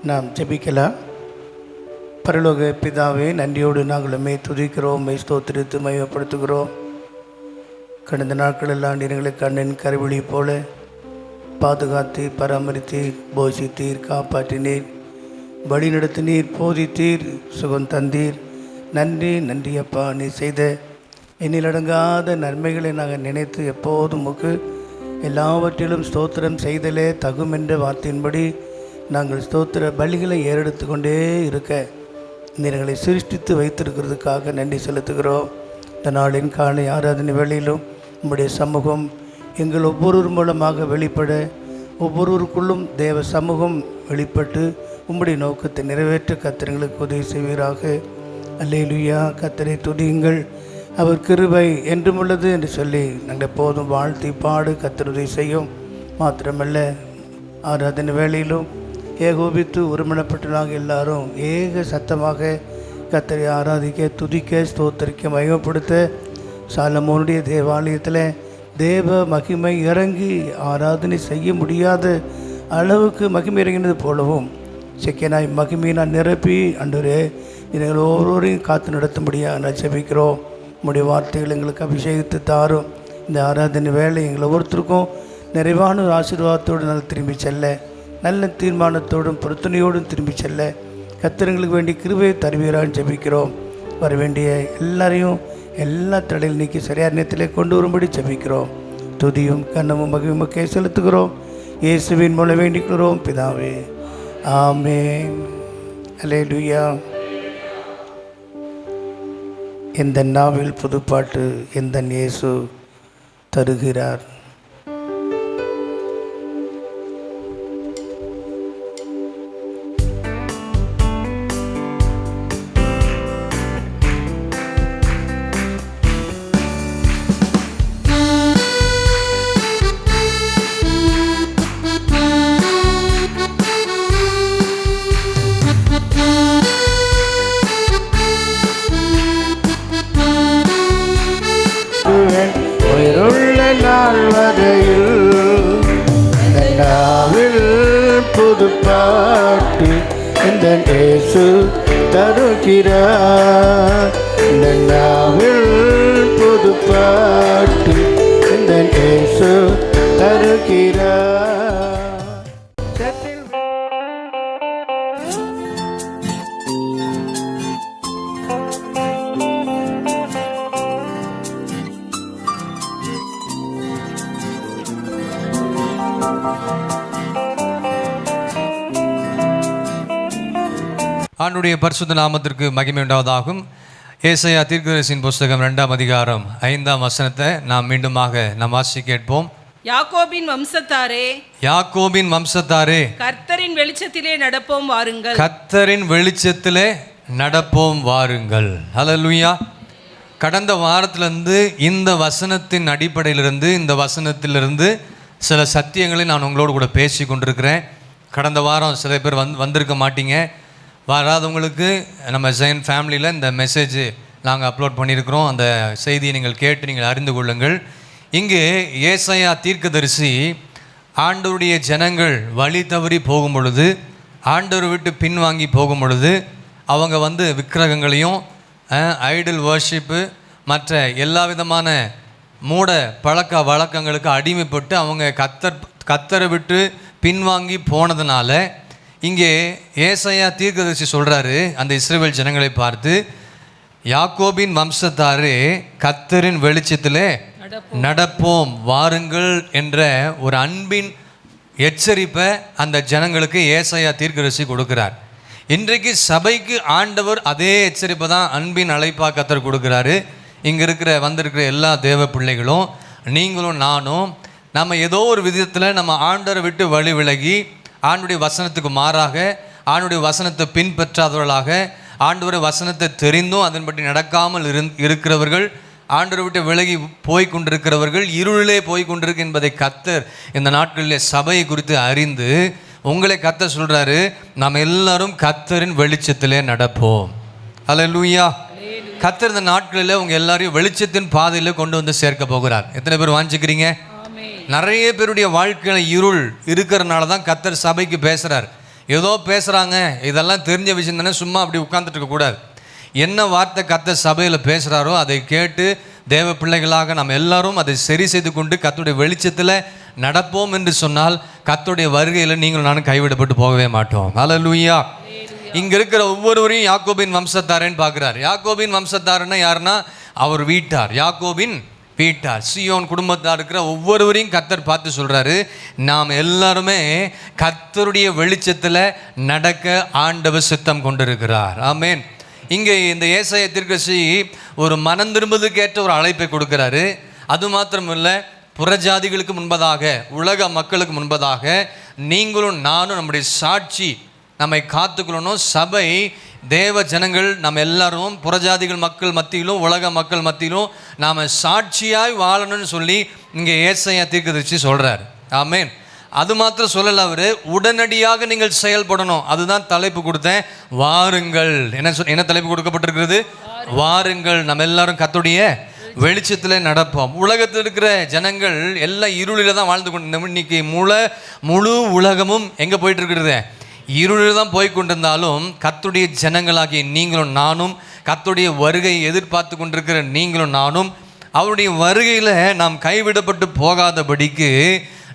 நாம் ஜெபிக்கலாம். பரலோக பிதாவே, நன்றியோடு நாங்கள் உம்மை துதிக்கிறோம், உம்மை ஸ்தோத்திரித்து மகிமைப்படுத்துகிறோம். கடந்த நாட்களெல்லாம் எங்களை கண்ணின் கருவிழி போல பாதுகாத்தீர், பராமரித்தீர், போஷித்தீர், காப்பாற்றினீர், வழி நடத்தினீர், போதித்தீர், சுகம் தந்தீர். நன்றி நன்றி அப்பா. நீ செய்த எண்ணிலடங்காத நன்மைகளை நாங்கள் நினைத்து எப்போதும் உமக்கு எல்லாவற்றிலும் ஸ்தோத்திரம் செய்தலே தகும் என்ற வார்த்தையின்படி நாங்கள் ஸ்தோத்திர பலிகளை ஏறெடுத்து கொண்டே இருக்க நீங்களை சிருஷ்டித்து வைத்திருக்கிறதுக்காக நன்றி செலுத்துகிறோம். இந்த நாளின் காலை ஆராதனை வேளையிலும் உம்முடைய சமூகம் எங்கள் ஒவ்வொருவர் மூலமாக வெளிப்பட, ஒவ்வொருவருக்குள்ளும் தேவ சமூகம் வெளிப்பட்டு உம்முடைய நோக்கத்தை நிறைவேற்ற கர்த்தர்களுக்கு உதவி செய்வீராக. அல்லேலூயா. கர்த்தரை துதியுங்கள், அவர் கிருபை என்றும் உள்ளது என்று சொல்லி நாங்கள் எப்போதும் வாழ்த்தி பாடு கர்த்தர் உதவி செய்யும். மாத்திரமல்ல, ஆராதனை வேளையிலும் ஏகோபித்து ஒருமனப்பட்டு நாங்கள் எல்லாரும் ஏக சத்தமாக கர்த்தரை ஆராதிக்க, துதிக்க, ஸ்தோத்தரிக்க, மகிமைப்படுத்த சாலமோனுடைய தேவாலயத்தில் தேவ மகிமை இறங்கி ஆராதனை செய்ய முடியாத அளவுக்கு மகிமை இறங்கினது போலவும் செக்கனாய் மகிமையினால் நிரப்பி அன்றுவரே நீங்கள் ஒவ்வொருவரையும் காத்து நடத்தும்படியாக நான் ஜெபிக்கிறோம். உம்முடைய வார்த்தைகள் எங்களுக்கு அபிஷேகித்து தாரும். இந்த ஆராதனை வேலை எங்களை ஒவ்வொருத்தருக்கும் நிறைவான ஒரு ஆசீர்வாதத்தோடு நாங்கள் திரும்பி செல்ல, நல்ல தீர்மானத்தோடும் பொருத்தனையோடும் திரும்பி செல்ல கர்த்தர்களுக்கு வேண்டிய கிருபையை தருவீரான்னு ஜெபிக்கிறோம். வர வேண்டிய எல்லாரையும் எல்லா தடையில் நீக்கி சரியான நேரத்திலே கொண்டு வரும்படி ஜெபிக்கிறோம். துதியும் கண்ணமும் மகிழ்வுமக்கே செலுத்துகிறோம். இயேசுவின் மூலம் வேண்டிக்கிறோம் பிதாவே, ஆமென். அல்லேலூயா. எந்த நாவில் புதுப்பாட்டு எந்த இயேசு தருகிறார். உயிருள்ள நாள் வரையில் நாவில் புதுப்பாட்டு இந்த இயேசு தருகிறார். இந்த நாவில் புதுப்பாட்டு இந்த இயேசு தருகிறார். ஆண்டுடைய பரிசுத்த நாமத்திற்கு மகிமை உண்டாவதாகும். ஏசாயா தீர்க்கதரிசியின் புஸ்தகம் 2ஆம் அதிகாரம் 5ஆம் வசனத்தை நாம் மீண்டுமாக நாம் வாசி கேட்போம். யாக்கோபின் வம்சத்தாரே, யாக்கோபின் வம்சத்தாரே, கர்த்தரின் வெளிச்சத்திலே நடப்போம் வாருங்கள். கர்த்தரின் வெளிச்சத்திலே நடப்போம் வாருங்கள். ஹல்லேலூயா. கடந்த வாரத்திலிருந்து இந்த வசனத்தின் அடிப்படையிலிருந்து, இந்த வசனத்திலிருந்து சில சத்தியங்களை நான் உங்களோடு கூட பேசி கொண்டிருக்கிறேன். கடந்த வாரம் சில பேர் வந்திருக்க மாட்டீங்க. வராதவங்களுக்கு நம்ம ஜெயின் ஃபேமிலியில் இந்த மெசேஜ் நாங்கள் அப்லோட் பண்ணியிருக்கிறோம். அந்த செய்தியை நீங்கள் கேட்டு நீங்கள் அறிந்து கொள்ளுங்கள். இங்கு ஏசாயா தீர்க்கதரிசி ஆண்டவருடைய ஜனங்கள் வழி தவறி போகும் பொழுது, ஆண்டவர் விட்டு பின்வாங்கி போகும் பொழுது, அவங்க விக்கிரகங்களையும் ஐடல் வர்ஷிப்பு மற்ற எல்லா விதமான மூட பழக்க வழக்கங்களுக்கு அடிமைப்பட்டு அவங்க கத்தரை விட்டு பின்வாங்கி போனதுனால இங்கே ஏசாயா தீர்க்கதரிசி சொல்கிறாரு அந்த இஸ்ரவேல் ஜனங்களை பார்த்து, யாக்கோபின் வம்சத்தாரே, கர்த்தரின் வெளிச்சத்திலே நடப்போம் வாருங்கள் என்ற ஒரு அன்பின் எச்சரிப்பை அந்த ஜனங்களுக்கு ஏசாயா தீர்க்கதரிசி கொடுக்கிறார். இன்றைக்கு சபைக்கு ஆண்டவர் அதே எச்சரிப்பை தான், அன்பின் அழைப்பாக கர்த்தர் கொடுக்குறாரு. இங்கே வந்திருக்கிற எல்லா தேவ பிள்ளைகளும், நீங்களும் நானும், நம்ம ஏதோ ஒரு விதத்தில் நம்ம ஆண்டவரை விட்டு வழி விலகி ஆண்டுடைய வசனத்துக்கு மாறாக, ஆண்டுடைய வசனத்தை பின்பற்றாதவர்களாக, ஆண்டவருடைய வசனத்தை தெரிந்தும் அதன்படி நடக்காமல் இருக்கிறவர்கள், ஆண்டவரை விட்டு விலகி போய் கொண்டிருக்கிறவர்கள், இருளிலே போய் கொண்டிருக்கு என்பதை கர்த்தர் இந்த நாட்களிலே சபையை குறித்து அறிந்து உங்களை கர்த்தர் சொல்கிறாரு, நாம் எல்லாரும் கர்த்தரின் வெளிச்சத்திலே நடப்போம். அல்லேலூயா. கர்த்தர் இந்த நாட்களில் உங்கள் எல்லாரையும் வெளிச்சத்தின் பாதையில் கொண்டு வந்து சேர்க்க போகிறார். எத்தனை பேர் வாஞ்சிக்கிறீங்க? நிறைய பேருடைய வாழ்க்கையில் இருள் இருக்கிறனால தான் கர்த்தர் சபைக்கு பேசுகிறார். ஏதோ பேசுகிறாங்க, இதெல்லாம் தெரிஞ்ச விஷயம் தானே, சும்மா அப்படி உட்கார்ந்துட்டு இருக்கக்கூடாது. என்ன வார்த்தை கர்த்தர் சபையில் பேசுகிறாரோ அதை கேட்டு தேவ பிள்ளைகளாக நம்ம எல்லாரும் அதை சரி செய்து கொண்டு கர்த்தருடைய வெளிச்சத்தில் நடப்போம் என்று சொன்னால் கர்த்தருடைய வருகையில் நீங்களும் நானும் கைவிடப்பட்டு போகவே மாட்டோம். ஹல்லேலூயா. இங்கே இருக்கிற ஒவ்வொருவரையும் யாக்கோபின் வம்சத்தாரன்னு பார்க்குறார். யாக்கோபின் வம்சத்தாருன்னா யாருன்னா அவர் வீட்டார், யாக்கோபின் வீட்டார், சீயோன் குடும்பத்தார் இருக்கிற ஒவ்வொருவரையும் கர்த்தர் பார்த்து சொல்கிறாரு, நாம் எல்லாருமே கர்த்தருடைய வெளிச்சத்தில் நடக்க ஆண்டவர் சித்தம் கொண்டிருக்கிறார். ஆமென். இங்கே இந்த ஏசாயா தீர்க்கதரிசி ஒரு மனம் திரும்புவதற்கு ஏற்ற ஒரு அழைப்பை கொடுக்கிறாரு. அது மாத்திரமில்லை, புறஜாதிகளுக்கு முன்பதாக, உலக மக்களுக்கு முன்பதாக நீங்களும் நானும் நம்முடைய சாட்சி நம்மை காத்துக்கொள்ளணும். சபை, தேவ ஜனங்கள், நம்ம எல்லாரும் புறஜாதிகள் மக்கள் மத்தியிலும் உலக மக்கள் மத்தியிலும் நாம் சாட்சியாய் வாழணும்னு சொல்லி இங்கே ஏசாயா தீர்க்கதரிசி சொல்கிறார். ஆமென். அது மாத்திரம் சொல்லலை, அவர் உடனடியாக நீங்கள் செயல்படணும். அதுதான் தலைப்பு கொடுத்தேன், வாருங்கள். என்ன தலைப்பு கொடுக்கப்பட்டிருக்கிறது? வாருங்கள், நம்ம எல்லாரும் கர்த்தருடைய வெளிச்சத்தில் நடப்போம். உலகத்தில் இருக்கிற ஜனங்கள் எல்லாம் இருளில் தான் வாழ்ந்து கொண்டு, இன்னைக்கு முழு உலகமும் எங்கே போயிட்டு இருக்கிறது? இருளில் தான் போய் கொண்டிருந்தாலும் கர்த்தருடைய ஜனங்களாகிய நீங்களும் நானும், கர்த்தருடைய வருகையை எதிர்பார்த்து கொண்டிருக்கிற நீங்களும் நானும், அவருடைய வருகையில் நாம் கைவிடப்பட்டு போகாதபடிக்கு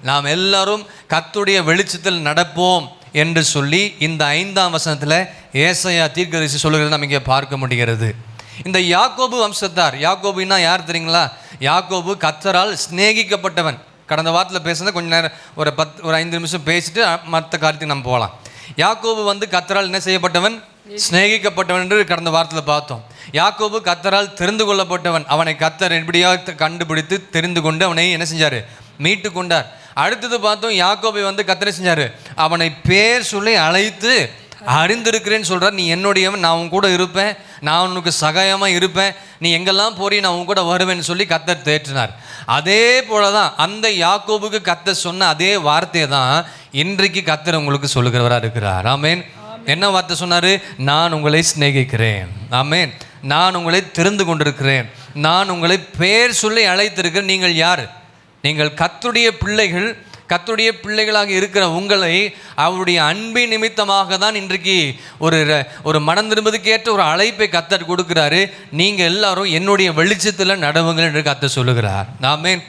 நாம் எல்லாரும் கர்த்தருடைய வெளிச்சத்தில் நடப்போம் என்று சொல்லி இந்த 5ஆம் வசனத்தில் ஏசாயா தீர்க்கதரிசி சொல்லுகிறது நம்ம இங்கே பார்க்க முடிகிறது. இந்த யாக்கோபு வம்சத்தார், யாக்கோபுன்னா யார் தெரியுங்களா? யாக்கோபு கர்த்தரால் சிநேகிக்கப்பட்டவன். கடந்த வாரத்தில் பேசுனதை கொஞ்சம் நேரம் ஒரு 5 நிமிஷம் பேசிட்டு மற்ற காரியத்துக்கு நம்ம போகலாம். யாக்கோபு கர்த்தரால் என்ன செய்யப்பட்டவன்? சிநேகிக்கப்பட்டவன் என்று கடந்த வாரத்தில் பார்த்தோம். யாக்கோபு கர்த்தரால் தெரிந்து கொள்ளப்பட்டவன். அவனை கர்த்தர் எப்படியாக கண்டுபிடித்து தெரிந்து கொண்டு அவனை என்ன செஞ்சார்? மீட்டு கொண்டார். அடுத்தது பார்த்தோம், யாக்கோபை கர்த்தர் செஞ்சார், அவனை பேர் சொல்லி அழைத்து அறிந்திருக்கிறேன்னு சொல்கிறார். நீ என்னுடையவன், நான் உன் கூட இருப்பேன், நான் உனக்கு சகாயமாக இருப்பேன், நீ எங்கெல்லாம் போறீ நான் உன் கூட வருவேன்னு சொல்லி கர்த்தர் தேற்றினார். அதே போல தான் அந்த யாக்கோபுக்கு கர்த்தர் சொன்ன அதே வார்த்தையை தான் இன்றைக்கு கர்த்தர் உங்களுக்கு சொல்லுகிறவராக இருக்கிறார். ஆமென். என்ன வார்த்தை சொன்னார்? நான் உங்களை சிநேகிக்கிறேன். ஆமென். நான் உங்களை தெரிந்து கொண்டிருக்கிறேன், நான் உங்களை பேர் சொல்லி அழைத்திருக்கிறேன். நீங்கள் யார்? நீங்கள் கர்த்தருடைய பிள்ளைகள். கர்த்தருடைய பிள்ளைகளாக இருக்கிற உங்களை அவருடைய அன்பின் நிமித்தமாக தான் இன்றைக்கு ஒரு மனம் திரும்புவதற்கு ஏற்ற ஒரு அழைப்பை கர்த்தர் கொடுக்கிறாரு. நீங்கள் எல்லாரும் என்னுடைய வெளிச்சத்தில் நடவுங்கள் என்று கர்த்தர் சொல்லுகிறார். ஆமென்.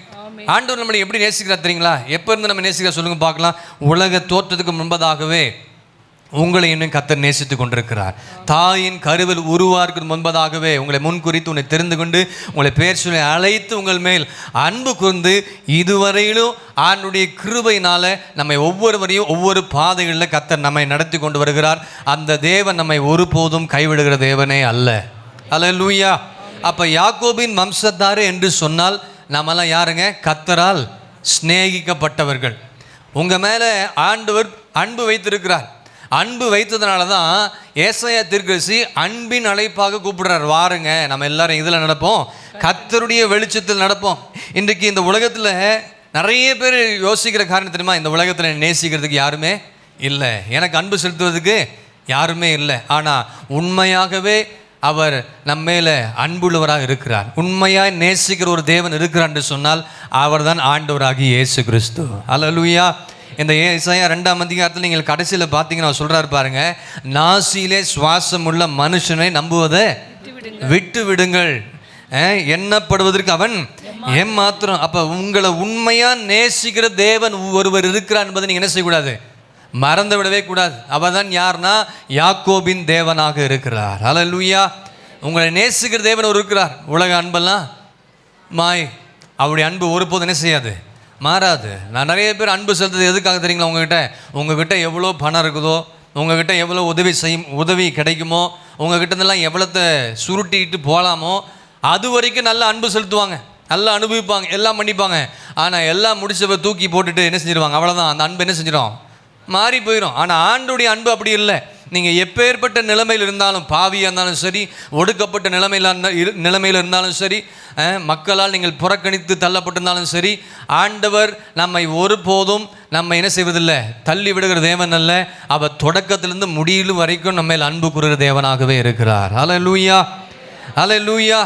ஆண்டவர் நம்மளை எப்படி நேசிக்கிறார் தெரியுங்களா? எப்போ இருந்து நம்ம நேசிக்கிறார் சொல்லுங்க பார்க்கலாம். உலக தோற்றத்துக்கு முன்பதாகவே உங்களை இன்னும் கர்த்தர் நேசித்து கொண்டிருக்கிறார். தாயின் கருவில் உருவாருக்கு முன்பதாகவே உங்களை முன்குறித்து உன்னை தெரிந்து கொண்டு உங்களை பேர் சொல்லி அழைத்து உங்கள் மேல் அன்பு கூர்ந்து இதுவரையிலும் ஆண்டுடைய கிருபையினால நம்மை ஒவ்வொருவரையும் ஒவ்வொரு பாதைகளில் கர்த்தர் நம்மை நடத்தி கொண்டு வருகிறார். அந்த தேவன் நம்மை ஒருபோதும் கைவிடுகிற தேவனே அல்ல. அல்லேலூயா. அப்போ யாக்கோபின் வம்சத்தார் என்று சொன்னால் நம்மெல்லாம் யாருங்க? கர்த்தரால் சிநேகிக்கப்பட்டவர்கள். உங்கள் மேலே ஆண்டவர் அன்பு வைத்திருக்கிறார். அன்பு வைத்ததுனால தான் ஏசாயா தீர்க்கதரிசி அன்பின் அழைப்பாக கூப்பிடுறார். வாருங்க, நம்ம எல்லாரும் இதில் நடப்போம், கர்த்தருடைய வெளிச்சத்தில் நடப்போம். இன்றைக்கு இந்த உலகத்தில் நிறைய பேர் யோசிக்கிற காரணம் தெரியுமா? இந்த உலகத்தில் நேசிக்கிறதுக்கு யாருமே இல்லை, எனக்கு அன்பு செலுத்துவதுக்கு யாருமே இல்லை. ஆனால் உண்மையாகவே அவர் நம்ம மேலே அன்புள்ளவராக இருக்கிறார். உண்மையாக நேசிக்கிற ஒரு தேவன் இருக்கிறார் என்று சொன்னால் அவர் தான் ஆண்டவராகி இயேசு கிறிஸ்து. அல்லேலூயா. இந்த ஏசாயா 2ஆம் அதிகாரத்தில் நீங்கள் கடைசியில் பார்த்தீங்கன்னா சொல்கிறாரு பாருங்க, நாசியிலே சுவாசம் உள்ள மனுஷனை நம்புவதை விட்டு விடுங்கள், எண்ணப்படுவதற்கு அவன் ஏமாத்திரம். அப்போ உங்களை உண்மையாக நேசிக்கிற தேவன் ஒருவர் இருக்கிறார் என்பதை நீங்கள் என்ன செய்யக்கூடாது? மறந்து விடவே கூடாது. அவர் தான் யார்னா யாக்கோபின் தேவனாக இருக்கிறார். அல்லேலூயா. உங்களை நேசிக்கிற தேவன் ஒரு இருக்கிறார். உலக அன்பெல்லாம் மாய், அவருடைய அன்பு ஒருபோதும் என்ன செய்யாது? மாறாது. நான் நிறைய பேர் அன்பு செலுத்துறது எதுக்காக தெரியுங்களா? உங்ககிட்ட எவ்வளோ பணம் இருக்குதோ, உங்ககிட்ட எவ்வளோ உதவி கிடைக்குமோ, உங்ககிட்ட இருந்தெல்லாம் எவ்வளோத்தை சுருட்டிட்டு போகலாமோ அது வரைக்கும் நல்லா அன்பு செலுத்துவாங்க, நல்லா அனுபவிப்பாங்க, எல்லாம் பண்ணிப்பாங்க. ஆனால் எல்லாம் முடிச்சவ தூக்கி போட்டுட்டு என்ன செஞ்சிருவாங்க? அவ்வளோதான், அந்த அன்பு என்ன செஞ்சிடும்? மாறி போயிடும். ஆனால் ஆண்டுடைய அன்பு அப்படி இல்லை. நீங்கள் எப்பேற்பட்ட நிலைமையில் இருந்தாலும், பாவியாக இருந்தாலும் சரி, ஒடுக்கப்பட்ட நிலைமையில் இருந்தாலும் சரி, மக்களால் நீங்கள் புறக்கணித்து தள்ளப்பட்டிருந்தாலும் சரி, ஆண்டவர் நம்மை ஒருபோதும் நம்ம என்ன செய்வதில்லை, தள்ளி விடுகிற தேவன் அல்ல. அவர் தொடக்கத்திலிருந்து முடியிலும் வரைக்கும் நம்ம மேல் அன்பு கூறுகிற தேவனாகவே இருக்கிறார். அல்லேலூயா, அல்லேலூயா.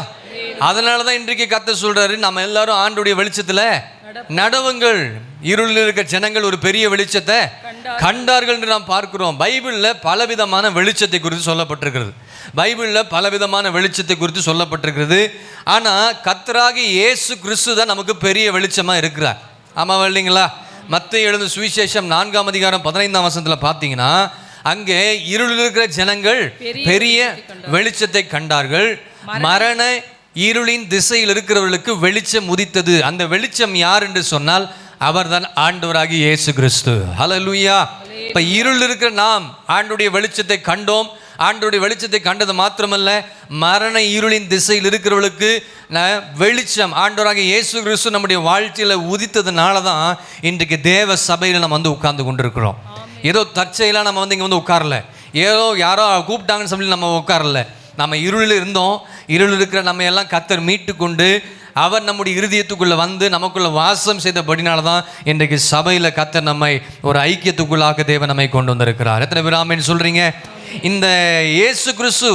அதனால தான் இன்றைக்கு கர்த்தர் சொல்றாரு, நம்ம எல்லாரும் ஆண்டுடைய வெளிச்சத்தில் நடவுங்கள். இருளில் இருக்க ஜனங்கள் ஒரு பெரிய வெளிச்சத்தை கண்டார்கள் என்று நாம் பார்க்கிறோம். பைபிளில் பலவிதமான வெளிச்சத்தை குறித்து சொல்லப்பட்டிருக்கிறது. பைபிளில் பலவிதமான வெளிச்சத்தை குறித்து சொல்லப்பட்டிருக்கிறது. ஆனால் கர்த்தராகிய இயேசு கிறிஸ்து தான் நமக்கு பெரிய வெளிச்சமாக இருக்கிறார். ஆமாம் இல்லைங்களா? மத்தேயு எழுதின சுவிசேஷம் 4ஆம் அதிகாரம் 15ஆம் வசனத்தில் பார்த்தீங்கன்னா, அங்கே இருளில் இருக்கிற ஜனங்கள் பெரிய வெளிச்சத்தை கண்டார்கள், மரண இருளின் திசையில் இருக்கிறவர்களுக்கு வெளிச்சம் உதித்தது. அந்த வெளிச்சம் யார் என்று சொன்னால் அவர்தான் ஆண்டவராகிய இயேசு கிறிஸ்து. ஹல்லேலூயா. இப்ப இருள் இருக்கிற நாம் ஆண்டவருடைய வெளிச்சத்தை கண்டோம். ஆண்டவருடைய வெளிச்சத்தை கண்டது மாத்திரமல்ல, மரண இருளின் திசையில் இருக்கிறவர்களுக்கு வெளிச்சம் ஆண்டவராகிய இயேசு கிறிஸ்து நம்முடைய வாழ்க்கையில உதித்ததுனால தான் இன்றைக்கு தேவ சபையில் நம்ம வந்து உட்கார்ந்து கொண்டிருக்கிறோம். ஏதோ தற்செயலாக நம்ம வந்து இங்கே வந்து உட்காரல, ஏதோ யாரோ கூப்பிட்டாங்கன்னு சொல்லி நம்ம உட்காரல. நம்ம இருளில் இருந்தோம். இருள் இருக்கிற நம்ம எல்லாம் கர்த்தர் மீட்டு கொண்டு அவர் நம்முடைய இருதயத்துக்குள்ளே வந்து நமக்குள்ள வாசம் செய்தபடினால தான் இன்றைக்கு சபையில் கர்த்தர் நம்மை ஒரு ஐக்கியத்துக்குள்ளாக தேவன் நம்மை கொண்டு வந்திருக்கிறார். எத்தனை பேர் ஆமென் சொல்கிறீங்க? இந்த இயேசு கிறிஸ்து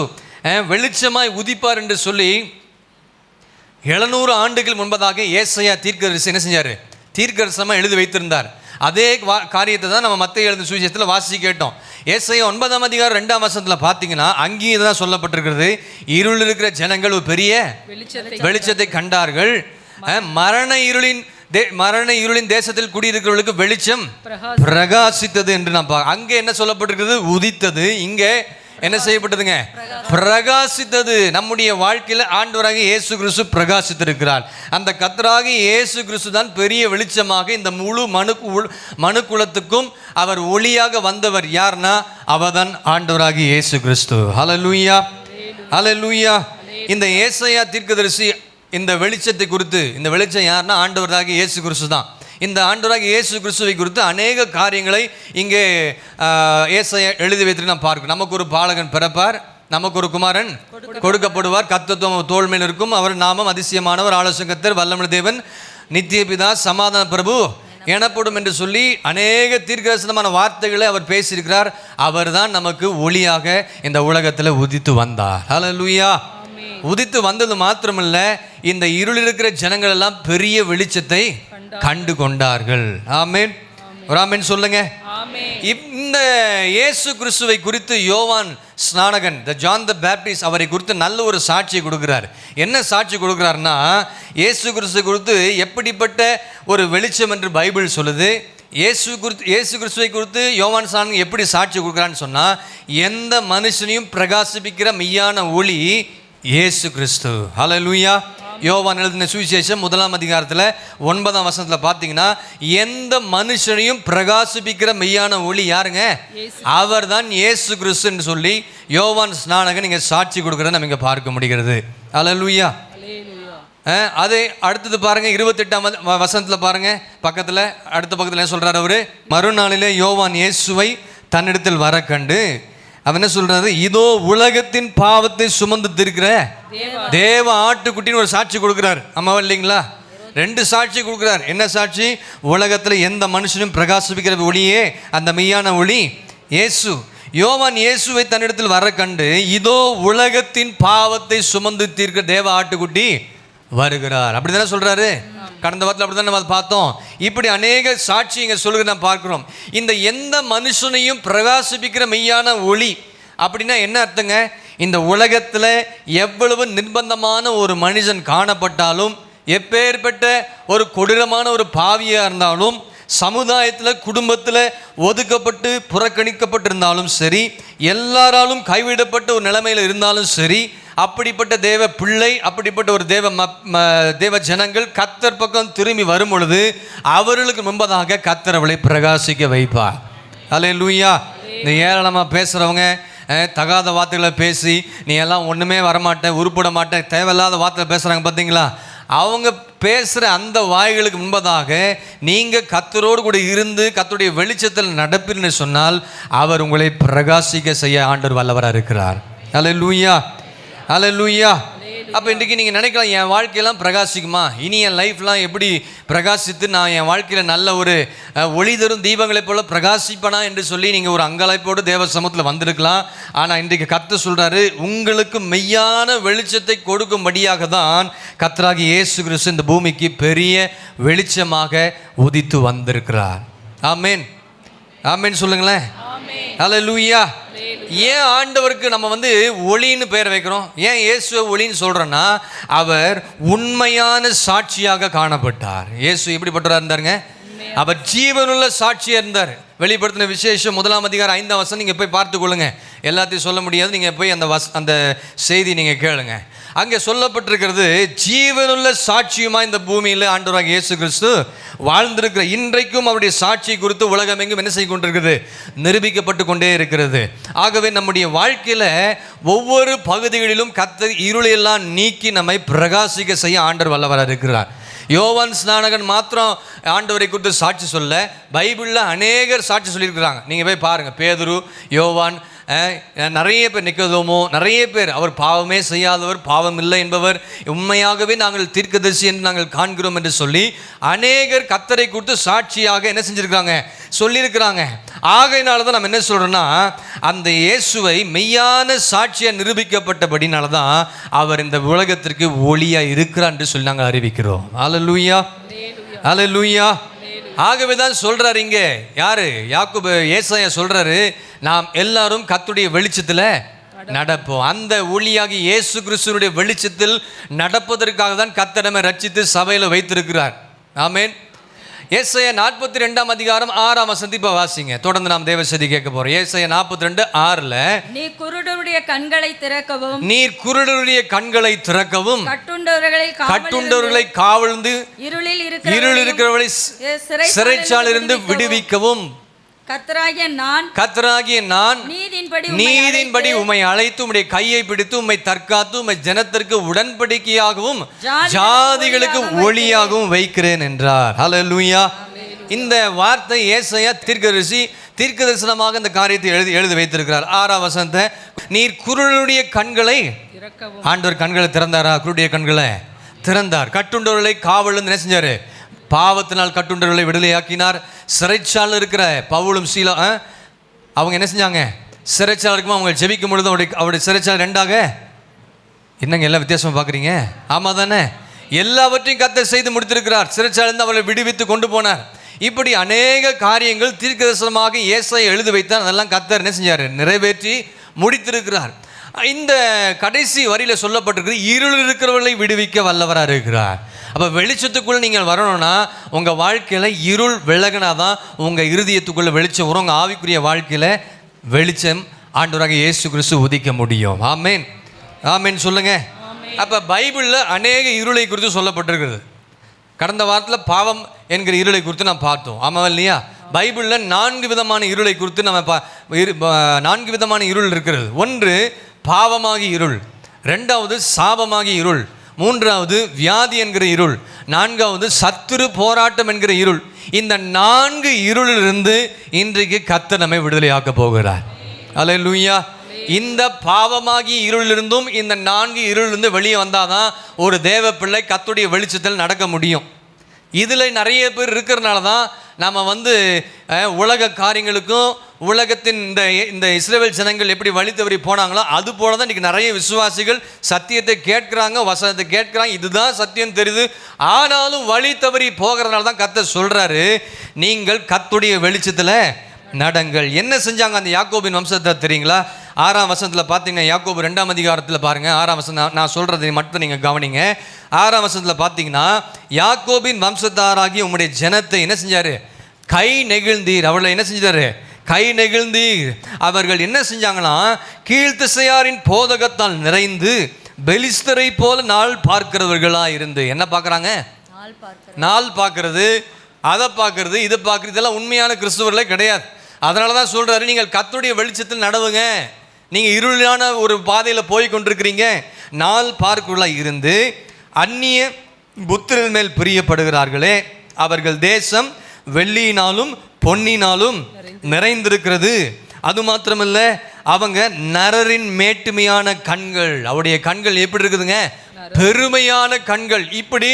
வெளிச்சமாய் உதிப்பார் என்று சொல்லி 700 ஆண்டுகள் முன்பதாக ஏசாயா தீர்க்கதரிசி என்ன செஞ்சார்? தீர்க்கதரிசனமாக எழுதி வைத்திருந்தார். அதே காரியத்தை தான் நம்ம மத்தேயு எழுதின சுவிசேஷத்தில் வாசி கேட்டோம். ஏசாயா 9ஆம் அதிகாரம் 2ஆம் வசனத்தில் பார்த்தீங்கன்னா அங்கேயும் தான் சொல்லப்பட்டிருக்கிறது, இருள் இருக்கிற ஜனங்கள் ஒரு பெரிய வெளிச்சத்தை கண்டார்கள், மரண இருளின் தேசத்தில் குடியிருக்கிறவர்களுக்கு வெளிச்சம் பிரகாசித்தது என்று நான் அங்கே என்ன சொல்லப்பட்டிருக்கிறது? உதித்தது. இங்கே என்ன செய்யப்பட்டதுங்க? பிரகாசித்தது. நம்முடைய வாழ்க்கையில் ஆண்டவராகிய இயேசு கிறிஸ்து பிரகாசித்திருக்கிறார். அந்த கர்த்தராகிய இயேசு கிறிஸ்து தான் பெரிய வெளிச்சமாக இந்த முழு மனுக்குலத்துக்கும் அவர் ஒளியாக வந்தவர். யார்னா அவர்தான் ஆண்டவராகிய இயேசு கிறிஸ்து. ஹல்லேலூயா, ஹல்லேலூயா. இந்த ஏசாயா தீர்க்கதரிசி இந்த வெளிச்சத்தை குறித்து, இந்த வெளிச்சம் யாருன்னா ஆண்டவராகிய இயேசு கிறிஸ்து தான். இந்த ஆண்டவராகிய இயேசு கிறிஸ்துவை குறித்து அநேக காரியங்களை இங்கே ஏசாயா எழுதி வைத்து நாம் பார்க்கிறோம். நமக்கு ஒரு பாலகன் பிறப்பார், நமக்கு ஒரு குமாரன் கொடுக்கப்படுவார், கர்த்தத்துவம் தோள் மேல் இருக்கும், அவர் நாமம் அதிசயமானவர், ஆலோசனை கர்த்தர், வல்லமையுள்ள தேவன், நித்திய பிதா, சமாதான பிரபு எனப்படும் என்று சொல்லி அநேக தீர்க்கதரிசனமான வார்த்தைகளை அவர் பேசியிருக்கிறார். அவர் தான் நமக்கு ஒளியாக இந்த உலகத்தில் உதித்து வந்தார். ஹல்லேலூயா. உதித்து வந்தது மாத்திரமல்ல, இந்த இருளில் இருக்கிற ஜனங்கள் எல்லாம் பெரிய வெளிச்சத்தை கண்டு கொண்டார்கள். ஆமென். ஒரு ஆமென் சொல்லுங்க. இந்த இயேசு கிறிஸ்துவை குறித்து யோவான் ஸ்நானகன், ஜான் த பேப்டிஸ்ட், அவரை குறித்து நல்ல ஒரு சாட்சியை கொடுக்கிறார். என்ன சாட்சி கொடுக்கிறார்னா, இயேசு கிறிஸ்து குறித்து எப்படிப்பட்ட ஒரு வெளிச்சம் என்று பைபிள் சொல்லுது. இயேசு கிறிஸ்துவை குறித்து யோவான் ஸ்நானகன் எப்படி சாட்சி கொடுக்குறான்னு சொன்னால், எந்த மனுஷனையும் பிரகாசிப்பிக்கிற மெய்யான ஒளி இயேசு கிறிஸ்து. ஹல்லேலூயா. யோவான் எழுதின சுவிசேஷம் 1ஆம் அதிகாரத்தில் 9ஆம் வசனத்தில் பார்த்தீங்கன்னா, எந்த மனுஷனையும் பிரகாசிப்பிக்கிற மெய்யான ஒளி யாருங்க? அவர் தான் இயேசு கிறிஸ்துன்னு சொல்லி யோவான் ஸ்நானகன் இங்கே சாட்சி கொடுக்குறத நம்ம இங்கே பார்க்க முடிகிறது. ஹல்லேலூயா. அதே அடுத்தது பாருங்க, 28ஆம் வசனத்தில் பாருங்க, பக்கத்தில் அடுத்த பக்கத்தில் என்ன சொல்றாரு அவரு? மறுநாளிலே யோவான் இயேசுவை தன்னிடத்தில் வர கண்டு அவன் என்ன சொல்றாரு? இதோ உலகத்தின் பாவத்தை சுமந்து இருக்கிற தேவ ஆட்டுக்குட்டின்னு ஒரு சாட்சி கொடுக்கிறார். ஆமாவா இல்லைங்களா? 2 சாட்சி கொடுக்கிறார். என்ன சாட்சி? உலகத்தில் எந்த மனுஷனும் பிரகாசிக்கிற ஒளியே அந்த மெய்யான ஒளி இயேசு. யோவான் இயேசுவை தன்னிடத்தில் வர கண்டு, இதோ உலகத்தின் பாவத்தை சுமந்து தீர்க்க தேவ ஆட்டுக்குட்டி வருகிறார். அப்படி தானே சொல்றாரு. கடந்த வாரத்தில் அப்படி தான் நம்ம பார்த்தோம். இப்படி அநேக சாட்சி இங்கே சொல்லுங்க நான் பார்க்குறோம். இந்த எந்த மனுஷனையும் பிரகாசிப்பிக்கிற மெய்யான ஒளி அப்படின்னா என்ன அர்த்தங்க? இந்த உலகத்தில் எவ்வளவு நிர்பந்தமான ஒரு மனுஷன் காணப்பட்டாலும், எப்பேற்பட்ட ஒரு கொடூரமான ஒரு பாவியாக இருந்தாலும், சமுதாயத்தில் குடும்பத்தில் ஒதுக்கப்பட்டு புறக்கணிக்கப்பட்டிருந்தாலும் சரி, எல்லாராலும் கைவிடப்பட்ட ஒரு நிலைமையில் இருந்தாலும் சரி, அப்படிப்பட்ட தேவ பிள்ளை, அப்படிப்பட்ட ஒரு தேவ ஜனங்கள் கர்த்தர் பக்கம் திரும்பி வரும் பொழுது அவர்களுக்கு முன்பதாக கர்த்தர் அவளை பிரகாசிக்க வைப்பார். ஹல்லேலூயா. இந்த ஏராளமாக பேசுகிறவங்க, தகாத வார்த்தைகளை பேசி நீ எல்லாம் ஒன்றுமே வரமாட்டேன், உருப்பட மாட்டேன், தேவையில்லாத வார்த்தை பேசுகிறாங்க பார்த்தீங்களா? அவங்க பேசுகிற அந்த வாய்களுக்கு முன்பதாக நீங்கள் கர்த்தரோடு கூட இருந்து கர்த்தருடைய வெளிச்சத்தில் நடப்பீர்னு சொன்னால் அவர் உங்களை பிரகாசிக்க செய்ய ஆண்டவர் வல்லவராக இருக்கிறார். ஹல்லேலூயா, ஹல்லேலூயா. அப்போ இன்றைக்கி நீங்கள் நினைக்கலாம், என் வாழ்க்கையெல்லாம் பிரகாசிக்குமா, இனி என் லைஃப்லாம் எப்படி பிரகாசித்து நான் என் வாழ்க்கையில் நல்ல ஒரு ஒளி தரும் தீபங்களைப் போல பிரகாசிப்பனா என்று சொல்லி நீங்கள் ஒரு அங்கலாய்ப்போடு தேவ சமூகத்தில் வந்திருக்கலாம். ஆனால் இன்றைக்கு கர்த்தர் சொல்கிறாரு, உங்களுக்கு மெய்யான வெளிச்சத்தை கொடுக்கும்படியாக தான் கர்த்தராகிய இயேசு கிறிஸ்து இந்த பூமிக்கு பெரிய வெளிச்சமாக உதித்து வந்திருக்கிறார். ஆமென். ஆமென் சொல்லுங்களேன். ஹல்லேலூயா. ஏன் ஆண்டவருக்கு நம்ம ஒளின்னு பெயர் வைக்கிறோம்? ஏன் இயேசுவை ஒளின்னு சொல்கிறோன்னா, அவர் உண்மையான சாட்சியாக காணப்பட்டார். இயேசு எப்படிப்பட்டவராக இருந்தாருங்க? அவர் ஜீவனுள்ள சாட்சியாக இருந்தார். வெளிப்படுத்தின விசேஷம் 1 அதிகாரம் 5 வசனம் நீங்கள் போய் பார்த்துக்கொள்ளுங்க. எல்லாத்தையும் சொல்ல முடியாது, நீங்கள் போய் அந்த செய்தி நீங்கள் கேளுங்க. அங்கே சொல்லப்பட்டிருக்கிறது, ஜீவனுள்ள சாட்சியுமா இந்த பூமியில் ஆண்டவராகிய இயேசு கிறிஸ்து வாழ்ந்திருக்கிற இன்றைக்கும் அவருடைய சாட்சி குறித்து உலகமெங்கும் என்ன செய்து கொண்டிருக்கிறது? நிரூபிக்கப்பட்டு கொண்டே இருக்கிறது. ஆகவே நம்முடைய வாழ்க்கையில் ஒவ்வொரு பகுதிகளிலும் கர்த்தர் இருளையெல்லாம் நீக்கி நம்மை பிரகாசிக்க செய்ய ஆண்டவர் வல்லவராக இருக்கிறார். யோவான் ஸ்நானகன் மாத்திரம் ஆண்டவரை குறித்து சாட்சி சொல்ல, பைபிளில் அநேகர் சாட்சி சொல்லியிருக்கிறாங்க. நீங்கள் போய் பாருங்கள், பேதுரு, யோவான், நிறைய பேர், நிக்கோதேமு, நிறைய பேர் அவர் பாவமே செய்யாதவர், பாவம் இல்லை என்பவர், உண்மையாகவே நாங்கள் தீர்க்கதரிசி என்று நாங்கள் காண்கிறோம் என்று சொல்லி அநேகர் கர்த்தரை குறித்து சாட்சியாக என்ன செஞ்சுருக்கிறாங்க? சொல்லியிருக்கிறாங்க. ஆகையினால தான் நம்ம என்ன சொல்கிறோன்னா, அந்த இயேசுவை மெய்யான சாட்சியாக நிரூபிக்கப்பட்டபடினால தான் அவர் இந்த உலகத்திற்கு ஒளியாக இருக்கிறார் என்று சொல்லி நாங்கள் அறிவிக்கிறோம். அல்லேலூயா, அல்லேலூயா. ஆகவே தான் சொல்கிறார் இங்கே யார்? யாக்கோபு, ஏசாயா சொல்கிறாரு, நாம் எல்லாரும் கர்த்தருடைய வெளிச்சத்தில் நடப்போம். அந்த ஒளியாகி இயேசு கிறிஸ்துவினுடைய வெளிச்சத்தில் நடப்பதற்காக தான் கர்த்தர் நம்மை ரட்சித்து சபையில் வைத்திருக்கிறார். ஆமென். ஏசாயா 42 அதிகாரம் 6 வசனத்தை இப்போ வாசிங்க. தொடர்ந்து நாம் தேவ செய்தி கேட்க போறோம். ஏசாயா 42:6 நீ குருடருடைய கண்களை திறக்கவும், நீர் குருடருடைய கண்களை திறக்கவும், கட்டுண்டவர்களை காவல்ந்து இருளில் இருக்கிறவர்களை சிறைச்சாலிருந்து விடுவிக்கவும், கர்த்தராகிய நான் நீதின்படி உம்மை அழைத்து உம்முடைய கையை பிடித்து உம்மை தற்காத்து உம்மை ஜனத்திற்கு உடன்படிக்கையாகவும் ஜாதிகளுக்கு ஒளியாகவும் வைக்கிறேன் என்றார். ஹல்லேலூயா. இந்த வார்த்தை ஏசாயா தீர்க்கதரிசனமாக இந்த காரியத்தை எழுதி வைத்திருக்கிறார். 6 வசனத்தை, நீர் குருடருடைய கண்களை, ஆண்டவர் கண்களை திறந்தாரா? குருடைய கண்களை திறந்தார். கட்டுண்டவர்களை காவல் என்ன செஞ்சாரு? பாவத்தினால் கட்டுண்டவர்களை விடுதலையாக்கினார். சிறைச்சாலை இருக்கிற பவுலும் சீலா அவங்க என்ன செஞ்சாங்க? சிறைச்சாலை இருக்குமா அவங்க ஜெபிக்கும் பொழுது அவருடைய சிறைச்சாலை 2ஆக என்னங்க எல்லாம் வித்தியாசமாக பார்க்குறீங்க? ஆமாம் தானே? எல்லாவற்றையும் கர்த்தர் செய்து முடித்திருக்கிறார். சிறைச்சாலைந்து அவளை விடுவித்து கொண்டு போனார். இப்படி அநேக காரியங்கள் தீர்க்கதரிசனமாக ஏசாயா எழுதி வைத்தார். அதெல்லாம் கர்த்தர் என்ன செஞ்சார்? நிறைவேற்றி முடித்திருக்கிறார். இந்த கடைசி வரியில் சொல்லப்பட்டிருக்கிறது, இருள் இருக்கிறவர்களை விடுவிக்க வல்லவராக இருக்கிறார். அப்போ வெளிச்சத்துக்குள்ளே நீங்கள் வரணும்னா உங்கள் வாழ்க்கையில் இருள் விலகினாதான் உங்கள் இருதயத்துக்குள்ளே வெளிச்சம் வரும். உங்கள் ஆவிக்குரிய வாழ்க்கையில் வெளிச்சம் ஆண்டவராக இயேசு கிறிஸ்து உதிக்க முடியும். ஆமேன், ஆமேன் சொல்லுங்க. அப்போ பைபிளில் அநேக இருளை குறித்து சொல்லப்பட்டிருக்கிறது. கடந்த வாரத்தில் பாவம் என்கிற இருளை குறித்து நாம் பார்த்தோம். ஆமாம் இல்லையா? பைபிளில் 4 விதமான இருளை குறித்து நம்ம 4 விதமான இருள் இருக்கிறது. ஒன்று பாவமாகி இருள், 2வது சாபமாகி இருள், 3வது வியாதி என்கிற இருள், 4வது சத்துரு போராட்டம் என்கிற இருள். இந்த 4 இருளிலிருந்து இன்றைக்கு கர்த்தர் நம்மை விடுதலையாக்க போகிறார். அல்லேலூயா. இந்த பாவமாகி இருளிலிருந்தும் இந்த 4 இருளிலிருந்து வெளியே வந்தாதான் ஒரு தேவ பிள்ளை கர்த்தருடைய வெளிச்சத்தில் நடக்க முடியும். இதில் நிறைய பேர் இருக்கிறனால தான் நம்ம உலக காரியங்களுக்கும் உலகத்தின் இந்த இஸ்ரவேல் ஜனங்கள் எப்படி வழி தவறி போனாங்களோ அது போல தான் இன்றைக்கி நிறைய விசுவாசிகள் சத்தியத்தை கேட்குறாங்க, வசனத்தை கேட்குறாங்க, இதுதான் சத்தியம் தெரியுது. ஆனாலும் வழி தவறி போகிறதுனால தான் கர்த்தர் சொல்கிறாரு, நீங்கள் கர்த்தருடைய வெளிச்சத்தில் நடங்கள். என்ன செஞ்சாங்க அந்த யாக்கோபின் வம்சத்தை தெரியுங்களா? 6ஆம் வசனத்தில் பார்த்தீங்கன்னா, யாக்கோபு 2ஆம் அதிகாரத்தில் பாருங்கள், 6ஆம் வசனம் நான் சொல்கிறதை மட்டும் நீங்கள் கவனிங்க. 6ஆம் வசனத்தில் பார்த்தீங்கன்னா, யாக்கோபின் வம்சத்தாராகி உம்முடைய ஜனத்தை என்ன செஞ்சார்? கை நெகிழ்ந்தீர். அவளை என்ன செஞ்சார்? கை நெகிழ்ந்தீர். அவர்கள் என்ன செஞ்சாங்கன்னா, கீழ்த்திசையாரின் போதகத்தால் நிறைந்து பெலிஸ்தரை போல நாள் பார்க்கிறவர்களாக இருந்து என்ன பார்க்குறாங்க? நாள் பார்க்கறது, அதை பார்க்கறது, இதை பார்க்கறது, இதெல்லாம் உண்மையான கிறிஸ்துவர்களே கிடையாது. அதனால தான் சொல்கிறாரு, நீங்கள் கர்த்தருடைய வெளிச்சத்தில் நடவுங்க. நீங்கள் இருளான ஒரு பாதையில் போய் கொண்டிருக்கிறீங்க. நாள் பார்க்கலாக இருந்து அந்நிய புத்திரன் மேல் பிரியப்படுகிறார்களே, அவர்கள் தேசம் வெள்ளியினாலும் பொன்னினாலும் நிறைந்திருக்கிறது. அது மாத்திரமல்ல, அவங்க நரரின் மேட்டுமையான கண்கள். அவருடைய கண்கள் எப்படி இருக்குதுங்க? பெருமையான கண்கள். இப்படி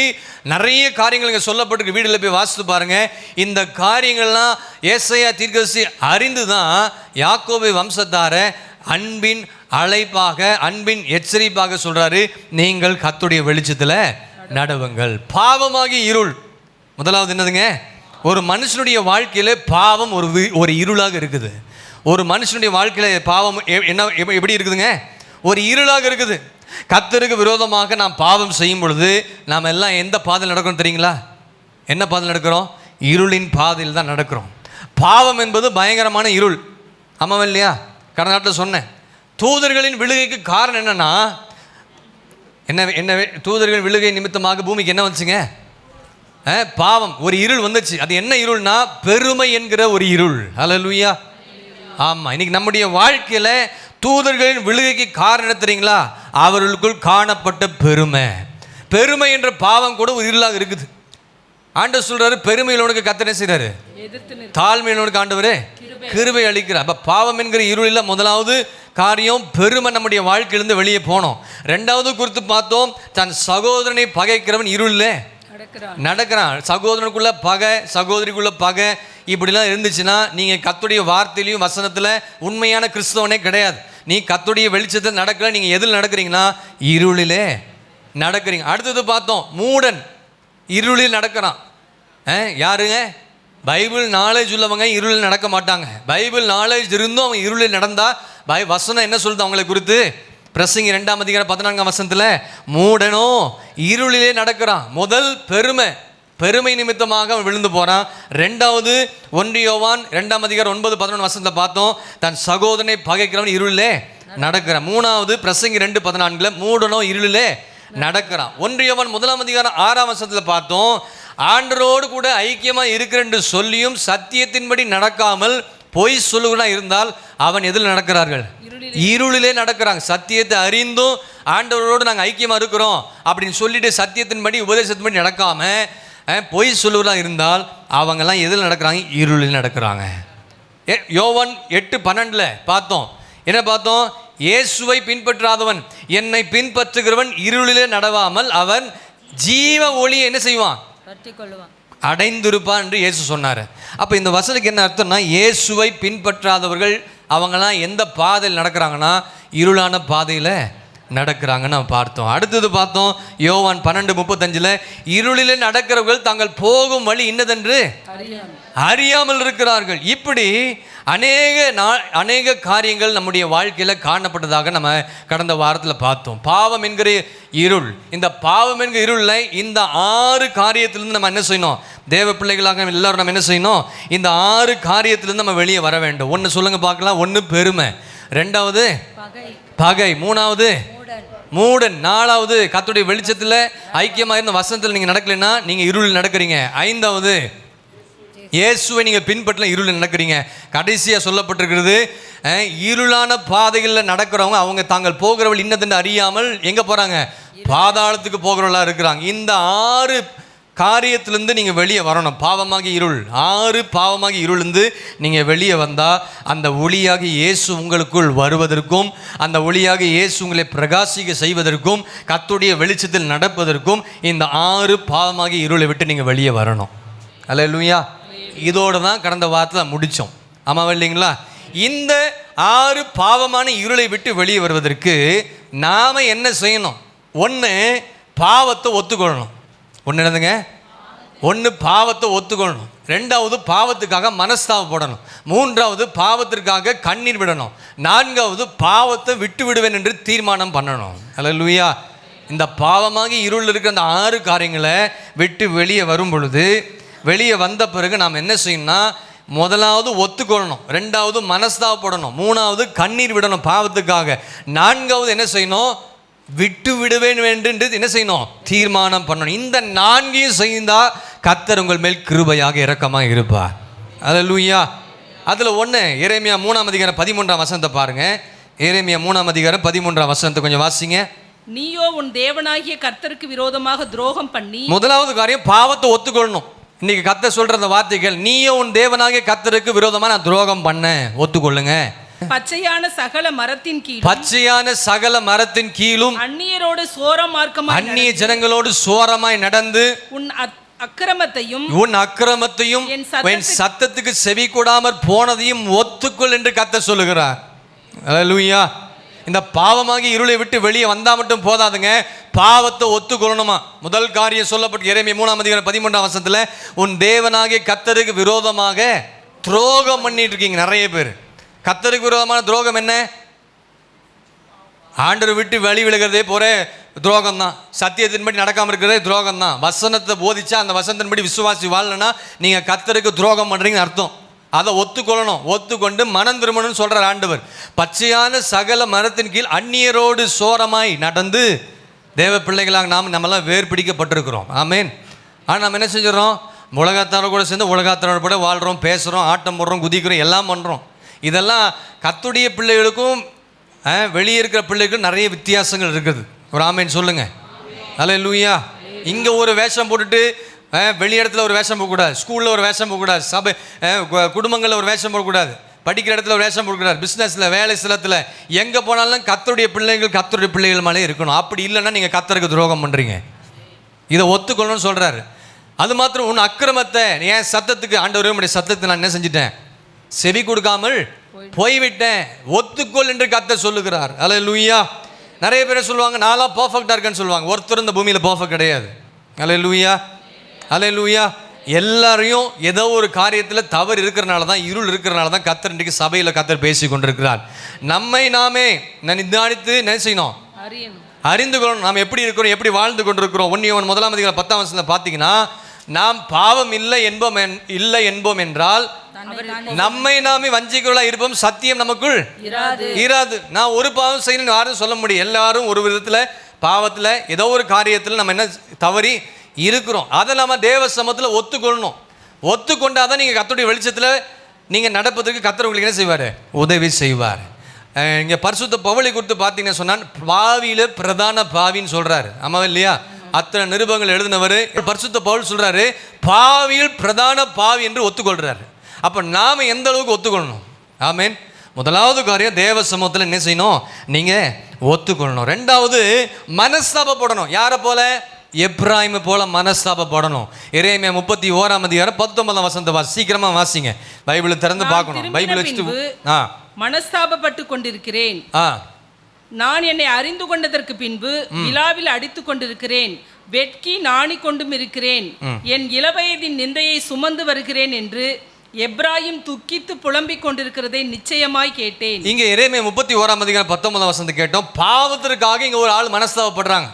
நிறைய காரியங்கள் இங்கே சொல்லப்பட்டிருக்கு. வீடில் போய் வாசித்து பாருங்க. இந்த காரியங்கள்லாம் ஏசாயா தீர்க்கதரிசி அறிந்து தான் யாக்கோபு வம்சத்தார அன்பின் அழைப்பாக, அன்பின் எச்சரிப்பாக சொல்றாரு, நீங்கள் கர்த்தருடைய வெளிச்சத்தில் நடவுங்கள். பாவமாகி இருள், முதலாவது என்னதுங்க? ஒரு மனுஷனுடைய வாழ்க்கையில பாவம் ஒரு இருளாக இருக்குது. ஒரு மனுஷனுடைய வாழ்க்கையில பாவம் எப்படி இருக்குதுங்க? ஒரு இருளாக இருக்குது. கர்த்தருக்கு விரோதமாக நாம் பாவம் செய்யும் பொழுது நாம் எல்லாம் எந்த பாதையில் நடக்கிறோம் தெரியுங்களா? என்ன பாதையில் நடக்கிறோம்? இருளின் பாதையில் தான் நடக்கிறோம். பாவம் என்பது பயங்கரமான இருள். ஆமாம் இல்லையா? கடந்த நாட்டில் சொன்னேன். தூதர்களின் விழுகைக்கு காரணம் என்னன்னா, என்ன தூதர்கள் விழுகை நிமித்தமாக பூமிக்கு என்ன வந்துச்சுங்க? பாவம், ஒரு இருள் வந்துச்சு. அது என்ன இருள்னா பெருமை என்கிற ஒரு இருள். ஹல்லேலூயா. ஆமாம், இன்னைக்கு நம்முடைய வாழ்க்கையில் தூதர்களின் விழுகைக்கு காரணம் என்ன தெரியுங்களா? அவர்களுக்குள் காணப்பட்ட பெருமை. பெருமை என்ற பாவம் கூட ஒரு இருளாக இருக்குது. ஆண்டவர் சொல்றாரு, பெருமையிலவனுக்கு கர்த்தர் என்ன செய்றாரு? தாழ்மையிலவனுக்கு ஆண்டவரே கிருபை அளிக்கிறார். அப்போ பாவம் என்கிற இருளில் முதலாவது காரியம் பெருமை நம்முடைய வாழ்க்கையிலிருந்து வெளியே போனோம். ரெண்டாவது குறித்து பார்த்தோம், தன் சகோதரனை பகைக்கிறவன் இருளில் நடக்கிறான். சகோதரனுக்குள்ள பகை, சகோதரிக்குள்ள பகை இப்படிலாம் இருந்துச்சுன்னா நீங்கள் கர்த்தருடைய வார்த்தையிலையும் வசனத்தில் உண்மையான கிறிஸ்தவனே கிடையாது. நீ கர்த்தருடைய வெளிச்சத்தில் நடக்கல, நீங்கள் எதில் நடக்கிறீங்கன்னா இருளிலே நடக்கிறீங்க. அடுத்தது பார்த்தோம், மூடன் இருளில் நடக்கிறான். யாருங்க? பைபிள் நாலேஜ் உள்ளவங்க இருளில் நடக்க மாட்டாங்க. பைபிள் நாலேஜ் இருந்தும் அவங்க இருளில் நடந்தால் வசனம் என்ன சொல்லுது அவங்களை குறித்து? பிரசங்கி 2ஆம் அதிகாரம் 14ஆம் வசனத்தில் மூடனோ இருளிலே நடக்கிறான். முதல் பெருமை நிமித்தமாக அவன் விழுந்து போகிறான். ரெண்டாவது 1 யோவான் 2ஆம் அதிகாரம் 9-11 வசனத்தில் பார்த்தோம், தன் சகோதரனை பகைக்கிறவன் இருளிலே நடக்கிறான். மூணாவது பிரசங்கி 2:14 மூடனோ இருளிலே நடக்கிறான். 1 யோவான் 1ஆம் அதிகாரம் 6ஆம் வசனத்தில் பார்த்தோம், ஆண்டவரோடு கூட ஐக்கியமாக இருக்கிற என்று சொல்லியும் சத்தியத்தின்படி நடக்காமல் பொய் சொல்லுவனா இருந்தால் அவன் எதில் நடக்கிறார்கள்? இருளிலே நடக்கிறாங்க. சத்தியத்தை அறிந்தும் ஆண்டவரோடு நாங்கள் ஐக்கியமாக இருக்கிறோம் அப்படின்னு சொல்லிட்டு சத்தியத்தின்படி உபதேசத்தின்படி நடக்காம பொய் சொல்லுவனா இருந்தால் அவங்கெல்லாம் எதில் நடக்கிறாங்க? இருளில் நடக்கிறாங்க. யோவான் 8:12 பார்த்தோம். என்ன பார்த்தோம்? இயேசுவை பின்பற்றாதவன் என்னை பின்பற்றுகிறவன் இருளிலே நடவாமல் அவன் ஜீவ ஒளியை என்ன செய்வான்? அடைந்திருப்பான் என்று இயேசு சொன்னார். அப்போ இந்த வசனத்துக்கு என்ன அர்த்தம்னா, இயேசுவை பின்பற்றாதவர்கள் அவங்கெல்லாம் எந்த பாதையில் நடக்கிறாங்கன்னா இருளான பாதையில் நடக்கிறாங்கன்னு நம்ம பார்த்தோம். அடுத்தது பார்த்தோம், யோவான் 12:35 இருளிலே நடக்கிறவர்கள் தாங்கள் போகும் வழி இன்னதென்று அறியாமல் இருக்கிறார்கள். இப்படி அநேக காரியங்கள் நம்முடைய வாழ்க்கையில் காணப்பட்டதாக நம்ம கடந்த வாரத்தில் பார்த்தோம். பாவம் என்கிற இருள், இந்த பாவம் என்கிற இருளில் இந்த 6 காரியத்திலிருந்து நம்ம என்ன செய்யணும்? தேவ பிள்ளைகளாக எல்லாரும் நம்ம என்ன செய்யணும்? இந்த 6 காரியத்திலிருந்து நம்ம வெளியே வர வேண்டும். ஒன்று சொல்லுங்க பார்க்கலாம். 1 பெருமை, 2வது பகை, 3வது மூடன், 4வது கர்த்தருடைய வெளிச்சத்தில் ஐக்கியமாக இருந்த வசனத்தில் நீங்கள் நடக்கலைன்னா நீங்கள் இருளில் நடக்கிறீங்க. 5வது இயேசுவை நீங்கள் பின்பற்றல, இருளில் நடக்கிறீங்க. கடைசியாக சொல்லப்பட்டிருக்கிறது, இருளான பாதைகளில் நடக்கிறவங்க அவங்க தாங்கள் போகிறவள் இன்னதென்று அறியாமல் எங்கே போகிறாங்க? பாதாளத்துக்கு போகிறவர்களாக இருக்கிறாங்க. இந்த 6 காரியத்திலேருந்து நீங்கள் வெளியே வரணும். பாவமாகி இருள், 6 பாவமாகி இருளிருந்து நீங்கள் வெளியே வந்தால் அந்த ஒளியாகி இயேசு உங்களுக்குள் வருவதற்கும், அந்த ஒளியாகி இயேசு உங்களை பிரகாசிக்க செய்வதற்கும், கர்த்தருடைய வெளிச்சத்தில் நடப்பதற்கும் இந்த 6 பாவமாகி இருளை விட்டு நீங்கள் வெளியே வரணும். அல்லேலூயா. இதோடு தான் கடந்த வாரத்தில் முடித்தோம். ஆமாம் இல்லைங்களா? இந்த 6 பாவமான இருளை விட்டு வெளியே வருவதற்கு நாம் என்ன செய்யணும்? 1 பாவத்தை ஒத்துக்கொள்ளணும். ஒன்று என்னதுங்க? 1 பாவத்தை ஒத்துக்கொள்ளணும். 2வது பாவத்துக்காக மனஸ்தாபப்படணும். 3வது பாவத்திற்காக கண்ணீர் விடணும். 4வது பாவத்தை விட்டு விடுவேன் என்று தீர்மானம் பண்ணணும். அல்லேலூயா. இந்த பாவமாகி இருள் இருக்கிற அந்த 6 காரியங்களை விட்டு வெளியே வரும் பொழுது, வெளியே வந்த பிறகு நாம் என்ன செய்யணும்னா, முதலாவது ஒத்துக்கொள்ளணும், 2வது மனஸ்தாபப்படணும், 3வது கண்ணீர் விடணும் பாவத்துக்காக, 4வது என்ன செய்யணும்? விட்டு விடுவேன் என்று என்ன செய்யணும்? தீர்மானம் பண்ணணும். இந்த 4ஐயும் செய்தால் கர்த்தர் உங்கள் மேல் கிருபையாக இரக்கமாக இருப்பார். அல்லேலூயா. அதில் 1 எரேமியா 3ஆம் அதிகாரம் 13ஆம் வசனத்தை பாருங்க. எரேமியா 3ஆம் அதிகாரம் 13ஆம் வசனத்தை கொஞ்சம் வாசிங்க. நீயோ உன் தேவனாகிய கர்த்தருக்கு விரோதமாக துரோகம் பண்ணி. முதலாவது காரியம் பாவத்தை ஒத்துக்கொள்ளணும். இன்னைக்கு கர்த்தர் சொல்ற அந்த வார்த்தைகள், நீயோ உன் தேவனாகிய கர்த்தருக்கு விரோதமாக நான் துரோகம் பண்ணேன், ஒத்துக்கொள்ளுங்க. பச்சையான சகல மரத்தின் கீழும் அந்நியரோடு சோரமார்க்கமாய், அந்நிய ஜனங்களோடு சோரமாய் நடந்து உன் அக்கிரமத்தையும் என் சத்தத்துக்கு செவி கொடாமற் போனதையும் ஒத்துக்கொள் என்று கர்த்தர் சொல்லுகிறார். அல்லேலூயா. இந்த பாவமாகி இருளை விட்டு வெளியே வந்தா மட்டும் போதாதுங்க, பாவத்தை ஒத்துக்கொள்ளணுமா. முதல் காரியம் சொல்லப்பட்டு எரேமியா 3:13 உன் தேவனாகிய கர்த்தருக்கு விரோதமாக துரோகம் பண்ணிட்டு இருக்கீங்க நிறைய பேர். கர்த்தருக்கு விரோதமான துரோகம் என்ன? ஆண்டரை விட்டு வழி விலகிறதே போற துரோகம் தான். சத்தியத்தின்படி நடக்காமல் இருக்கிறதே துரோகம் தான். வசனத்தை போதிச்சா அந்த வசனத்தின்படி விசுவாசி வாழலன்னா நீங்கள் கர்த்தருக்கு துரோகம் பண்ணுறீங்கன்னு அர்த்தம். அதை ஒத்துக்கொள்ளணும். ஒத்துக்கொண்டு மனம் திரும்பணும்னு சொல்கிறார் ஆண்டவர். பச்சையான சகல மரத்தின் கீழ் அந்நியரோடு சோரமாய் நடந்து தேவ பிள்ளைகளாக நம்மெல்லாம் வேர் பிடிக்கப்பட்டிருக்கிறோம். ஆமேன். ஆனால் நம்ம என்ன செஞ்சிடறோம்? உலகத்தாரோட கூட சேர்ந்து உலகத்தாரோட கூட வாழ்கிறோம், பேசுகிறோம், ஆட்டம் போடுறோம், குதிக்கிறோம், எல்லாம் பண்ணுறோம். இதெல்லாம் கர்த்தருடைய பிள்ளைகளுக்கும் வெளியே இருக்கிற பிள்ளைகளுக்கும் நிறைய வித்தியாசங்கள் இருக்குது. ஒரு ஆமேன் சொல்லுங்க. அல்லேலூயா. இங்கே ஒரு வேஷம் போட்டுட்டு வெளி இடத்துல ஒரு வேஷம் போடக்கூடாது, ஸ்கூலில் ஒரு வேஷம் போடக்கூடாது, சபை குடும்பங்களில் ஒரு வேஷம் போடக்கூடாது, படிக்கிற இடத்துல ஒரு வேஷம் போடக்கூடாது, பிஸ்னஸில் வேலை ஸ்தலத்தில் எங்கே போனாலும் கர்த்தருடைய பிள்ளைகள் மேலே இருக்கணும். அப்படி இல்லைன்னா நீங்கள் கர்த்தருக்கு துரோகம் பண்ணுறீங்க. இதை ஒத்துக்கொள்ளணும்னு சொல்கிறாரு. அது மாத்திரம் உன் அக்கிரமத்தை என் சத்தத்துக்கு ஆண்டவரே உம்முடைய சத்தத்தை நான் என்ன செஞ்சிட்டேன்? செவி கொடுக்காமல் போய்விட்டேன். ஒத்துக்கொள் என்று கர்த்தர் சொல்லுகிறார். அல்லேலூயா. நிறைய பேர் சொல்லுவாங்க நான்லாம் பர்ஃபெக்டாக இருக்கேன்னு சொல்லுவாங்க. ஒருத்தர் இந்த பூமியில் பர்ஃபெக்ட் கிடையாது. அல்லேலூயா. அல்லேலூயா. எல்லாரையும் ஏதோ ஒரு காரியத்தில் தவறு இருக்கிறனால தான், இருள் இருக்கிறனால தான் கர்த்தர் இன்றைக்கு சபையில் கர்த்தர் பேசி கொண்டிருக்கிறார். நம்மை நாமே நிதானித்து என்ன செய்யணும்? அறிந்து கொள்ளணும். நாம் எப்படி இருக்கிறோம், எப்படி வாழ்ந்து கொண்டிருக்கிறோம். 1 யோவான் 1:10 பார்த்தீங்கன்னா, நாம் பாவம் இல்லை என்போம் என்றால் நம்மை நாமே வஞ்சிகளா இருப்போம், சத்தியம் நமக்குள் இராது. நான் ஒரு பாவம் செய்யணும்னு யாரும் சொல்ல முடியும். எல்லாரும் ஒரு விதத்தில் பாவத்தில் ஏதோ ஒரு காரியத்தில் நம்ம என்ன தவறி இருக்கிறோம். அதை நம்ம தேவ சமூகத்தில் ஒத்துக்கொள்ளணும். ஒத்துக்கொண்டாதான் நீங்கள் கர்த்தருடைய வெளிச்சத்தில் நீங்கள் நடப்பதற்கு கர்த்தர் உங்களுக்கு என்ன செய்வார்? உதவி செய்வார். இங்கே பரிசுத்த பவுலை குறித்து பார்த்தீங்கன்னா சொன்னால் பாவியில் பிரதான பாவின்னு சொல்கிறாரு. ஆமாம் இல்லையா? அத்தனை நிருபங்கள் எழுதினவர் பரிசுத்த பவுல் சொல்கிறாரு பாவியில் பிரதான பாவி என்று ஒத்துக்கொள்கிறாரு. அப்போ நாம் எந்த அளவுக்கு ஒத்துக்கொள்ளணும்? ஆமேன். முதலாவது காரியம் தேவ சமூகத்தில் என்ன செய்யணும்? நீங்கள் ஒத்துக்கொள்ளணும். ரெண்டாவது மனஸ்தாபப்படணும். யாரை போல? எப்ராயிமை போல மனஸ்தாபப்படணும். எரேமியா 31:19 சீக்கிரமா வாசிங்க. பைபிளை திறந்து பார்க்கணும். பைபிள் வச்சுட்டு மனஸ்தாபப்பட்டு கொண்டிருக்கிறேன். நான் என்னை அறிந்து கொண்டதற்கு பின்பு விழாவில் அடித்து கொண்டிருக்கிறேன், வெட்கி நாணி கொண்டும் இருக்கிறேன், என் இளவயதின் நிந்தையை சுமந்து வருகிறேன் என்று எப்ராயிம் துக்கித்து புலம்பிக் கொண்டிருக்கிறதை நிச்சயமாய் கேட்டேன். இங்க எரேமியா 31:19 கேட்டோம். பாவத்திற்காக இங்க ஒரு ஆள் மனஸ்தாபப்படுறாங்க.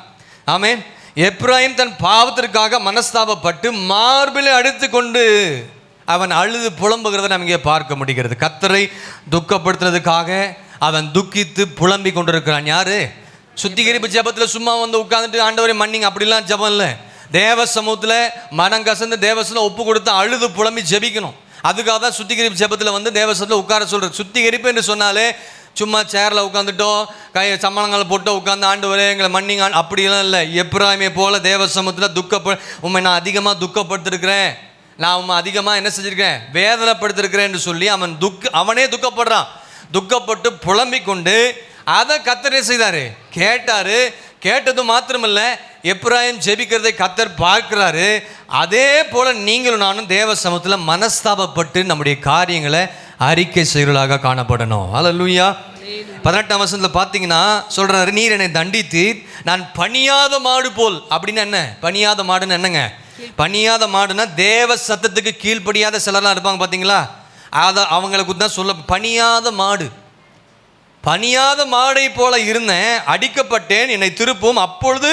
ஆமேன். எப்ராயிம் தன் பாவத்திற்காக மனஸ்தாபப்பட்டு மார்பிலை அடித்து கொண்டு அவன் அழுது புலம்புகிறத நம்ம இங்கே பார்க்க முடிகிறது. கர்த்தரை துக்கப்படுத்துறதுக்காக அவன் துக்கித்து புலம்பி கொண்டிருக்கிறான். யாரு? சுத்திகரிப்பு ஜபத்தில் சும்மா வந்து உட்காந்துட்டு ஆண்டவரை மன்னிங்க அப்படிலாம் ஜபம் இல்லை. தேவ சமூகத்தில் மனம் கசந்து தேவசத்தில் ஒப்பு கொடுத்து அழுது புலம்பி ஜபிக்கணும். அதுக்காக தான் சுத்திகரிப்பு ஜபத்தில் வந்து தேவசத்தில் உட்கார சொல்கிறது. சுத்திகரிப்பு என்று சொன்னாலே சும்மா சேரில் உட்காந்துட்டோ சம்மணங்களை போட்டோ உட்காந்து ஆண்டவரே எங்களை மன்னிங்க அப்படிலாம் இல்லை. எப்ராயிமை போல தேவ சமூகத்தில் உண்மை நான் அதிகமாக துக்கப்படுத்திருக்கிறேன், நான் உண்மை அதிகமாக என்ன செஞ்சுருக்கேன், வேதனைப்படுத்திருக்கிறேன் என்று சொல்லி அவனே துக்கப்படுறான். துக்கப்பட்டு புலம்பிக் கொண்டு அதை கர்த்தர் செய்தாரு, கேட்டாரு. கேட்டது மாத்திரமல்ல, எப்ராயிம் ஜெபிக்கிறதை கர்த்தர் பார்க்கிறாரு. அதே போல நீங்களும் நானும் தேவ சமூகத்தில் மனஸ்தாபப்பட்டு நம்முடைய காரியங்களை அறிக்கை செய்கிறவர்களாக காணப்படணும். அல்லேலூயா. 18 பார்த்தீங்கன்னா சொல்றாரு, நீர் என்னை தண்டித்தீர், நான் பணியாத மாடு போல். அப்படின்னு என்ன பணியாத மாடுன்னு என்னங்க? பணியாத மாடுன்னா தேவ சத்தத்துக்கு கீழ்ப்படியாத சிலர்லாம் இருப்பாங்க பார்த்தீங்களா, அதை அவங்களுக்கு தான் சொல்ல பணியாத மாடு. பணியாத மாடை போல இருந்தேன், அடிக்கப்பட்டேன், என்னை திருப்பும், அப்பொழுது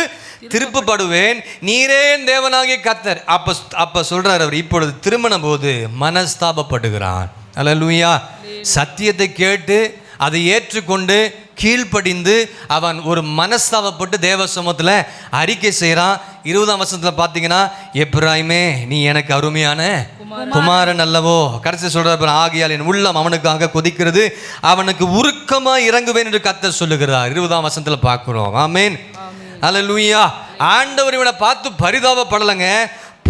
திருப்பப்படுவேன், நீரே தேவனாகிய கர்த்தர். அப்ப சொல்றாரு அவர், இப்பொழுது திரும்பின போது மனஸ்தாபப்படுகிறான். அல்லேலூயா. சத்தியத்தை கேட்டு அதை ஏற்றுக்கொண்டு கீழ்ப்படிந்து அவன் ஒரு மனஸ்தாபப்பட்டு தேவ சமூகத்தில் அறிக்கை செய்கிறான். 20 பார்த்தீங்கன்னா, எப்ராயிமே நீ எனக்கு அருமையான குமாரன் அல்லவோ. கடைசி சொல்ற, ஆகியால் என் உள்ளம் அவனுக்காக கொதிக்கிறது, அவனுக்கு உருக்கமாக இறங்குவேன் என்று கர்த்தர் சொல்லுகிறார். 20 பார்க்கிறோம். ஆமேன். அல்லேலூயா. ஆண்டவர் இவனை பார்த்து பரிதாபப்படலைங்க,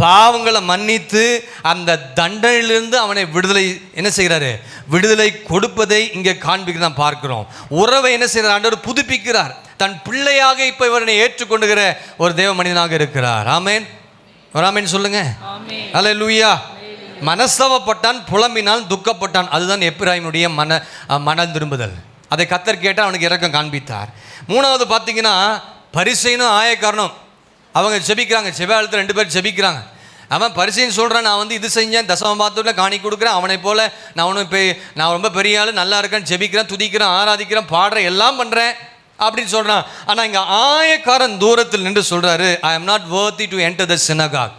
பாவங்களை மன்னித்து அந்த தண்டனையிலிருந்து அவனை விடுதலை என்ன செய்கிறாரு, விடுதலை கொடுப்பதை இங்கே காண்பிக்க பார்க்கிறோம். உறவை என்ன செய்கிறார் ஆண்டவர், புதுப்பிக்கிறார். தன் பிள்ளையாக இப்போ இவனை ஏற்றுக்கொண்டுகிற ஒரு தேவ மனிதனாக இருக்கிறார். ஆமேன். ஒரு ஆமேன் சொல்லுங்க. அல்லேலூயா. மனஸ்தாபப்பட்டான், புலம்பினான், துக்கப்பட்டான். அதுதான் எப்ராயிமுடைய மனம் திரும்புதல். அதை கர்த்தர் கேட்டால் அவனுக்கு இரக்கம் காண்பித்தார். மூணாவது பார்த்தீங்கன்னா பரிசேயனும் ஆயக்காரனும் அவங்க ஜெபிக்கிறாங்க. செவ்வாயத்தில் 2 பேர் ஜெபிக்கிறாங்க. அவன் பரிசேயன் சொல்கிறான், நான் வந்து இது செஞ்சேன், தசம பாத்திரத்தில் காணி கொடுக்குறேன், அவனை போல் நான் ரொம்ப பெரிய ஆள், நல்லா இருக்கேன், ஜெபிக்கிறேன், துதிக்கிறேன், ஆராதிக்கிறேன், பாடுறேன், எல்லாம் பண்ணுறேன் அப்படின்னு சொல்கிறான். ஆனால் இங்கே ஆயக்காரன் தூரத்தில் நின்று சொல்கிறாரு, I am not worthy to enter the synagogue.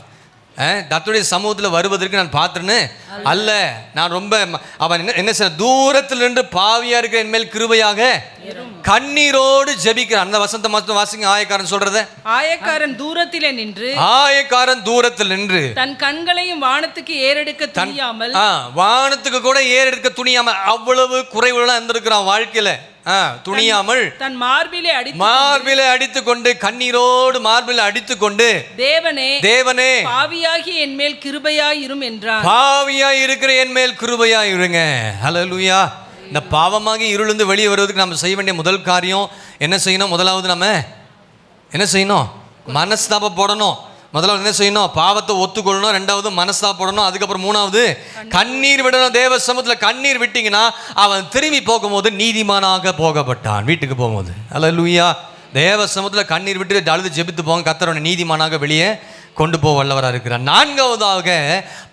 கர்த்தருடைய சமூகத்தில் வருவதற்கு நான் பாத்திரன்னு அல்ல. நான் ரொம்ப அவன் என்ன செய்ய தூரத்தில் நின்று பாவியா இருக்கிற என் மேல் கிருபையாக கண்ணீரோடு ஜெபிக்கிறான். அந்த வசந்த மாசம் வாசிங்க ஆயக்காரன் சொல்றத. ஆயக்காரன் தூரத்திலே நின்று தன் கண்களையும் வானத்துக்கு ஏறெடுக்க துணியாமல், வானத்துக்கு கூட ஏறெடுக்க துணியாமல், அவ்வளவு குறைவுலாம் இருந்திருக்கிறான் வாழ்க்கையில. துணியாமல் தன் மார்பிலே அடித்துக்கொண்டு கண்ணீரோடு மார்பிலே அடித்துக்கொண்டு, தேவனே பாவியாகி என் மேல் கிருபையாய் இரும் என்றான். பாவியாய் இருக்கிற என் மேல் கிருபையாய் இருங்க. ஹல்லேலூயா. இந்த பாவமாகி இருளிருந்து வெளியே வருவதற்கு நம்ம செய்ய வேண்டிய முதல் காரியம் என்ன செய்யணும்? முதலாவது நம்ம என்ன செய்யணும்? மனஸ்தாபப்படணும். முதலாவது என்ன செய்யணும்? பாவத்தை ஒத்துக்கொள்ளணும். 2வது மனஸ்தாபப்படணும். அதுக்கப்புறம் 3வது கண்ணீர் விடணும். தேவ சமூகத்தில் கண்ணீர் விட்டீங்கன்னா அவன் திரும்பி போகும்போது நீதிமானாக போகப்பட்டான். வீட்டுக்கு போகும்போது ஹல்லேலூயா. தேவ சமூகத்தில் கண்ணீர் விட்டு அழுது ஜெபித்து போங்க, கர்த்தர் நீதிமானாக வெளியே கொண்டு போக வல்லவராக இருக்கிறார். 4வதாக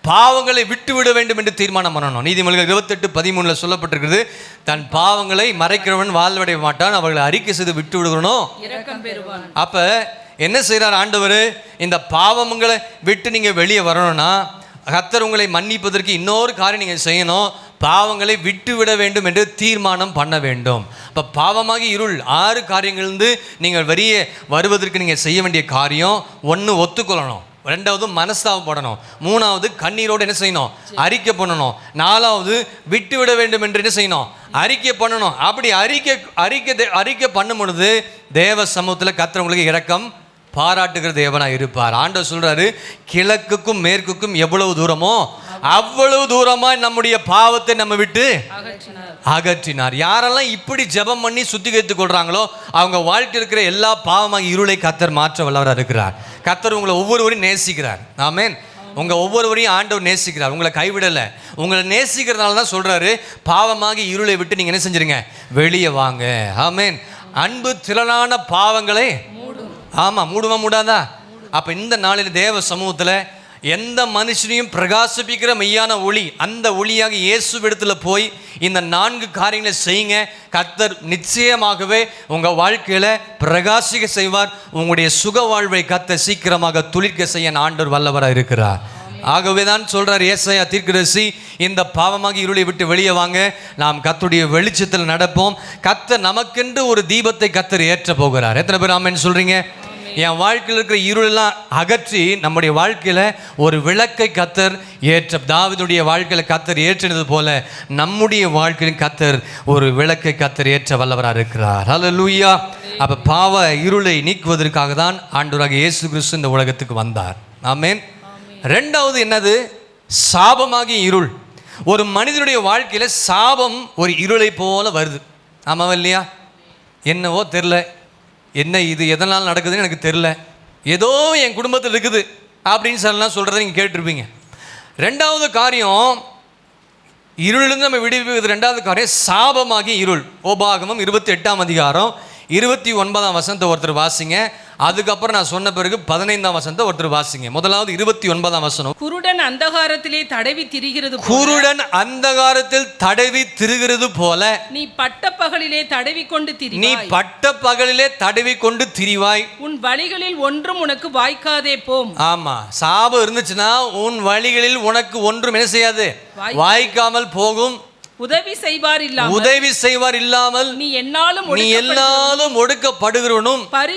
பாவங்களை விட்டு விட வேண்டும் என்று தீர்மானம் பண்ணணும். நீதிமொழிகள் 28:13 சொல்லப்பட்டிருக்கிறது, தன் பாவங்களை மறைக்கிறவன் வாழ்வடைய மாட்டான், அவர்களை அறிக்கை செய்து விட்டு விடுகிறோம் இரக்கம் பெறுவான். அப்ப என்ன செய்கிறார் ஆண்டவர்? இந்த பாவங்களை விட்டு நீங்கள் வெளியே வரணும்னா கர்த்தர் உங்களை மன்னிப்பதற்கு இன்னொரு காரியம் நீங்கள் செய்யணும். பாவங்களை விட்டு விட வேண்டும் என்று தீர்மானம் பண்ண வேண்டும். இப்போ பாவமாகி இருள் 6 காரியங்கள்ந்து நீங்கள் வெளியே வருவதற்கு நீங்கள் செய்ய வேண்டிய காரியம், 1 ஒத்துக்கொள்ளணும், 2வது மனஸ்தாபப்படணும், 3வது கண்ணீரோடு என்ன செய்யணும்? அறிக்கை பண்ணணும், 4வது விட்டு விட வேண்டும் என்று என்ன செய்யணும்? அறிக்கை பண்ணணும். அப்படி அறிக்கை பண்ணும் பொழுது தேவ சமூகத்தில் கர்த்தர் உங்களுக்கு இரக்கம் பாராட்டுகிற தேவனாக இருப்பார். ஆண்டவர் சொல்றாரு, கிழக்குக்கும் மேற்குக்கும் எவ்வளவு தூரமோ அவ்வளவு தூரமாய் நம்முடைய பாவத்தை நம்ம விட்டு அகற்றினார். யாரெல்லாம் இப்படி ஜெபம் பண்ணி சுத்திகரித்துக் கொள்றாங்களோ அவங்க வாழ்க்கை இருக்கிற எல்லா பாவமாக இருளை கர்த்தர் மாற்ற வல்லவராக இருக்கிறார். கர்த்தர் உங்களை ஒவ்வொருவரையும் நேசிக்கிறார். ஆமென். உங்க ஒவ்வொருவரையும் ஆண்டவர் நேசிக்கிறார், உங்களை கைவிடலை. உங்களை நேசிக்கிறதுனால தான் சொல்றாரு, பாவமாகி இருளை விட்டு நீங்க என்ன செஞ்சிருங்க? வெளியே வாங்க. ஆமென். அன்பு திரளான பாவங்களை மூடுமா மூடாதா? அப்ப இந்த நாளில் தேவ சமூகத்தில் எந்த மனுஷனையும் பிரகாசிப்பிக்கிற மெய்யான ஒளி, அந்த ஒளியாக இயேசுவிடத்துல போய் இந்த 4 காரியங்களை செய்யுங்க. கர்த்தர் நிச்சயமாகவே உங்க வாழ்க்கையில பிரகாசிக்க செய்வார். உங்களுடைய சுக வாழ்வை கர்த்தர் சீக்கிரமாக துளிர்க்க செய்ய ஆண்டவர் வல்லவராக இருக்கிறார். ஆகவே தான் சொல்றார் ஏசாயா தீர்க்கதரிசி, இந்த பாவமாக இருளை விட்டு வெளியே வாங்க, நாம் கர்த்தருடைய வெளிச்சத்தில் நடப்போம். கர்த்தர் நமக்கென்று ஒரு தீபத்தை கர்த்தர் ஏற்ற போகிறார். எத்தனை பேர் ஆமென் சொல்றீங்க? என் வாழ்க்கையில் இருக்கிற இருளெல்லாம் அகற்றி நம்முடைய வாழ்க்கையில ஒரு விளக்கை கர்த்தர் ஏற்ற, தாவீதுடைய வாழ்க்கையில கர்த்தர் ஏற்றினது போல நம்முடைய வாழ்க்கையில் கர்த்தர் ஒரு விளக்கை கர்த்தர் ஏற்ற வல்லவராக இருக்கிறார். ஹல்லேலூயா. அப்ப பாவ இருளை நீக்குவதற்காக தான் ஆண்டவராகிய இயேசு கிறிஸ்து இந்த உலகத்துக்கு வந்தார். ஆமென். 2வது என்னது? சாபமாகிய இருள். ஒரு மனிதனுடைய வாழ்க்கையில சாபம் ஒரு இருளை போல வருது. ஆமாவா இல்லையா? என்னவோ தெரில, என்ன இது எதனால் நடக்குதுன்னு எனக்கு தெரில, ஏதோ என் குடும்பத்தில் இருக்குது அப்படின்னு சொல்லலாம் சொல்கிறத நீங்கள் கேட்டிருப்பீங்க. 2வது காரியம், இருளிலிருந்து நம்ம விடுவிப்பது 2வது காரியம் சாபமாகி இருள். உபாகமம் 28ஆம் அதிகாரம் 29ஆம் வசனத்தை ஒருத்தர் வாசிங்க. அதுக்கப்புறம் நான் சொன்ன பிறகு 15ஆம் வசனத்தை ஒருத்தர் வாசிங்க. முதலாவது 29ஆம் வசனம். குருடன் அந்தகாரத்திலே தடவி திரிகிறது போல நீ பட்டப்பகலிலே தடவி கொண்டு திரிவாய். உன் வழிகளில் ஒன்றும் உனக்கு வாய்க்காதே போம். ஆமா, சாபம் இருந்துச்சுன்னா உன் வழிகளில் உனக்கு ஒன்றும் என்ன செய்யாது? வாய்க்காமல் போகும். உதவி செய்வார் இல்லாமல் நீ என்னாலும் ஒடுக்கப்படுகிறவனும் பறி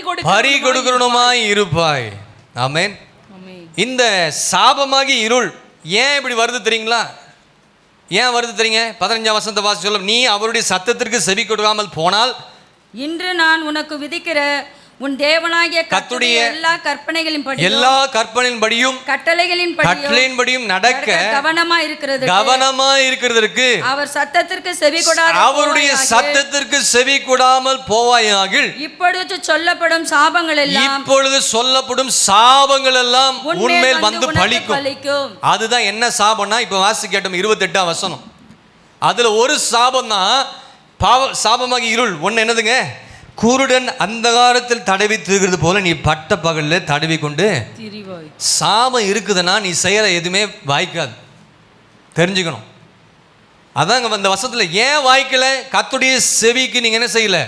கொடுக்கிறவனுமாய் இருப்பாய். ஆமென். இந்த சாபமாகி இருள் ஏன் இப்படி வருது தெரியுங்களா? ஏன் வருது தெரியுங்க? 15ஆம் வசனத்தை வாசி சொல்லும், நீ அவருடைய சத்தத்திற்கு செவி கொடுக்காமல் போனால் இன்று நான் உனக்கு விதிக்கிற உன் தேவனாகிய கர்த்தருடைய எல்லா கற்பனைகளின்படியும் கட்டளைகளின்படியும் நடக்க கவனமா இருக்கிறதற்கு அவர் சத்தத்திற்கு செவி கொடாத அவருடைய சத்தத்திற்கு செவி கொடாமல் போவாயாகில் இப்பொழுது சொல்லப்படும் சாபங்கள் எல்லாம் உன்மேல் வந்து பலிக்கும். அதுதான் என்ன சாபம்னா இப்ப வாசி கேட்டோம் 28ஆம் வசனம். அதுல ஒரு சாபம் தான் சாபமாகி இருள் ஒன்று என்னதுங்க? குருடன் அந்தகாரத்தில் தடவி தீர்கிறது போல நீ பட்ட பகலில் தடவி கொண்டு சாபம் இருக்குதுன்னா நீ செய்கிற எதுவுமே வாய்க்காது, தெரிஞ்சுக்கணும். அதாங்க அந்த வசனத்தில் ஏன் வாய்க்கல? கர்த்தருடைய செவிக்கு நீங்கள் என்ன செய்யல?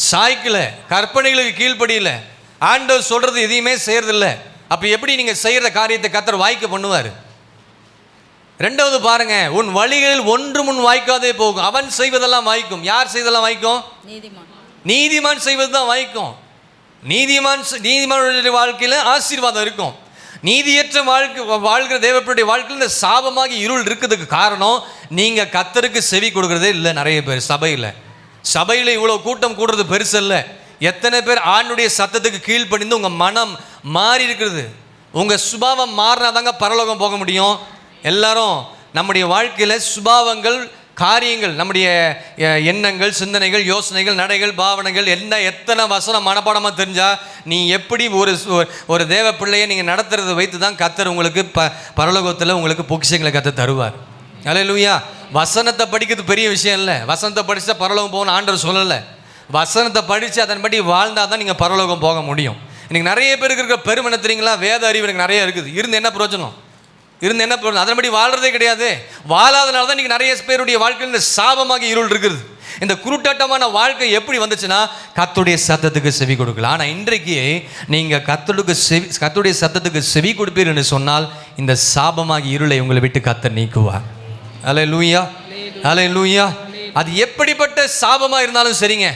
சாய்க்கல, கற்பனைகளுக்கு கீழ்ப்படியில, ஆண்டவர் சொல்றது எதையுமே செய்யறதில்ல. அப்போ எப்படி நீங்கள் செய்கிற காரியத்தை கர்த்தர் வாய்க்க பண்ணுவார்? ரெண்டாவது பாருங்க, உன் வழிகளில் ஒன்று முன் வாய்க்காதே போகும். அவன் செய்வதெல்லாம் வாய்க்கும். யார் செய்வதெல்லாம் வாய்க்கும்? நீதிமான் செய்வது தான் வாய்க்கும். நீதிமானுடைய வாழ்க்கையில் ஆசீர்வாதம் இருக்கும். நீதியற்ற வாழ்கிற தேவனுடைய வாழ்க்கையில் இந்த சாபமாகி இருள் இருக்கிறதுக்கு காரணம் நீங்கள் கர்த்தருக்கு செவி கொடுக்கறதே இல்லை. நிறைய பேர் சபையில் இவ்வளோ கூட்டம் கூடுறது பெருசு இல்லை. எத்தனை பேர் ஆண்டுடைய சத்தத்துக்கு கீழ்ப்படிந்து உங்கள் மனம் மாறி இருக்கிறது? உங்கள் சுபாவம் மாறினா தாங்க பரலோகம் போக முடியும். எல்லாரும் நம்முடைய வாழ்க்கையில் சுபாவங்கள், காரியங்கள், நம்முடைய எண்ணங்கள், சிந்தனைகள், யோசனைகள், நடைகள், பாவனைகள் எத்தனை வசனம் மனப்பாடமாக தெரிஞ்சால் நீ எப்படி ஒரு தேவ பிள்ளையை நீங்கள் நடத்துறதை வைத்து தான் கர்த்தர் உங்களுக்கு பரலோகத்தில் உங்களுக்கு பொக்கிஷங்களை கர்த்தர் தருவார். அல்லேலூயா. வசனத்தை படிக்கிறது பெரிய விஷயம் இல்லை. வசனத்தை படித்தா பரலோகம் போகணும்னு ஆண்டவர் சொல்லலை. வசனத்தை படித்து அதன்படி வாழ்ந்தால் தான் நீங்கள் பரலோகம் போக முடியும். இன்றைக்கி நிறைய பேருக்கு இருக்கிற பெருமை தெரியுங்களா? வேத அறிவு எனக்கு நிறைய இருக்குது. இருந்து என்ன பிரயோஜனம்? அதன்படி வாழ்றதே கிடையாது. வாழாதனால தான் இன்றைக்கி நிறைய பேருடைய வாழ்க்கையில் இந்த சாபமாக இருள் இருக்குது. இந்த குருட்டாட்டமான வாழ்க்கை எப்படி வந்துச்சுன்னா கர்த்தருடைய சத்தத்துக்கு செவி கொடுக்கல. ஆனால் இன்றைக்கு நீங்கள் கர்த்தருடைய சத்தத்துக்கு செவி கொடுப்பீர் என்று சொன்னால் இந்த சாபமாக இருளை உங்களை விட்டு கர்த்தர் நீக்குவார். அல்லேலூயா, அல்லேலூயா. அது எப்படிப்பட்ட சாபமாக இருந்தாலும் சரிங்க,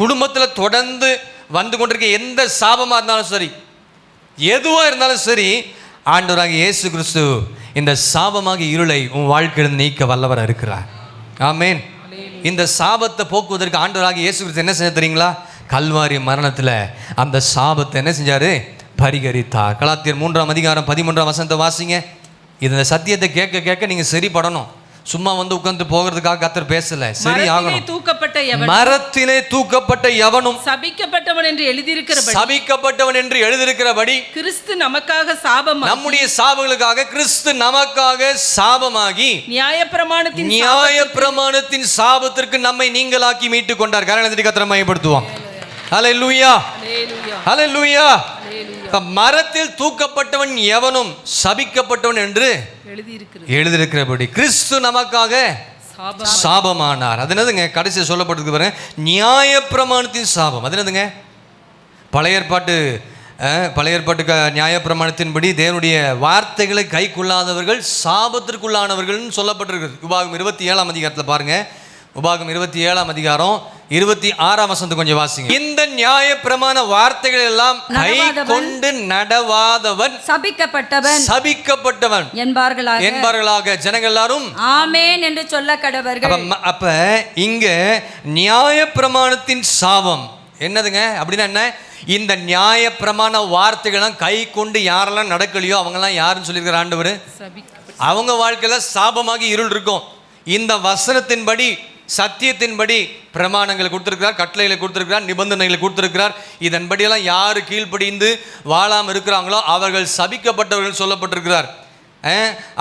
குடும்பத்தில் தொடர்ந்து வந்து கொண்டிருக்க எந்த சாபமாக இருந்தாலும் சரி, எதுவாக இருந்தாலும் சரி, ஆண்டவராகிய இயேசு கிறிஸ்து இந்த சாபமாக இருளை உன் வாழ்க்கையில் நீக்க வல்லவராக இருக்கிறார். ஆமென். இந்த சாபத்தை போக்குவதற்கு ஆண்டவராகிய இயேசு கிறிஸ்து என்ன செஞ்ச தெரியுங்களா? கல்வாரி மரணத்தில் அந்த சாபத்தை என்ன செஞ்சாரு? பரிகரித்தார். கலாத்தியர் 3:13 வாசிங்க. இந்த சத்தியத்தை கேட்க கேட்க நீங்கள் சரிப்படணும். சும்மா வந்து உட்கார்ந்து போகிறதுக்காக கர்த்தர் பேசல. சரி ஆகணும். மரத்திலே தூக்கப்பட்ட எவனும் சபிக்கப்பட்டவன் என்று எழுதியிருக்கிறபடி கிறிஸ்து நமக்காக சாபமாகி, நம்முடைய சாபங்களுக்காக கிறிஸ்து நமக்காக சாபமாகி நியாயப்பிரமாணத்தின் சாபத்திற்கு நம்மை நீங்களாக்கி மீட்டுக் கொண்டார். கர்த்தரை கர்த்தரை மகிமைப்படுத்துவோம். ஹல்லேலூயா, ஹல்லேலூயா. மரத்தில் தூக்கப்பட்டவன் எவனும் சபிக்கப்பட்டவன் என்று எழுதியிருக்கிறபடி கிறிஸ்து நமக்காக சாபமானார். அது என்னதுங்க? கடைசி சொல்லப்பட்டிருக்கு பாருங்க, நியாயப்பிரமாணத்தின் சாபம். அது என்னதுங்க? பழைய ஏற்பாட்டு நியாயப்பிரமாணத்தின்படி தேவனுடைய வார்த்தைகளை கை கொள்ளாதவர்கள் சாபத்திற்குள்ளானவர்கள் சொல்லப்பட்டிருக்கு. உபாகம் 27ஆம் அதிகாரத்தில் பாருங்க. உபாகம் 27ஆம் அதிகாரம் 26ஆம் கொஞ்சம் வாசிங்க. இந்த நியாயப்பிரமாண வார்த்தைகள் எல்லாம் கை கொண்டு நடவாதவன் சபிக்கப்பட்டவன் என்பார்களாக ஜனங்கள் எல்லாரும் ஆமென் என்று சொல்ல கடவர்கள். அப்ப இங்க நியாயப்பிரமாணத்தின் சாபம் என்னதுங்க? அப்படின்னா என்ன? இந்த நியாயப்பிரமாண வார்த்தைகள்லாம் கை கொண்டு யாரெல்லாம் நடக்கலையோ அவங்கெல்லாம் யாருன்னு சொல்லியிருக்கிற ஆண்டவர்? அவங்க வாழ்க்கையில சாபமாகி இருள் இருக்கும். இந்த வசனத்தின்படி, சத்தியத்தின்படி பிரமாணங்களை கொடுத்திருக்கிறார், கட்டளைகளை கொடுத்திருக்கிறார், நிபந்தனைகளை கொடுத்திருக்கிறார். இதன்படியெல்லாம் யார் கீழ்ப்படிந்து வாழாமல் இருக்கிறாங்களோ அவர்கள் சபிக்கப்பட்டவர்கள் சொல்லப்பட்டிருக்கிறார்.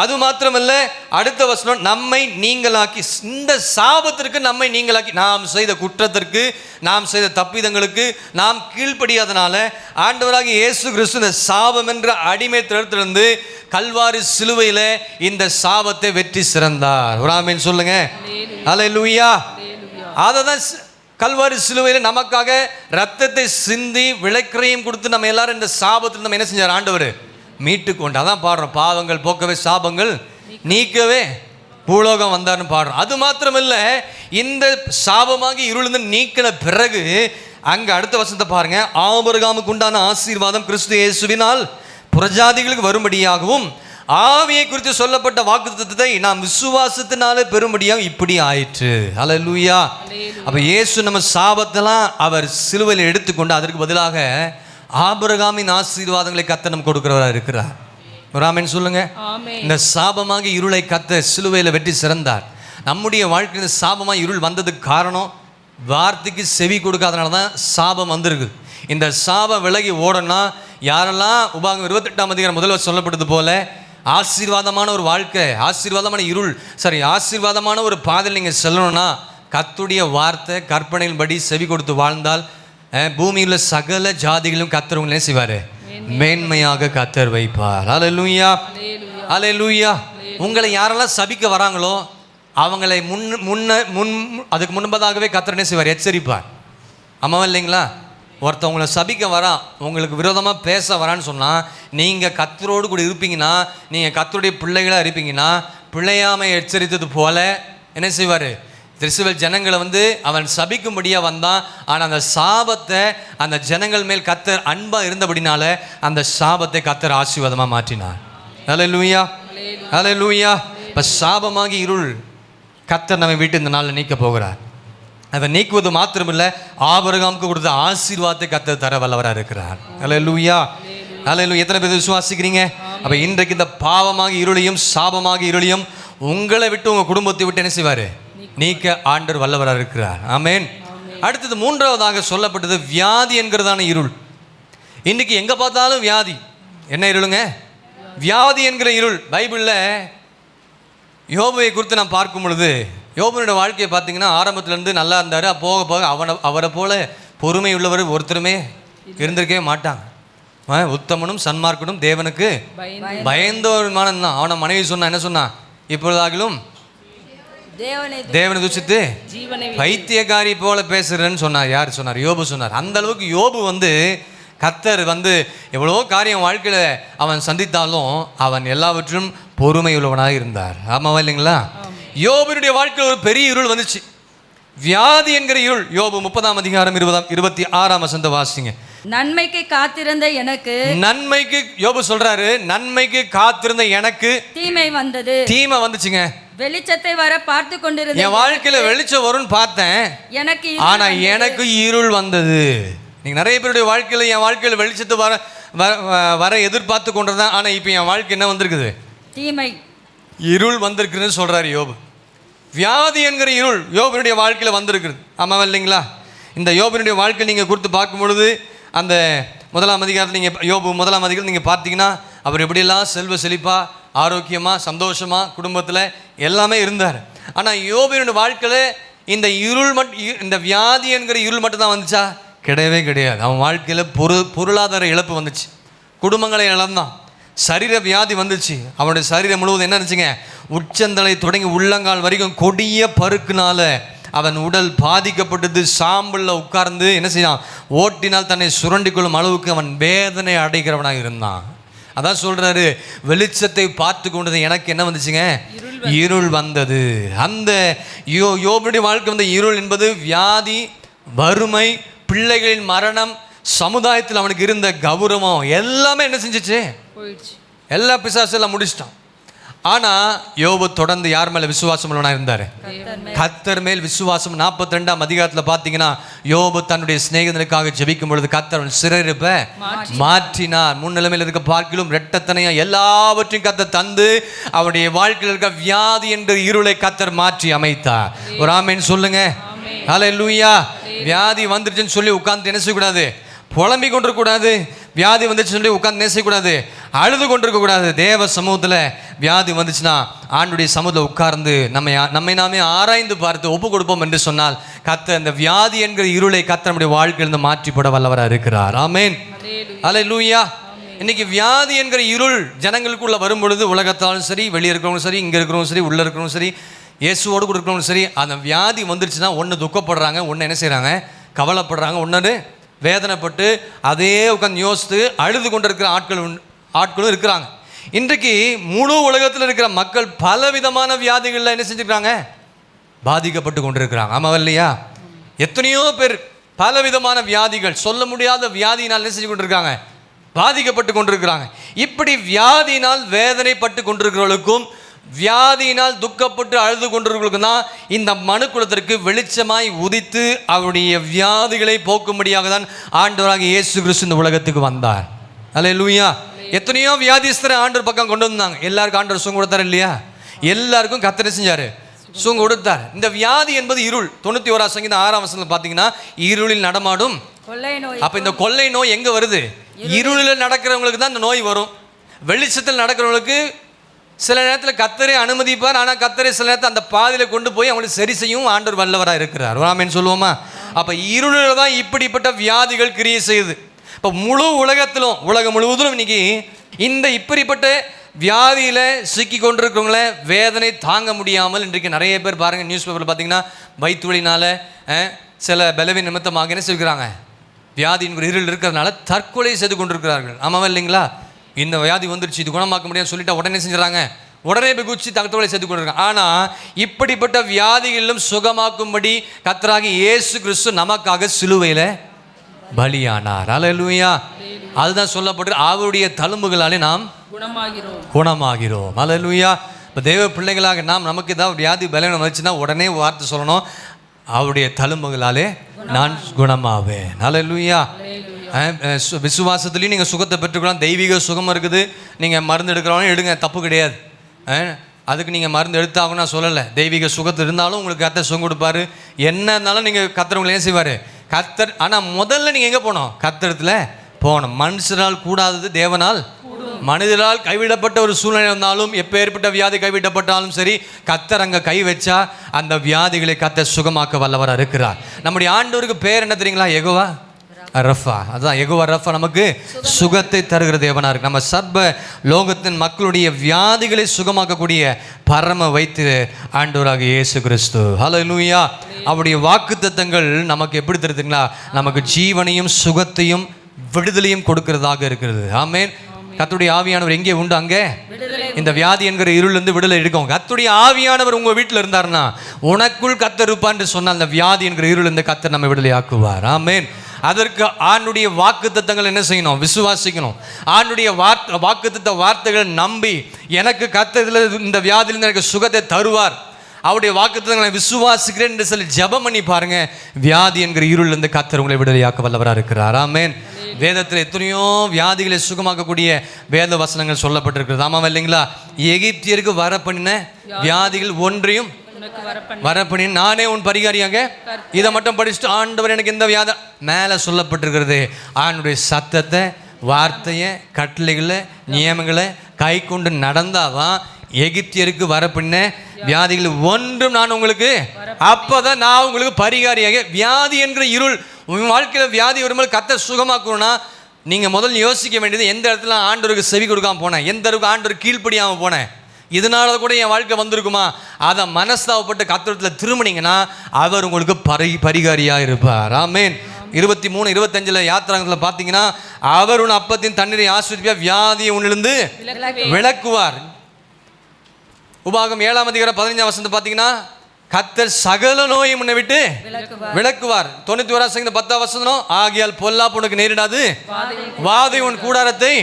அது மாத்திரமல்ல, அடுத்த வசனம், நம்மை நீங்களாக்கி, இந்த சாபத்திற்கு நம்மை நீங்களாக்கி, நாம் செய்த குற்றத்திற்கு, நாம் செய்த தப்பிதங்களுக்கு நாம் கீழ்ப்படியாதனால ஆண்டவராகிய இயேசு கிறிஸ்து இந்த சாபம் என்ற அடிமைத்தனத்திலிருந்து கல்வாரி சிலுவையில் இந்த சாபத்தை வெற்றி சிறந்தார். ஒரு ஆமென் சொல்லுங்க. அல்லேலூயா. அததான் கல்வாரி சிலுவையில் நமக்காக ரத்தத்தை சிந்தி விலைக்கிரயம் கொடுத்து நம்ம எல்லாரும் இந்த சாபத்தில் நம்ம என்ன செஞ்சார்? ஆண்டவர் மீட்டு கொண்டு. அதான் பாடுறோம், பாவங்கள் போக்கவே சாபங்கள் நீக்கவே பூலோகம் வந்தார்னு பாடுறோம். அது மாத்திரமில்ல, இந்த சாபமாகி இருளிருந்து நீக்கின பிறகு அங்கே அடுத்த வசனத்தை பாருங்க. ஆபிரகாமுக்கு உண்டான ஆசீர்வாதம் கிறிஸ்து இயேசுவினால் புறஜாதிகளுக்கு வரும்படியாகவும் ஆவியை குறித்து சொல்லப்பட்ட வாக்குத்தத்தத்தை நாம் விசுவாசத்தினாலே பெறும்படியாக இப்படி ஆயிற்று. அல்லேலூயா. அப்ப இயேசு நம்ம சாபத்தெல்லாம் அவர் சிலுவையில் எடுத்துக்கொண்டு அதற்கு பதிலாக ஆபிரகாமின் ஆசீர்வாதங்களை கர்த்தர் நமக்கு கொடுக்கிறவராக இருக்கிறார். ஒரு ஆமென் சொல்லுங்க. இந்த சாபமாக இருளை கர்த்தர் சிலுவையில் வெற்றி சிறந்தார். நம்முடைய வாழ்க்கையில் சாபமாக இருள் வந்ததுக்கு காரணம் வார்த்தைக்கு செவி கொடுக்காதனால தான் சாபம் வந்திருக்கு. இந்த சாபம் விலகி ஓடனா யாரெல்லாம் உபாகம் 28ஆம் அதிகாரம் முதல்வர் சொல்லப்பட்டது போல ஆசீர்வாதமான ஒரு வாழ்க்கை, ஆசீர்வாதமான இருள், ஆசீர்வாதமான ஒரு பாதையில் நீங்கள் செல்லணும்னா கர்த்தருடைய வார்த்தை கற்பனையின்படி செவி கொடுத்து வாழ்ந்தால் பூமியில் சகல ஜாதிகளும் கர்த்தர் உங்களை செய்வார், மேன்மையாக கர்த்தர் வைப்பார். அல்லேலூயா, அல்லேலூயா. உங்களை யாரெல்லாம் சபிக்க வராங்களோ அவங்களை அதுக்கு முன்பதாகவே கர்த்தர் என்ன செய்வார், எச்சரிப்பார். ஆமாம் இல்லைங்களா? ஒருத்தவங்களை சபிக்க வரான், உங்களுக்கு விரோதமாக பேச வரான்னு சொன்னால் நீங்கள் கர்த்தரோடு கூட இருப்பீங்கன்னா, நீங்கள் கர்த்தருடைய பிள்ளைகளாக இருப்பீங்கன்னா, பிள்ளையாமை எச்சரித்தது போல என்ன செய்வார், இஸ்ரவேல் ஜனங்களை அவன் சபிக்கும்படியாக வந்தான். ஆனால் அந்த சாபத்தை அந்த ஜனங்கள் மேல் கர்த்தர் அன்பாக இருந்தபடினால அந்த சாபத்தை கர்த்தர் ஆசீர்வாதமாக மாற்றினார். அல்லேலூயா, அல்லேலூயா. இப்போ சாபமாகி இருள் கர்த்தர் நம்ம வீட்டு இந்த நாளில் நீக்க போகிறார். அதை நீக்குவது மாத்திரமில்லை, ஆபிரகாமுக்கு கொடுத்த ஆசீர்வாதத்தை கர்த்தர் தர வல்லவராக இருக்கிறார். அல்லேலூயா, அல்லேலூயா. எத்தனை பேர் விசுவாசிக்கிறீங்க? அப்போ இன்றைக்கு இந்த பாவமாக இருளையும் சாபமாக இருளையும் உங்களை விட்டு உங்கள் குடும்பத்தை விட்டு என்ன செய்வார், நீக்க ஆண்டவர் வல்லவராக இருக்கிறார். ஆமென். அடுத்தது மூன்றாவதாக சொல்லப்பட்டது வியாதி என்கிறதான இருள். இன்னைக்கு எங்கே பார்த்தாலும் வியாதி. என்ன இருளுங்க? வியாதி என்கிற இருள். பைபிளில் யோபுவை குறித்து நாம் பார்க்கும் பொழுது யோபுனுடைய வாழ்க்கையை பார்த்தீங்கன்னா ஆரம்பத்திலேருந்து நல்லா இருந்தார். போக போக அவரை போல பொறுமை உள்ளவர் ஒருத்தருமே இருந்திருக்கவே மாட்டாங்க. உத்தமனும் சன்மார்க்கனும் தேவனுக்கு பயந்தவருமானம் தான். அவனை மனைவி சொன்னா என்ன சொன்னான், இப்பொழுதாகிலும் தேவனை துசித்து பைத்தியக்காரி போல பேசுறேன்னு சொன்னார். யார் சொன்னார்? யோபு சொன்னார். அந்த அளவுக்கு யோபு கர்த்தர் எவ்வளோ காரியம் வாழ்க்கையில் அவன் சந்தித்தாலும் அவன் எல்லாவற்றும் பொறுமை உள்ளவனாக இருந்தார். ஆமாவா இல்லைங்களா? யோபுனுடைய வாழ்க்கையில் ஒரு பெரிய இருள் வந்துச்சு, வியாதி என்கிற இருள். யோபு 30ஆம் அதிகாரம் 26ஆம் வசனத்தை வாசிங்க. நன்மைக்கு காத்திருந்த எனக்கு, நன்மைக்கு யோபு சொல்றாரு, நன்மைக்கு காத்திருந்த எனக்கு தீமை வந்தது. தீமை வந்துச்சுங்க. வெளிச்சத்தை வர பார்த்து கொண்டிருந்த என் வாழ்க்கையில வெளிச்சம் வரும்னு பார்த்தேன், ஆனா எனக்கு இருள் வந்தது. நீங்க நிறைய பேருடைய வாழ்க்கையில என் வாழ்க்கையில வெளிச்சத்தை வர எதிர்பார்த்து கொண்டிருந்தேன், ஆனா இப்ப என் வாழ்க்கை என்ன வந்திருக்குது, தீமை இருள் வந்திருக்குன்னு சொல்றாரு யோபு. வியாதி என்கிற இருள் யோபுனுடைய வாழ்க்கையில வந்திருக்குது. ஆமாவா இல்லைங்களா? இந்த யோபுனுடைய வாழ்க்கை நீங்க கொடுத்து பார்க்கும் பொழுது அந்த 1ஆம் அதிகாரத்தில் நீங்கள் யோபு 1ஆம் அதிகாரத்தில் நீங்கள் பார்த்தீங்கன்னா அவர் எப்படியெல்லாம் செல்வ செழிப்பாக ஆரோக்கியமாக சந்தோஷமாக குடும்பத்தில் எல்லாமே இருந்தார். ஆனால் யோபுனுடைய வாழ்க்கையில் இந்த இருள் இந்த வியாதி என்கிற இருள் மட்டும் தான் வந்துச்சா? கிடையவே கிடையாது. அவன் வாழ்க்கையில் பொருளாதார இழப்பு வந்துச்சு, குடும்பங்களை இழந்தான், சரீர வியாதி வந்துச்சு. அவனுடைய சரீரம் முழுவதும் என்ன இருந்துச்சுங்க, உச்சந்தலை தொடங்கி உள்ளங்கால் வரைக்கும் கொடிய பருக்குனால அவன் உடல் பாதிக்கப்பட்டது. சாம்பலில் உட்கார்ந்து என்ன செய்யலாம், ஓட்டினால் தன்னை சுரண்டி கொள்ளும் அளவுக்கு அவன் வேதனை அடைகிறவனாக இருந்தான். அதான் சொல்றாரு, வெளிச்சத்தை பார்த்து கொண்டது எனக்கு என்ன வந்துச்சுங்க, இருள் வந்தது. அந்த யோபுடைய வாழ்க்கை இருள் என்பது வியாதி, வறுமை, பிள்ளைகளின் மரணம், சமுதாயத்தில் அவனுக்கு இருந்த கௌரவம் எல்லாமே என்ன செஞ்சிச்சு, எல்லா பிசாசு எல்லாம் முடிச்சிட்டான். ஆனால் யோபு தொடர்ந்து யார் மேலே விசுவாசம் உள்ளவனாக இருந்தார், கர்த்தர் மேல் விசுவாசம். 42ஆம் அதிகாரத்தில் பார்த்தீங்கன்னா யோபு தன்னுடைய சிநேகிதனுக்காக ஜெபிக்கும் பொழுது கர்த்தர் சிறையிருப்பை மாற்றினார். முன்னிலைமையில் இருக்க பார்க்கிலும் ரெட்டத்தனையா எல்லாவற்றையும் கர்த்தர் தந்து அவருடைய வாழ்க்கையில் இருக்க வியாதி என்ற இருளை கர்த்தர் மாற்றி அமைத்தார். ஒரு ஆமேன் சொல்லுங்க. ஹல்லேலூயா. வியாதி வந்துருச்சுன்னு சொல்லி உட்கார்ந்து என்ன செய்யக்கூடாது, புலம்பிக் கொண்டிருக்கூடாது. வியாதி வந்துச்சு சொல்லி உட்காந்து நேசிக்கக்கூடாது, அழுது கொண்டிருக்கக்கூடாது. தேவ சமூகத்தில் வியாதி வந்துச்சுன்னா ஆண்டுடைய சமூகத்தில் உட்கார்ந்து நம்மை நாமே ஆராய்ந்து பார்த்து ஒப்பு கொடுப்போம் என்று சொன்னால் கர்த்தர் இந்த வியாதி என்கிற இருளை கர்த்தர் நம்முடைய வாழ்க்கையிலிருந்து மாற்றி போட வல்லவராக இருக்கிறார். ஆமென். அல்லேலூயா. இன்னைக்கு வியாதி என்கிற இருள் ஜனங்களுக்குள்ள வரும் பொழுது உலகத்தாலும் சரி, வெளியே இருக்கிறவங்களும் சரி, இங்கே இருக்கிறவங்க சரி, உள்ளே இருக்கிறவங்க சரி, இயேசுவோடு கூட இருக்கிறவங்களும் சரி, அந்த வியாதி வந்துருச்சுன்னா ஒன்று துக்கப்படுறாங்க, ஒன்று என்ன செய்கிறாங்க, கவலைப்படுறாங்க, ஒன்று வேதனைப்பட்டு அதே உட்காந்து யோசித்து அழுது கொண்டிருக்கிற ஆட்களும் இருக்கிறாங்க. இன்றைக்கு முழு உலகத்தில் இருக்கிற மக்கள் பலவிதமான வியாதிகளில் என்ன செஞ்சுருக்கிறாங்க, பாதிக்கப்பட்டு கொண்டிருக்கிறாங்க. ஆமாம் இல்லையா? எத்தனையோ பேர் பலவிதமான வியாதிகள், சொல்ல முடியாத வியாதியினால் என்ன செஞ்சு கொண்டிருக்காங்க, பாதிக்கப்பட்டு கொண்டிருக்கிறாங்க. இப்படி வியாதியினால் வேதனைப்பட்டு கொண்டிருக்கிறவர்களுக்கும் வியாதியினால் துக்கப்பட்டு அழுது கொண்டிருக்கிறவர்களுக்கும் தான் இந்த மனுக்குலத்திற்கு வெளிச்சமாய் உதித்து அவருடைய வியாதிகளை போக்கும்படியாக தான் ஆண்டவராக இயேசு கிறிஸ்து இந்த உலகத்துக்கு வந்தார். அல்லேலூயா. எத்தனையோ வியாதிஸ்தரை ஆண்டவர் பக்கம் கொண்டு வந்தாங்க. எல்லாருக்கும் ஆண்டவர் சுகம் கொடுத்தார் இல்லையா? எல்லாருக்கும் கர்த்தர் செஞ்சாரு, சுகம் கொடுத்தார். இந்த வியாதி என்பது இருள். 91ஆம் சங்கீதம் 6ஆம் வசனத்தில் பார்த்தீங்கன்னா இருளில் நடமாடும் கொள்ளை நோய். அப்போ இந்த கொள்ளை நோய் எங்கே வருது? இருளில் நடக்கிறவங்களுக்கு தான் இந்த நோய் வரும். வெளிச்சத்தில் நடக்கிறவங்களுக்கு சில நேரத்தில் கர்த்தரே அனுமதிப்பார். ஆனால் கர்த்தரே சில நேரத்தில் அந்த பாதையில் கொண்டு போய் அவங்களுக்கு சரி செய்யவும் ஆண்டவர் வல்லவராக இருக்கிறார். ஆமென் சொல்லுவோமா? அப்போ இருளில் தான் இப்படிப்பட்ட வியாதிகள் கிரியை செய்யுது. இப்போ முழு உலகத்திலும், உலகம் முழுவதும் இன்னைக்கு இந்த இப்படிப்பட்ட வியாதியில் சிக்கி கொண்டிருக்கிறவங்கள வேதனை தாங்க முடியாமல் இன்றைக்கு நிறைய பேர் பாருங்கள், நியூஸ் பேப்பரில் பார்த்தீங்கன்னா வயிற்று வலினால சில பலவீன நிமித்தமாக என்ன செய்கிறாங்க, வியாதியின் இருள் இருக்கிறதுனால தற்கொலை செய்து கொண்டிருக்கிறார்கள். ஆமாவா இல்லைங்களா? இந்த வியாதி வந்துருச்சு, இது குணமாக்க முடியாதுன்னு சொல்லிட்டு உடனே செஞ்சுறாங்க, உடனே போய் குச்சி தற்கொலை செய்து கொண்டிருக்காங்க. ஆனால் இப்படிப்பட்ட வியாதிகளிலும் சுகமாக்கும்படி கர்த்தராகிய இயேசு கிறிஸ்து நமக்காக சிலுவையில் பலியானார். அல்லேலூயா. அதுதான் சொல்லப்பட்டு அவருடைய தழும்புகளாலே நாம் குணமாகிறோம். அல்லேலூயா. இப்போ தேவ பிள்ளைகளாக நமக்கு ஏதாவது வியாதி பலவீனம் வந்துச்சுன்னா உடனே வார்த்தை சொல்லணும், அவருடைய தழும்புகளாலே நான் குணமாவேன். அல்லேலூயா. விசுவாசத்துலேயும் நீங்கள் சுகத்தை பெற்றுக்கலாம். தெய்வீக சுகம் இருக்குது. நீங்கள் மருந்து எடுக்கிறவங்க எடுங்க, தப்பு கிடையாது. அதுக்கு நீங்கள் மருந்து எடுத்தாகணும் நான் சொல்லலை. தெய்வீக சுகத்து இருந்தாலும் உங்களுக்கு கர்த்தர் சுகம் கொடுப்பாரு. என்ன இருந்தாலும் நீங்கள் கர்த்தர் ஏன் செய்வார், கர்த்தர். ஆனால் முதல்ல நீங்கள் எங்கே போகணும், கர்த்தரத்தில் போகணும். மனுஷரால் கூடாதது தேவனால், மனிதரால் கைவிடப்பட்ட ஒரு சூழ்நிலை இருந்தாலும், எப்போ ஏற்பட்ட வியாதி கைவிடப்பட்டாலும் சரி, கர்த்தர் அங்கே கை வச்சா அந்த வியாதிகளை கர்த்தர் சுகமாக்க வல்லவராக இருக்கிறார். நம்முடைய ஆண்டவருக்கு பேர் என்ன தெரியுங்களா? யெகோவா ரஃபா. அதுதான் யெகோவா ரஃபா, நமக்கு சுகத்தை தருகிற தேவனாக இருக்கு. நம்ம சர்வ லோகத்தின் மக்களுடைய வியாதிகளை சுகமாக்கக்கூடிய பரம வைத்திய ஆண்டவராக இயேசு கிறிஸ்து. ஹல்லேலூயா. அவருடைய வாக்குத்தத்தங்கள் நமக்கு எப்படி தெரியுதுங்களா? நமக்கு ஜீவனையும் சுகத்தையும் விடுதலையும் கொடுக்கிறதாக இருக்கிறது. ஆமென். கர்த்தருடைய ஆவியானவர் எங்கே உண்டு அங்கே இந்த வியாதி என்கிற இருளிலிருந்து விடுதலை எடுக்கும். கர்த்தருடைய ஆவியானவர் உங்கள் வீட்டில் இருந்தார்னா உனக்குள் கர்த்தர் இருப்பான்னு சொன்னால் அந்த வியாதி என்கிற இருளிலிருந்து கர்த்தர் நம்ம விடுதலை ஆக்குவார். ஆமென். அதற்கு ஆண்டுடைய வாக்குத்தத்தங்கள் என்ன செய்யணும், விசுவாசிக்கணும். ஆண்டுடைய வாக்குத்தத்த வார்த்தைகளை நம்பி எனக்கு கர்த்தர் இந்த வியாதியிலிருந்து எனக்கு சுகத்தை தருவார், அவருடைய வாக்குத்தத்தங்களை விசுவாசிக்கிறேன் என்று சொல்லி ஜெபம் பண்ணி பாருங்க, வியாதி என்கிற இருளிலிருந்து கர்த்தர் உங்களை விடுதலையாக்க வல்லவராக இருக்கிறார். ஆமென். வேதத்தில் எத்தனையோ வியாதிகளை சுகமாக்கக்கூடிய வேத வசனங்கள் சொல்லப்பட்டிருக்கிறது. ஆமாம் இல்லைங்களா? எகிப்தியருக்கு வர பண்ணின வியாதிகள் ஒன்றையும் வரப்பண்ணி நானே உன் பரிகாரியாக. இதை மட்டும் படிச்சுட்டு ஆண்டவர் எனக்கு இந்த வியாதி மேலே சொல்லப்பட்டிருக்கிறது. ஆண்டுடைய சத்தத்தை, வார்த்தையை, கட்டளைகளை, நியமங்களை கை கொண்டு நடந்தாதான் எகிப்தியருக்கு வரப்பின்ன வியாதிகள் ஒன்றும் நான் உங்களுக்கு, அப்போதான் நான் உங்களுக்கு பரிகாரியாக. வியாதி என்கிற இருள் உங்கள் வாழ்க்கையில் வியாதி வரும்போது கர்த்தர் சுகமாக்கணும்னா நீங்கள் முதல்ல யோசிக்க வேண்டியது, எந்த இடத்துல ஆண்டவருக்கு செவி கொடுக்காமல் போனேன், எந்த அளவுக்கு ஆண்டவர் கீழ்ப்படியாமல் போனேன், இதனால கூட என் வாழ்க்கை வந்திருக்குமா, அதை மனஸ்தாபப்பட்டு கர்த்தரத்தில் திரும்பினீங்கன்னா அவர் உங்களுக்கு பரிகாரியாக இருப்பார். ஆமென். 23, 25 யாத்திராங்கத்தில் பார்த்தீங்கன்னா அவர் உன் அப்பத்தின் தண்ணீரை ஆசீர்வதிப்பார், வியாதியை உன்னிலிருந்து விலக்குவார். உபாகம் 7ஆம் அதிகாரம் 15ஆம் வசனத்தை பார்த்தீங்கன்னா கர்த்தர் சகல நோயை முன்ன விட்டு விலக்குவார். 91ஆம் சங்கீதம் 10ஆம் வசனம், ஆகியால் பொல்லாப்பு உனக்கு நேரிடாது, வாதை உன் கூடாரத்தை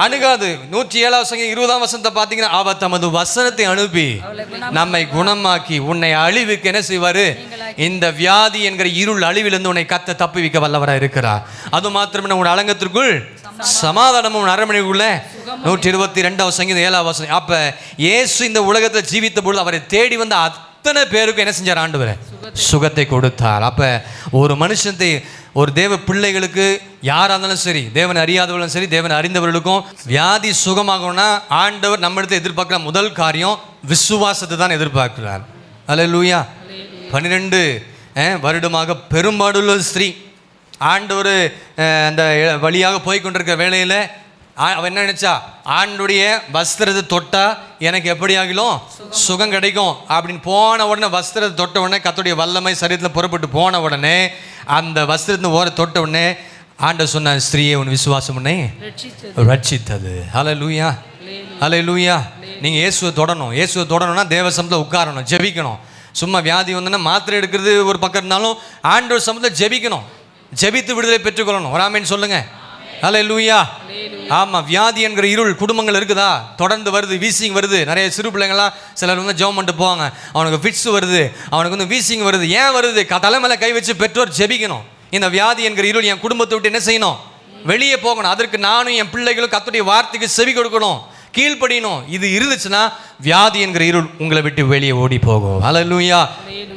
அணுகாது. 107ஆம் சங்கீதம் 20ஆம் வசனத்தை பார்த்தீங்கன்னா அவர் தமது வசனத்தை அனுப்பி நம்மை குணமாக்கி உன்னை அழிவுக்கு என்ன செய்வாரு, இந்த வியாதி என்கிற இருள் அழிவிலிருந்து உன்னை கர்த்தர் தப்புவிக்க வல்லவராக இருக்கிறார். அது மாத்திரமே உன் அலங்கத்திற்குள் சமாதானமும் அரண்மனைக்குள்ள. 122ஆம் சங்கீதம் 7ஆம் வசனம். அப்ப இயேசு இந்த உலகத்தில் ஜீவித்த பொழுது அவரை தேடி வந்த அத்தனை பேருக்கு என்ன செஞ்சார், ஆண்டவர் சுகத்தை கொடுத்தார். அப்ப ஒரு மனுஷத்தை, ஒரு தேவ பிள்ளைகளுக்கு யாராக இருந்தாலும் சரி, தேவனை அறியாதவர்களும் சரி, தேவனை அறிந்தவர்களுக்கும் வியாதி சுகமாகணும்னா ஆண்டவர் நம்ம இடத்தை எதிர்பார்க்கிற முதல் காரியம் விசுவாசத்தை தான் எதிர்பார்க்கிறார். அல்லேலூயா. 12 வருடமாக பெரும்பாடுள்ள ஸ்திரீ ஆண்டவர் அந்த வழியாக போய் கொண்டிருக்கிற வேளையில் அவன் என்ன நினைச்சா, ஆண்டுடைய வஸ்திரத்தை தொட்டா எனக்கு எப்படி ஆகிலும் சுகம் கிடைக்கும் அப்படின்னு போன உடனே, வஸ்திரத்தை தொட்ட உடனே கர்த்தருடைய வல்லமை சரீரத்தில் புறப்பட்டு போன உடனே அந்த வஸ்திரத்தை ஓர தொட்ட உடனே ஆண்டவர் சொன்ன, ஸ்திரீயை உன் விசுவாசம் உன்னை ரட்சித்தது. ஹல்லேலூயா. ஹல்லேலூயா. நீங்கள் இயேசுவை தொடரணும். இயேசுவை தொடரணும்னா தேவ சமூகத்தில் உட்காரணும், ஜெபிக்கணும். சும்மா வியாதி வந்தோன்னா மாத்திரை எடுக்கிறது ஒரு பக்கம் இருந்தாலும் ஆண்டவர் சமூகத்தில் ஜெபிக்கணும், ஜெபித்து விடுதலை பெற்றுக்கொள்ளணும். ஒரு ஆமென் சொல்லுங்க. ஹல்லேலூயா. ஆமாம். வியாதி என்கிற இருள் குடும்பங்கள் இருக்குதா, தொடர்ந்து வருது, வீசிங் வருது. நிறைய சிறு பிள்ளைங்கள்லாம் சிலர் வந்து ஜெபம் பண்ணிட்டு போவாங்க, அவனுக்கு ஃபிட்ஸ் வருது, அவனுக்கு வந்து வீசிங் வருது. ஏன் வருது? தலைமையில கை வச்சு பெற்றோர் ஜெபிக்கணும். இந்த வியாதி என்கிற இருள் என் குடும்பத்தை விட்டு என்ன செய்யணும், வெளியே போகணும். அதற்கு நானும் என் பிள்ளைகளும் கர்த்தருடைய வார்த்தைக்கு செவி கொடுக்கணும், கீழ்ப்படியணும். இது இருந்துச்சுன்னா வியாதி என்கிற இருள் உங்களை விட்டு வெளியே ஓடி போகும். ஹல்லேலூயா.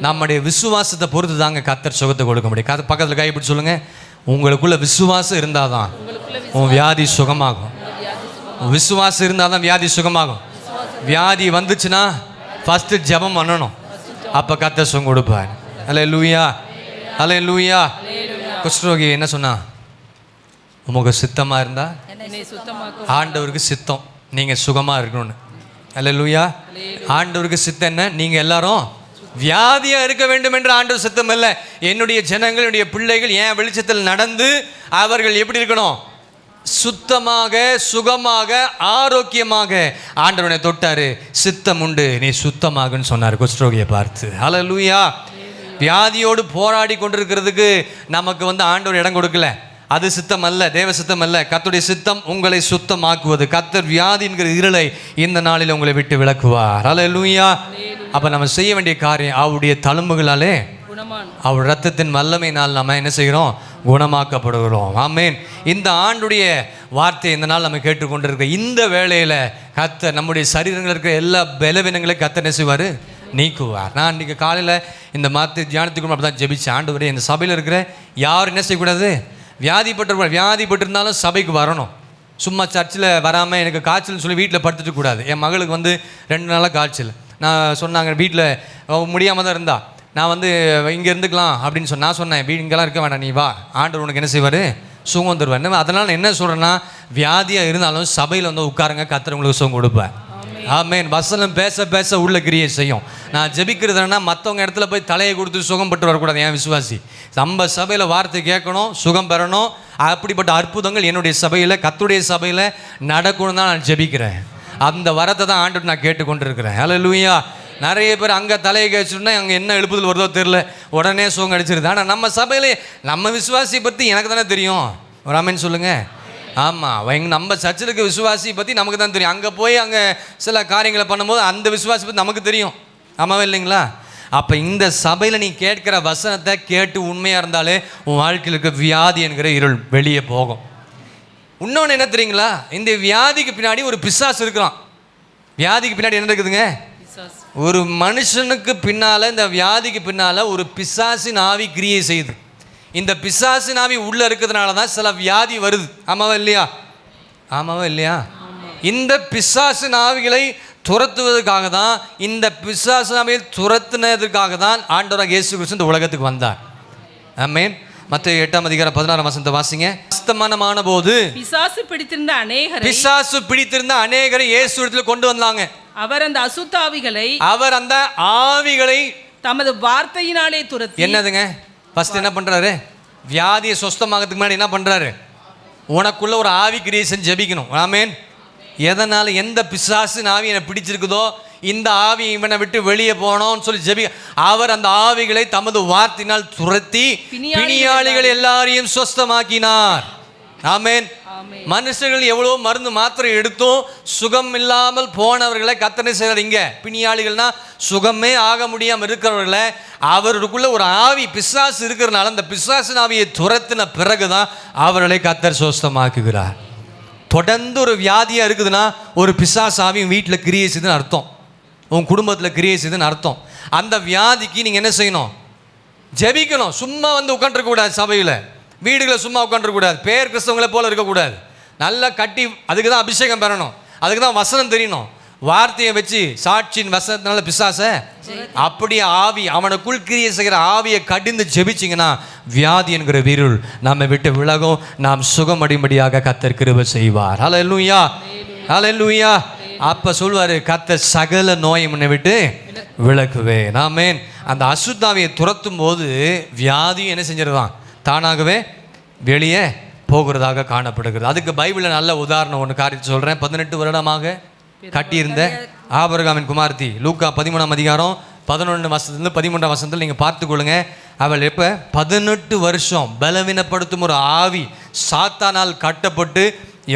நம்முடைய விசுவாசத்தை பொறுத்து தாங்க கர்த்தர் சுகத்தை கொடுக்க முடியும். பக்கத்தில் கைப்பிடி சொல்லுங்க, உங்களுக்குள்ள விசுவாசம் இருந்தாதான் உன் வியாதி சுகமாகும். விசுவாசம் இருந்தால் தான் வியாதி சுகமாகும். வியாதி வந்துச்சுன்னா ஃபஸ்ட்டு ஜெபம் பண்ணணும், அப்போ கர்த்தர் சுகம் கொடுப்பார். அல்லேலூயா, அல்லேலூயா. குஷ்டரோகி என்ன சொன்னா? உமக்கு சித்தமாக இருந்தால் என்னை சுத்தமாக்கும். ஆண்டவருக்கு சித்தம் நீங்கள் சுகமாக இருக்கணும்னு. அல்லேலூயா. ஆண்டவருக்கு சித்தம் என்ன? நீங்கள் எல்லாரும் வியாதியாக இருக்க வேண்டும் என்று ஆண்டவர் சித்தம் இல்லை. என்னுடைய ஜனங்கள், என்னுடைய பிள்ளைகள் என் வெளிச்சத்தில் நடந்து அவர்கள் எப்படி இருக்கணும்? சுத்தமாக, சுகமாக, ஆரோக்கியமாக. ஆண்டவனை தொட்டாரு, சித்தம் உண்டு, நீ சுத்தமாகன்னு சொன்னார் குஷ்டரோகியை பார்த்து. அல்லேலூயா. வியாதியோடு போராடி கொண்டிருக்கிறதுக்கு நமக்கு ஆண்டவர் இடம் கொடுக்கல. அது சித்தம் அல்ல, தேவ சித்தம் அல்ல. கர்த்தருடைய சித்தம் உங்களை சுத்தமாக்குவது. கர்த்தர் வியாதி என்கிற இருளை இந்த நாளில் உங்களை விட்டு விலக்குவார். அல்லேலூயா. அப்போ நம்ம செய்ய வேண்டிய காரியம், அவருடைய தழும்புகளாலே, அவர் ரத்தத்தின் வல்லமையினால் நம்ம என்ன செய்கிறோம்? குணமாக்கப்படுகிறோம். ஆமேன். இந்த ஆண்டுடைய வார்த்தை இந்த நாள் நம்ம கேட்டுக்கொண்டிருக்க இந்த வேளையில் கர்த்தர் நம்முடைய சரீரங்கள் இருக்கிற எல்லா பலவீனங்களையும் கர்த்தர் என்ன செய்வார்? நீக்குவார். நான் இன்றைக்கி காலையில் இந்த வார்த்தை தியானத்துக்கு அப்படி தான் ஜெபிச்சேன். ஆண்டவரே, இந்த சபையில் இருக்கிற யாரும் என்ன செய்யக்கூடாது? வியாதிப்பட்டிருந்தாலும் சபைக்கு வரணும். சும்மா சர்ச்சில் வராமல் எனக்கு காய்ச்சல்னு சொல்லி வீட்டில் படுத்துட்டு கூடாது. என் மகளுக்கு 2 நாளாக காய்ச்சல். நான் சொன்னாங்க, வீட்டில் முடியாமல் தான் இருந்தா, நான் இங்கே இருந்துக்கலாம் அப்படின்னு நான் சொன்னேன், இங்கெல்லாம் இருக்க வேண்டாம், நீ வா, ஆண்டவர் உனக்கு என்ன செய்வார்? சுகம் தருவார். அதனால் நான் என்ன சொல்கிறேன்னா, வியாதியாக இருந்தாலும் சபையில் உட்காருங்க, கர்த்தர் உங்களுக்கு சுகம் கொடுப்பேன். ஆமேன். வசனம் பேச பேச உள்ள கிரியை செய்யும். நான் ஜெபிக்கிறதுனா மற்றவங்க இடத்துல போய் தலையை கொடுத்து சுகம் பெற்று வரக்கூடாது. என் விசுவாசி நம்ம சபையில் வார்த்தை கேட்கணும், சுகம் பெறணும். அப்படிப்பட்ட அற்புதங்கள் என்னுடைய சபையில், கர்த்தருடைய சபையில் நடக்கணும் தான் நான் ஜெபிக்கிறேன். அந்த வரத்தை தான் ஆண்டு நான் கேட்டுக்கொண்டிருக்கிறேன். அல்லேலூயா. நிறைய பேர் அங்கே தலையை கேச்சுன்னா அங்கே என்ன எழுப்புதல் வருதோ தெரில, உடனே சுகம் அடிச்சிருது. ஆனால் நம்ம சபையிலே நம்ம விசுவாசியை பற்றி எனக்கு தானே தெரியும். ஒரு ஆமேன்னு சொல்லுங்கள். ஆமாம், நம்ம சர்ச்சில் இருக்க விசுவாசியை பற்றி நமக்கு தான் தெரியும். அங்கே போய் அங்கே சில காரியங்களை பண்ணும்போது அந்த விசுவாசி பற்றி நமக்கு தெரியும். ஆமாவே இல்லைங்களா? அப்போ இந்த சபையில் நீ கேட்குற வசனத்தை கேட்டு உண்மையாக இருந்தாலே உன் வாழ்க்கையில் இருக்க வியாதி என்கிற இருள் வெளியே போகும். இன்னொன்று என்ன தெரியுங்களா? இந்த வியாதிக்கு பின்னாடி ஒரு பிசாசு இருக்கிறான். வியாதிக்கு பின்னாடி என்ன இருக்குதுங்க? ஒரு மனுஷனுக்கு பின்னால், இந்த வியாதிக்கு பின்னால் ஒரு பிசாசின் ஆவி கிரியை செய்யுது. இந்த பிசாசின் ஆவி உள்ளே இருக்கிறதுனால தான் சில வியாதி வருது. ஆமாவா இல்லையா? ஆமாவா இல்லையா? இந்த பிசாசின் ஆவிகளை துரத்துவதற்காக தான், இந்த பிசாசின் ஆவியை துரத்துனதற்காக தான் ஆண்டவராகிய இயேசு கிறிஸ்து இந்த உலகத்துக்கு வந்தார். ஆமென். மத்தேயு 8:16 வாசிங்க. அஸ்தமனமான போது பிசாசு பிடித்திருந்த அநேகரை இயேசுவிடத்தில் கொண்டு வந்தாங்க. அவர் அந்த ஆவிகளை தமது வார்த்தையினாலே துரத்தி. என்னதுங்க? ஃபர்ஸ்ட் என்ன பண்றாரு? வியாதியை சுஸ்தமாகிறதுக்கு முன்னாடி என்ன பண்றாரு? உனக்குள்ள ஒரு ஆவி கிரியை செஞ்சு ஜெபிக்கணும். ஆமென். எதனால, எந்த பிசாசின் ஆவி என்னை பிடிச்சிருக்குதோ இந்த ஆவி இவனை விட்டு வெளியே போனோம்னு சொல்லி ஜெபி. அவர் அந்த ஆவிகளை தமது வார்த்தையினால் துரத்தி பிணியாளிகள் எல்லாரையும் சுஸ்தமாக்கினார். ஆமென். மனுஷர்கள் எவ்வளோ மருந்து மாத்திரை எடுத்தும் சுகம் இல்லாமல் போனவர்களை கர்த்தர் செய்கிறார். இங்கே பிணியாளிகள்னா சுகமே ஆக முடியாமல் இருக்கிறவர்களை அவருக்குள்ள ஒரு ஆவி பிசாசு இருக்கிறனால அந்த பிசாசின் ஆவியை துரத்தின பிறகுதான் அவர்களை கர்த்தர் சுஸ்தமாக்குகிறார். தொடர்ந்து ஒரு வியாதியாக இருக்குதுன்னா ஒரு பிசாசு ஆவியும் வீட்டில் கிரியை செய்துன்னு அர்த்தம், உன் குடும்பத்தில் கிரியை செய்துன்னு அர்த்தம். அந்த வியாதிக்கு நீங்கள் என்ன செய்யணும்? ஜெபிக்கணும். சும்மா உட்காந்துருக்கக்கூடாது. சபையில் வீடுகளை சும்மா உட்காந்துருக்கூடாது. பேர் கிறிஸ்தவங்களை போல இருக்கக்கூடாது. நல்லா கட்டி, அதுக்கு தான் அபிஷேகம் பெறணும், அதுக்கு தான் வசனம் தெரியணும். வார்த்தையை வச்சு சாட்சியின் வசனத்தினால பிசாச அப்படி ஆவி அவனுக்குள் கிரியை செய்கிற ஆவியை கடிந்து ஜெபிச்சிங்கன்னா வியாதி என்கிற வீருள் நம்மை விட்டு விலகும். நாம் சுகமடிம்படியாக கர்த்தர் கிருபை செய்வார். ஹல்லேலூயா, ஹல்லேலூயா. அப்போ சொல்வார், கர்த்தர் சகல நோயை முன்னை விட்டு விலக்குவேன். ஆமென். அந்த அசுத்தாவியை துரத்தும் போது வியாதி என்ன செஞ்சிருவான்? தானாகவே வெளியே போகிறதாக காணப்படுகிறது. அதுக்கு பைபிளில் நல்ல உதாரணம் ஒன்று காரியத்தை சொல்கிறேன். 18 வருடமாக கட்டியிருந்த ஆபிரகாமின் குமார்த்தி, லூக்கா 13:11-13 நீங்கள் பார்த்துக்கொள்ளுங்க. அவள் எப்போ 18 வருஷம் பலவீனப்படுத்தும் ஒரு ஆவி சாத்தானால் கட்டப்பட்டு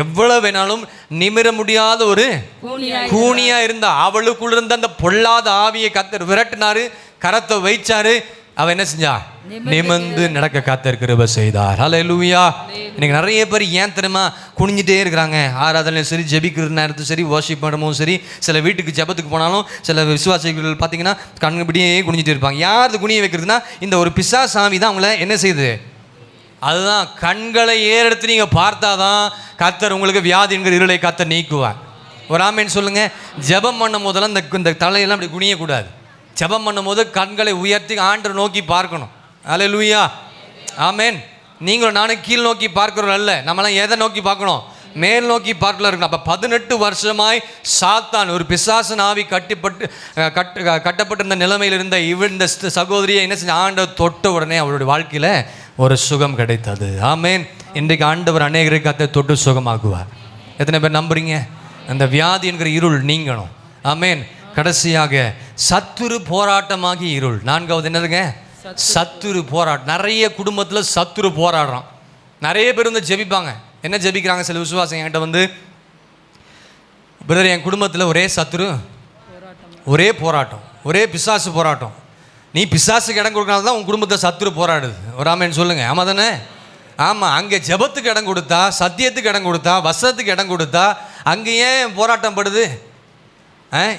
எவ்வளவு வேணாலும் நிமிர முடியாத ஒரு கூனியா இருந்தா. அவளுக்குள்ள இருந்த அந்த பொல்லாத ஆவியை கர்த்தர் விரட்டினாரு, கரத்தை வைச்சாரு. அவ என்ன செஞ்சா? நிமிர்ந்து நடக்க கர்த்தர் கிருபை செய்தார். ஹல்லேலூயா. இன்னைக்கு நிறைய பேர் ஏன் தெரியுமா குனிஞ்சிட்டே இருக்கிறாங்க? ஆராதனையும் சரி, ஜெபிக்கிற நேரத்தும் சரி, வர்ஷிப் பண்ணும்போதும் சரி, சில வீட்டுக்கு ஜெபத்துக்கு போனாலும் சில விசுவாசிகள் பார்த்தீங்கன்னா கண்ணுபடியே குனிஞ்சிட்டே இருப்பாங்க. யார் குனிய வைக்கிறதுனா இந்த ஒரு பிசாசு ஆவி தான் அவங்கள என்ன செய்யுது? அதுதான் கண்களை ஏறெடுத்து நீங்கள் பார்த்தாதான் கர்த்தர் உங்களுக்கு வியாதி என்கிற இருளை கர்த்தர் நீக்குவார். ஒரு ஆமேன் சொல்லுங்க. ஜெபம் பண்ணும் போதெல்லாம் இந்த தலையெல்லாம் அப்படி குனியக்கூடாது. ஜெபம் பண்ணும் போது கண்களை உயர்த்தி ஆண்டவர் நோக்கி பார்க்கணும். அல்லேலூயா, ஆமேன். நீங்களும் நானும் கீழ் நோக்கி பார்க்கிறோம் அல்ல, நம்மளாம் எதை நோக்கி பார்க்கணும்? மேல் நோக்கி பார்க்கல இருக்கணும். அப்போ 18 வருஷமாய் சாத்தான் ஒரு பிசாசன் ஆவி கட்டப்பட்டிருந்த நிலைமையில் இருந்த இந்த சகோதரியை என்ன செஞ்ச? ஆண்டவர் தொட்ட உடனே அவருடைய வாழ்க்கையில் ஒரு சுகம் கிடைத்தது. ஆமேன். இன்றைக்கு ஆண்டவர் அநேகருக்கு அதை தொட்டு சுகமாக்குவார். எத்தனை பேர் நம்புறீங்க? அந்த வியாதி என்கிற இருள் நீங்கணும். ஆமேன். கடைசியாக சத்துரு போராட்டமாகி இருள். 4வது என்னதுங்க? சத்துரு போராட்டம். நிறைய குடும்பத்தில் சத்துரு போராடுறான். நிறைய பேர் வந்து ஜெபிப்பாங்க. என்ன ஜெபிக்கிறாங்க? சில விசுவாசம் என்கிட்ட வந்து, பிரதர் என் குடும்பத்தில் ஒரே சத்துரு, ஒரே போராட்டம், ஒரே பிசாசு போராட்டம். நீ பிசாசுக்கு இடம் கொடுக்கறனால தான் உன் குடும்பத்தை சத்துரு போராடுது. ஒரு ஆமேன்னு சொல்லுங்க. ஆமாம் தானே? ஆமாம். அங்கே ஜெபத்துக்கு இடம் கொடுத்தா, சத்தியத்துக்கு இடம் கொடுத்தா, வசனத்துக்கு இடம் கொடுத்தா அங்கே ஏன் போராட்டம் படுது?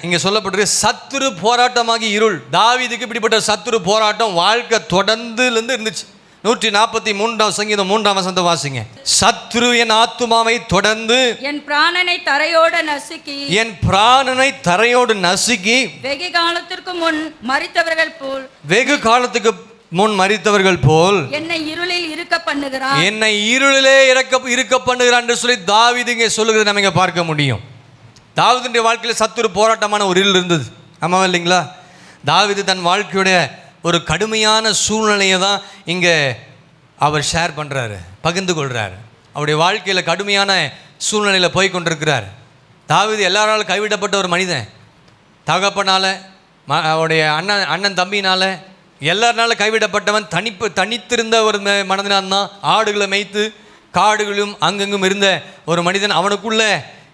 இங்கே சொல்லப்பட்டிருக்கு சத்துரு போராட்டமாகி இருள். தாவீதுக்கு இப்படிப்பட்ட சத்துரு போராட்டம் வாழ்க்கை தொடர்ந்துலேருந்து இருந்துச்சு. 143 சங்கீதம் 3 வசனத்தை வாசிங்க. சத்துரு என் ஆத்துமாவை தொடர்ந்து என் பிராணனை தரையோடு நசுக்கி, என் பிராணனை தரையோடு நசுக்கி, வெகு காலத்திற்கு முன் மரித்தவர்கள் போல், வெகு காலத்துக்கு முன் மரித்தவர்கள் போல் என்னை இருளில் இருக்க பண்ணுகிறான், என்னை இருளிலே இருக்க பண்ணுகிறான் என்று சொல்லி தாவீது இங்கே சொல்லுகிறது நம்ம இங்கே பார்க்க முடியும். தாவீதுடைய வாழ்க்கையில் சத்துரு போராட்டமான ஒரு இருள் இருந்தது. ஆமாம் இல்லைங்களா? தாவீது தன் வாழ்க்கையுடைய ஒரு கடுமையான சூழ்நிலையை தான் இங்கே அவர் ஷேர் பண்ணுறாரு, பகிர்ந்து கொள்கிறார். அவருடைய வாழ்க்கையில் கடுமையான சூழ்நிலையில் போய் கொண்டிருக்கிறார். தாவீது எல்லாராலும் கைவிடப்பட்ட ஒரு மனிதன். தகப்பனால், அவருடைய அண்ணன் தம்பினால், எல்லாருனாலும் கைவிடப்பட்டவன். தனித்திருந்த ஒரு மனிதனான் தான். ஆடுகளை மேய்த்து காடுகளும் அங்கெங்கும் இருந்த ஒரு மனிதன். அவனுக்குள்ளே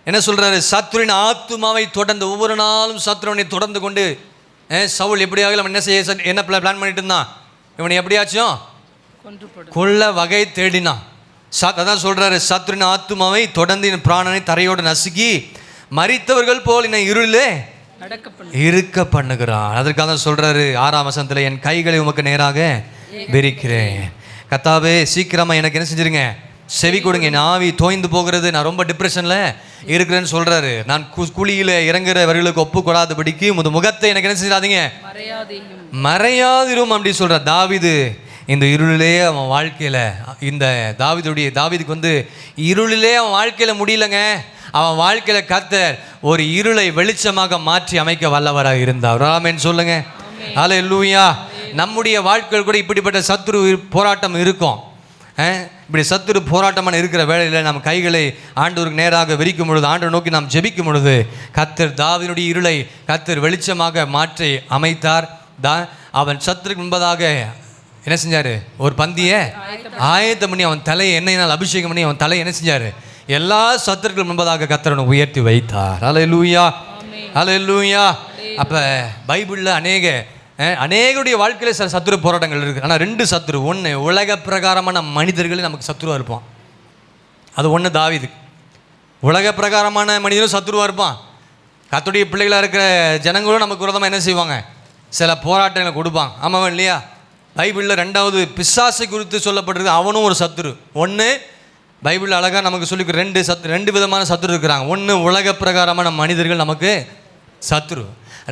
என்ன சொல்கிறாரு? சத்துருவின் ஆத்துமாவை தொடர்ந்து, ஒவ்வொரு நாளும் சத்துருவனை தொடர்ந்து கொண்டு சவுல் எப்படியாக என்ன செய்ய என்ன பிளான் பண்ணிட்டு இருந்தான்? இவனை எப்படியாச்சும் கொல்ல வகை தேடினான். அதான் சொல்கிறாரு, சத்துருவின் ஆத்துமாவை தொடர்ந்து என் பிராணனை தரையோடு நசுக்கி மரித்தவர்கள் போல் என்னை இருளிலே இருக்க பண்ணுகிறான். அதற்காக தான் சொல்கிறாரு 6ஆம் வசனத்தில், என் கைகளை உமக்கு நேராக விரிக்கிறேன். கர்த்தாவே சீக்கிரமாக எனக்கு என்ன செஞ்சிருங்க? செவி கொடுங்க. என் ஆவி தோய்ந்து போகிறது, நான் ரொம்ப டிப்ரெஷனில் இருக்கிறேன்னு சொல்கிறாரு. நான் குழியில் இறங்குறவர்களுக்கு ஒப்பு கொடாதபடிக்கு முகத்தை எனக்கு என்ன செஞ்சிடாதீங்க? மறையாதிரும் அப்படி சொல்கிறார். தாவீது இந்த இருளிலே அவன் வாழ்க்கையில், இந்த தாவீதுக்கு வந்து இருளிலே அவன் வாழ்க்கையில் முடியலங்க. அவன் வாழ்க்கையில் கர்த்தர் ஒரு இருளை வெளிச்சமாக மாற்றி அமைக்க வல்லவராக இருந்தார். ஆமென் சொல்லுங்க. அல்லேலூயா. நம்முடைய வாழ்க்கையில் கூட இப்படிப்பட்ட சத்துரு போராட்டம் இருக்கும். இப்படி சத்துரு போராட்டமான இருக்கிற வேளையில் நம்ம கைகளை ஆண்டவருக்கு நேராக விரிக்கும் பொழுது, ஆண்டவர் நோக்கி நாம் ஜெபிக்கும் பொழுது, கர்த்தர் தாவீதுடைய இருளை கர்த்தர் வெளிச்சமாக மாற்றி அமைத்தார். அவன் சத்துருக்கு முன்பதாக என்ன செஞ்சார்? ஒரு பந்தியை ஆயத்தம் பண்ணி அவன் தலையை எண்ணெயினால் அபிஷேகம் பண்ணி அவன் தலையை என்ன செஞ்சார்? எல்லா சத்துருக்கள் முன்பதாக கர்த்தரை உயர்த்தி வைத்தார். அல்லேலூயா, அல்லேலூயா. அப்போ பைபிளில் அநேகருடைய வாழ்க்கையில் சில சத்துரு போராட்டங்கள் இருக்குது. ஆனால் 2 சத்துரு. ஒன்று உலக பிரகாரமான மனிதர்களே நமக்கு சத்துருவாக இருப்பான். அது ஒன்று தாவீது. உலக பிரகாரமான மனிதனும் சத்துருவாக இருப்பான். கர்த்தருடைய பிள்ளைகளாக இருக்கிற ஜனங்களும் நமக்கு விரோதமாக என்ன செய்வாங்க? சில போராட்டங்களை கொடுப்பாங்க. ஆமாம் இல்லையா? பைபிளில் 2வது பிசாசை குறித்து சொல்லப்பட்டிருக்கு. அவனும் ஒரு சத்துரு. ஒன்று பைபிளில் அழகாக நமக்கு சொல்லி 2 விதமான சத்துரு இருக்கிறாங்க. ஒன்று உலக பிரகாரமான மனிதர்கள் நமக்கு சத்துரு.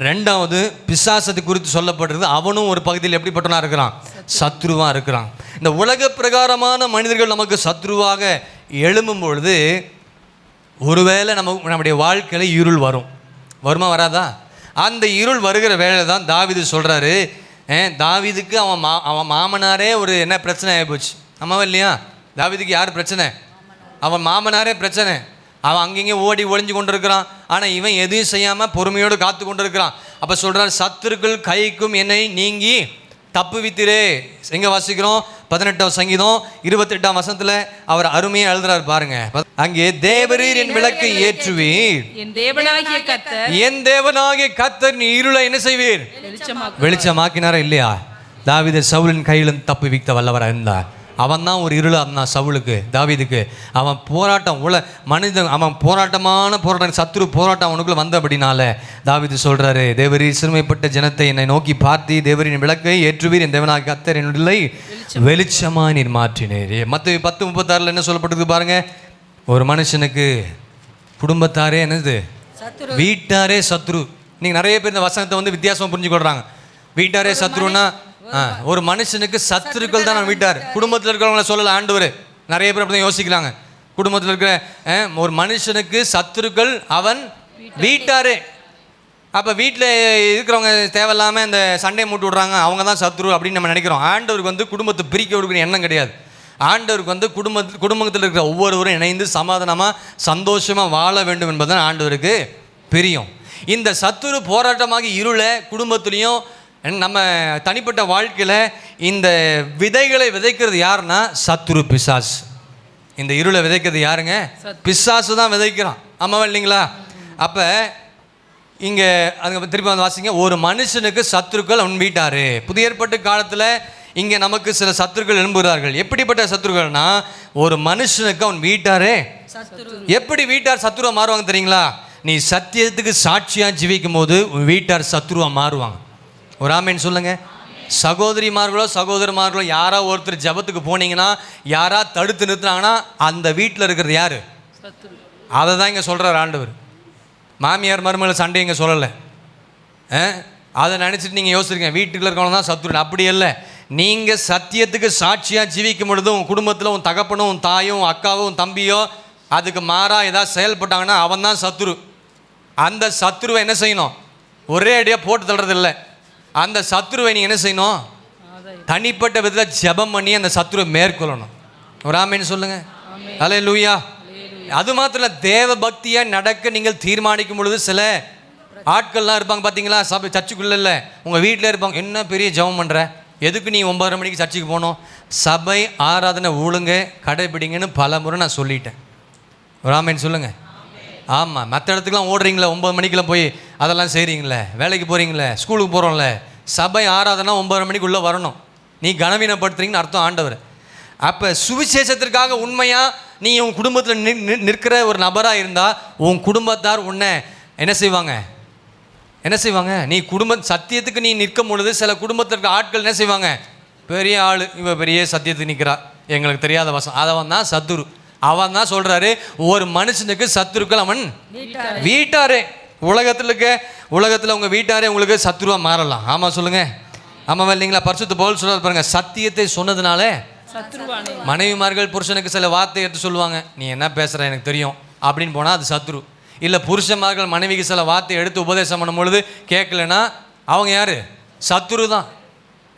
2வது பிசாசத்தை குறித்து சொல்லப்பட்டிருக்கு. அவனும் ஒரு பகுதியில் எப்படிப்பட்டவனா இருக்கிறான்? சத்ருவாக இருக்கிறான். இந்த உலக பிரகாரமான மனிதர்கள் நமக்கு சத்ருவாக எழும்பும் பொழுது ஒருவேளை நம்முடைய வாழ்க்கையில் இருள் வருமா வராதா? அந்த இருள் வருகிற வேலை தான் தாவீது சொல்கிறாரு. தாவீதுக்கு அவன் மாமனாரே ஒரு என்ன பிரச்சனை ஆகிப்போச்சு. ஆமாவா இல்லையா? தாவீதுக்கு யார் பிரச்சனை? அவன் மாமனாரே பிரச்சனை. அவன் அங்கங்கே ஓடி ஒளிஞ்சு கொண்டு இருக்கிறான். ஆனால் இவன் எதையும் செய்யாமல் பொறுமையோடு காத்து கொண்டு இருக்கிறான். அப்போ சொல்கிறார், சத்துருக்கள் கைக்கும் என்னை நீங்கி தப்புவித்திரே. எங்கே வாசிக்கிறோம்? 18ஆம் சங்கீதம் 28ஆம் வசனத்தில் அவர் அருமையாக எழுதுறாரு பாருங்க. அங்கே தேவரீர் என் விளக்கை ஏற்றுவீர், என் தேவனாகிய கர்த்தர் நீ இருளை என்ன செய்வீர்? வெளிச்சமாக்கினாரா இல்லையா? தாவீது சவுலின் கையிலும் தப்புவிக்க வல்லவராக இருந்தார். அவன் தான் ஒரு இருளாக இருந்தான் சவுலுக்கு, தாவீதுக்கு. அவன் போராட்டம் அவன் போராட்டம் சத்துரு போராட்டம் அவனுக்குள்ள வந்தபடினால தாவீது சொல்கிறாரு, தேவரீர் சிறுமைப்பட்ட ஜனத்தை என்னை நோக்கி பார்த்தி தேவரின் விளக்கை ஏற்றுவீர், என் தேவனாகிய கர்த்தர் என்னுடைய வெளிச்சமாய் நீர் மாற்றினீர். மத்தேயு 10:36 என்ன சொல்லப்பட்டிருக்கு பாருங்க. ஒரு மனுஷனுக்கு குடும்பத்தாரே என்னது? வீட்டாரே சத்ரு. நீங்க நிறைய பேர் இந்த வசனத்தை வந்து வித்தியாசமா புரிஞ்சுக்கொள்றாங்க. வீட்டாரே சத்ருன்னா ஒரு மனுஷனுக்கு சத்துருக்கள் தான் வீட்டார். குடும்பத்தில் இருக்கிறவங்கள சொல்லல ஆண்டவர். நிறைய பேர் அப்படி தான் யோசிக்கிறாங்க. குடும்பத்தில் இருக்கிற ஒரு மனுஷனுக்கு சத்துருக்கள் அவன் வீட்டாரே. அப்போ வீட்டில் இருக்கிறவங்க தேவையில்லாமல் இந்த சண்டையை மூட்டு விட்றாங்க, அவங்க தான் சத்ரு அப்படின்னு நம்ம நினைக்கிறோம். ஆண்டவருக்கு வந்து குடும்பத்தை பிரிக்க விடுக்கிற எண்ணம் கிடையாது. ஆண்டவருக்கு வந்து குடும்பத்தில் இருக்கிற ஒவ்வொருவரும் இணைந்து சமாதானமாக சந்தோஷமாக வாழ வேண்டும் என்பதுதான் ஆண்டவருக்கு பிரியம். இந்த சத்துரு போராட்டமாக இருள குடும்பத்துலேயும் நம்ம தனிப்பட்ட வாழ்க்கையில் இந்த விதைகளை விதைக்கிறது யாருன்னா சத்துரு, பிசாசு. இந்த இருளை விதைக்கிறது யாருங்க? பிசாசு தான் விதைக்கிறான். ஆமாவா இல்லைங்களா? அப்போ இங்கே அதுக்கு திருப்பி வந்து வாசிங்க. ஒரு மனுஷனுக்கு சத்துருக்கள் அவன் வீட்டாரு. புதிய ஏற்பாட்டு காலத்தில் இங்கே நமக்கு சில சத்துருக்கள் எழும்புகிறார்கள். எப்படிப்பட்ட சத்துருக்கள்னா, ஒரு மனுஷனுக்கு அவன் வீட்டாரே. எப்படி வீட்டார் சத்துருவா மாறுவாங்க தெரியுங்களா? நீ சத்தியத்துக்கு சாட்சியாக ஜீவிக்கும் போது உன் வீட்டார் சத்துருவா மாறுவாங்க. ஒரு ஆமேன்னு சொல்லுங்க. சகோதரிமார்களோ சகோதரமார்களோ யாரா ஒருத்தர் ஜபத்துக்கு போனீங்கன்னா, யாரா தடுத்து நிறுத்துனாங்கன்னா அந்த வீட்டில் இருக்கிறது யாரு? அதை தான் இங்கே சொல்கிறார் ஆண்டவர். மாமியார் மருமகள் சண்டை இங்கே சொல்லலை. அதை நினச்சிட்டு நீங்கள் யோசிச்சிருக்கீங்க வீட்டுக்குள்ள இருக்கவங்க தான் சத்துரு. அப்படி இல்லை. நீங்கள் சத்தியத்துக்கு சாட்சியாக ஜீவிக்கும் பொழுது உன் குடும்பத்தில் உன் தகப்பனும் உன் தாயும் உன் அக்காவும் உன் தம்பியோ அதுக்கு மாறாக ஏதாவது செயல்பட்டாங்கன்னா அவன் தான் சத்துரு. அந்த சத்துருவை என்ன செய்யணும்? ஒரே அடியாக போட்டு தள்ளுறது இல்லை. அந்த சத்துருவை நீங்கள் என்ன செய்யணும்? தனிப்பட்ட விதத்தில் ஜெபம் பண்ணி அந்த சத்துருவை மேற்கொள்ளணும். ஒரு ஆமேன்னு சொல்லுங்க. அல்லேலூயா. அது மாத்திரம் இல்லை, தேவ பக்தியாக நடக்க நீங்கள் தீர்மானிக்கும் பொழுது சில ஆட்கள்லாம் இருப்பாங்க பார்த்தீங்களா, சபை சர்ச்சுக்குள்ள இல்லை, உங்கள் வீட்டில் இருப்பாங்க. என்ன பெரிய ஜெபம் பண்ணுற, எதுக்கு நீ 9:30 மணிக்கு சர்ச்சுக்கு போகணும்? சபை ஆராதனை ஒழுங்க கடைபிடிங்கன்னு பல முறை நான் சொல்லிட்டேன். ஒரு ஆமேன்னு சொல்லுங்கள். ஆமாம், மற்ற இடத்துக்குலாம் ஓடுறீங்களே, 9 மணிக்கெல்லாம் போய் அதெல்லாம் செய்கிறீங்களே, வேலைக்கு போகிறீங்களே, ஸ்கூலுக்கு போகிறோம்ல, சபை ஆராதனை 9:30 மணிக்குள்ளே வரணும். நீ கனவீனப்படுத்துறீங்கன்னு அர்த்தம் ஆண்டவர். அப்போ சுவிசேஷத்திற்காக உண்மையாக நீ உன் குடும்பத்தில் நிற்கிற ஒரு நபராக இருந்தால் உன் குடும்பத்தார் உன்னை என்ன செய்வாங்க? நீ சத்தியத்துக்கு நீ நிற்கும் பொழுது சில குடும்பத்தில் இருக்க ஆட்கள் என்ன செய்வாங்க? பெரிய ஆள், இவ பெரிய சத்தியத்துக்கு நிற்கிறா, எங்களுக்கு தெரியாத வசம், அவன் தான் சத்துரு. அவன் தான் சொல்கிறாரு, ஒரு மனுஷனுக்கு சத்துருக்கள் அவன் வீட்டாரே. உலகத்தில் உங்கள் வீட்டாரே உங்களுக்கு சத்துருவாக மாறலாம். ஆமாம் சொல்லுங்கள். ஆமாம் இல்லைங்களா? பரிசுத்த பவுல் சொல்றாரு பாருங்க, சத்தியத்தை சொன்னதுனால மனைவிமார்கள் புருஷனுக்கு சில வார்த்தை எடுத்து சொல்லுவாங்க, நீ என்ன பேசுகிற எனக்கு தெரியும் அப்படின்னு போனால் அது சத்ரு. இல்லை புருஷன்மார்கள் மனைவிக்கு சில வார்த்தை எடுத்து உபதேசம் பண்ணும் பொழுது கேட்கலன்னா அவங்க யார்? சத்ரு தான்.